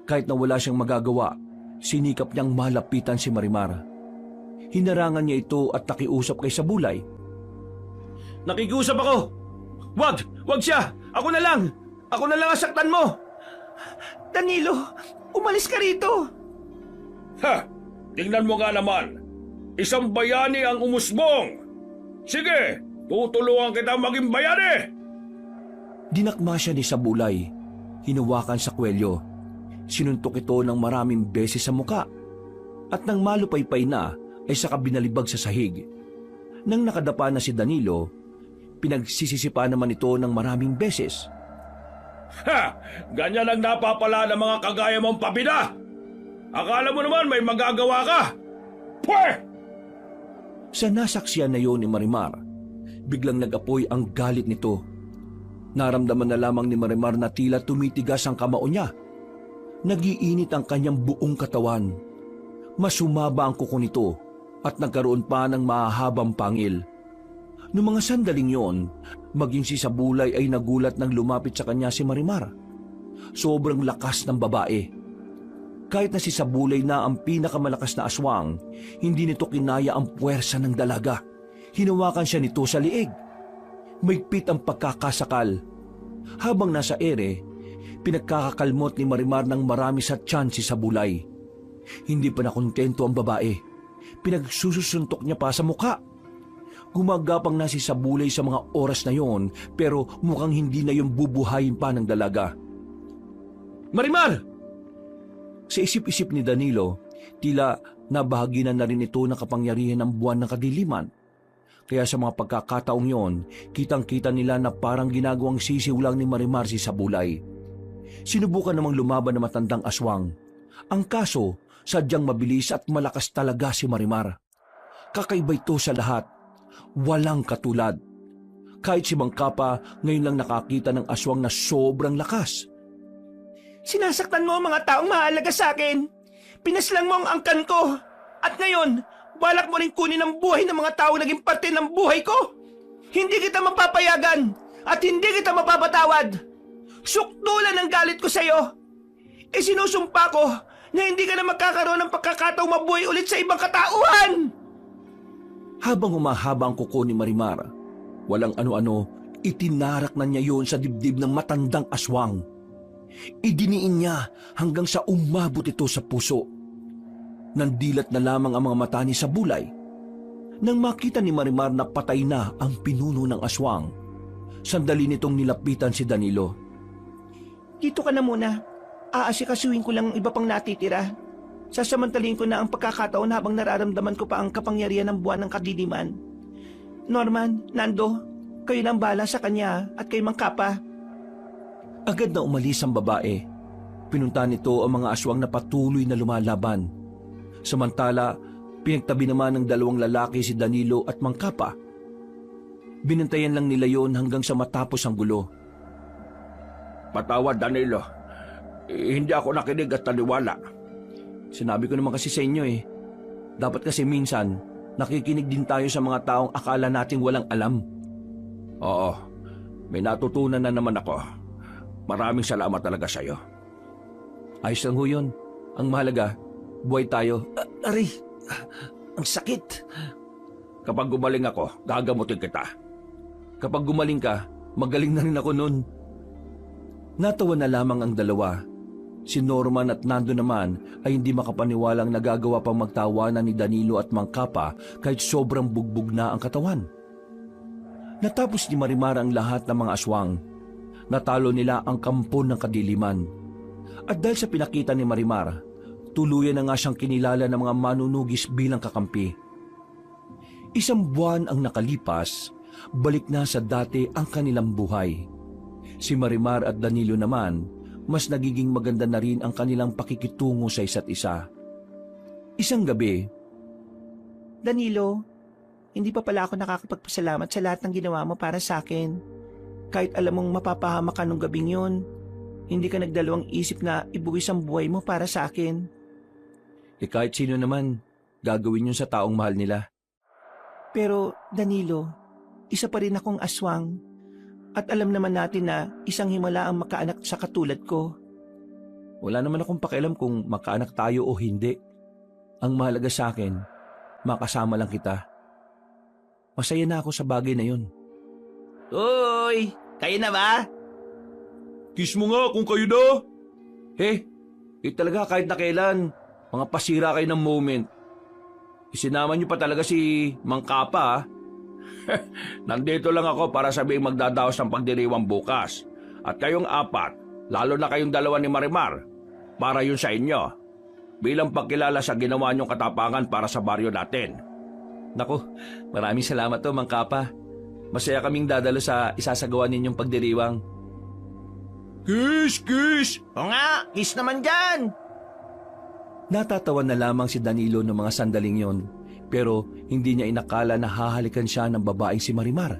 Kahit na wala siyang magagawa, sinikap niyang malapitan si Marimar. Hinarangan niya ito at nakiusap kay Sabulay. Nakikiusap ako! Wag siya! Ako na lang ang saktan mo! Danilo, umalis ka rito! Ha! Tingnan mo nga naman! Isang bayani ang umusbong! Sige! Tutulungan kita maging bayani! Dinakma siya ni Sabulay. Hinawakan sa kwelyo. Sinuntok ito ng maraming beses sa muka. At nang malupaypay na, ay saka binalibag sa sahig. Nang nakadapa na si Danilo, pinagsisisipa naman ito ng maraming beses. Ha! Ganyan ang napapala ng mga kagaya mong pabida! Akala mo naman may magagawa ka! Pwe! Sa nasaksiyan na yon ni Marimar, biglang nag-apoy ang galit nito. Naramdaman na lamang ni Marimar na tila tumitigas ang kamao niya. Nagiinit ang kanyang buong katawan. Masumaba ang kuko nito at nagkaroon pa ng mahahabang pangil. Noong mga sandaling yon, maging si Sabulay ay nagulat nang lumapit sa kanya si Marimar. Sobrang lakas ng babae. Kahit na si Sabulay na ang pinakamalakas na aswang, hindi nito kinaya ang puwersa ng dalaga. Hinawakan siya nito sa liig. Maigpit ang pagkakasakal. Habang nasa ere, pinagkakakalmot ni Marimar ng marami sa tiyan si Sabulay. Hindi pa nakontento ang babae. Pinagsusuntok niya pa sa mukha. Gumagapang na si Sabulay sa mga oras na yon, pero mukhang hindi na yung bubuhayin pa ng dalaga. Marimar! Sa isip-isip ni Danilo, tila nabahaginan na rin ito ng kapangyarihan ng buwan ng kadiliman. Kaya sa mga pagkakataong yon, kitang-kita nila na parang ginagawang sisiw lang ni Marimar si Sabulay. Sinubukan namang lumaban ng matandang aswang. Ang kaso, sadyang mabilis at malakas talaga si Marimar. Kakaiba ito sa lahat. Walang katulad. Kahit si Mang Kapa ngayon lang nakakita ng aswang na sobrang lakas. Sinasaktan mo ang mga taong mahalaga sa akin. Pinaslang mo ang angkan ko. At ngayon, balak mo rin kunin ang buhay ng mga taong naging parte ng buhay ko. Hindi kita mapapayagan at hindi kita mapapatawad. Sukdulan ang galit ko sa'yo. Isinusumpa ko na hindi ka na magkakaroon ng pagkakataong mabuhay ulit sa ibang katauhan. Habang humahaba ang kuko ni Marimar, walang ano-ano, itinarak na niya yon sa dibdib ng matandang aswang. Idiniin niya hanggang sa umabot ito sa puso. Nandilat na lamang ang mga mata ni Sabulay. Nang makita ni Marimar na patay na ang pinuno ng aswang, sandali nitong nilapitan si Danilo. Dito ka na muna. Aasikasuhin ko lang ang iba pang natitira. Sasamantalin ko na ang pagkakataon habang nararamdaman ko pa ang kapangyarihan ng buwan ng kadiliman. Norman, Nando, kayo nang bala sa kanya at kay Mang Kapa. Agad na umalis ang babae. Pinunta nito ang mga aswang na patuloy na lumalaban. Samantala, pinagtabi naman ng dalawang lalaki si Danilo at Mang Kapa. Binantayan lang nila yon hanggang sa matapos ang gulo. Patawad, Danilo. Hindi ako nakinig at naniwala. Sinabi ko naman kasi sa inyo dapat kasi minsan, nakikinig din tayo sa mga taong akala nating walang alam. Oo, may natutunan na naman ako. Maraming salamat talaga sa'yo. Ayos lang ho yun. Ang mahalaga, buhay tayo. Aray, ang sakit. Kapag gumaling ako, gagamutin kita. Kapag gumaling ka, magaling na rin ako nun. Natawa na lamang ang dalawa. Si Norman at Nando naman ay hindi makapaniwalang nagagawa pang magtawanan ni Danilo at Mang Kapa kahit sobrang bugbog na ang katawan. Natapos ni Marimar ang lahat ng mga aswang. Natalo nila ang kampon ng kadiliman. At dahil sa pinakita ni Marimar, tuluyan na nga siyang kinilala ng mga manunugis bilang kakampi. Isang buwan ang nakalipas, balik na sa dati ang kanilang buhay. Si Marimar at Danilo naman, mas nagiging maganda na rin ang kanilang pakikitungo sa isa't isa. Isang gabi, Danilo, hindi pa pala ako nakakapagpasalamat sa lahat ng ginawa mo para sa akin. Kahit alam mong mapapahamak ka nung gabing yun, hindi ka nagdalawang isip na ibuwis ang buhay mo para sa akin. kahit sino naman, gagawin yun sa taong mahal nila. Pero Danilo, isa pa rin akong aswang. At alam naman natin na isang himala ang makaanak sa katulad ko. Wala naman akong pakialam kung makaanak tayo o hindi. Ang mahalaga sa akin, makasama lang kita. Masaya na ako sa bagay na yun. Uy, kayo na ba? Kiss mo nga kung kayo na! Talaga kahit na kailan, mga pasira kayo ng moment. Isinama niyo pa talaga si Mang Kapa. Nandito lang ako para sabihing magdadaos ng pagdiriwang bukas. At kayong apat, lalo na kayong dalawa ni Marimar, para yun sa inyo. Bilang pagkilala sa ginawa niyong katapangan para sa baryo natin. Naku, maraming salamat Mang Kapa. Masaya kaming dadalo sa isasagawa ninyong pagdiriwang. Kiss! Kiss! O nga, kiss naman dyan! Natatawa na lamang si Danilo ng mga sandaling yon, pero hindi niya inakala na hahalikan siya ng babaeng si Marimar.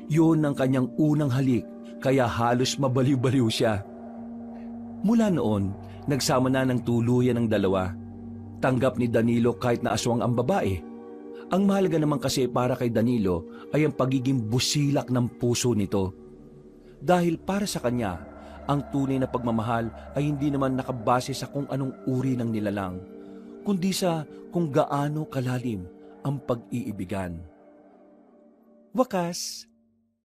Yun ang kanyang unang halik, kaya halos mabaliw-baliw siya. Mula noon, nagsama na ng tuluyan ng dalawa. Tanggap ni Danilo kahit na aswang ang babae. Ang mahalaga naman kasi para kay Danilo ay ang pagiging busilak ng puso nito. Dahil para sa kanya, ang tunay na pagmamahal ay hindi naman nakabase sa kung anong uri ng nilalang, kundi sa kung gaano kalalim ang pag-iibigan. Wakas,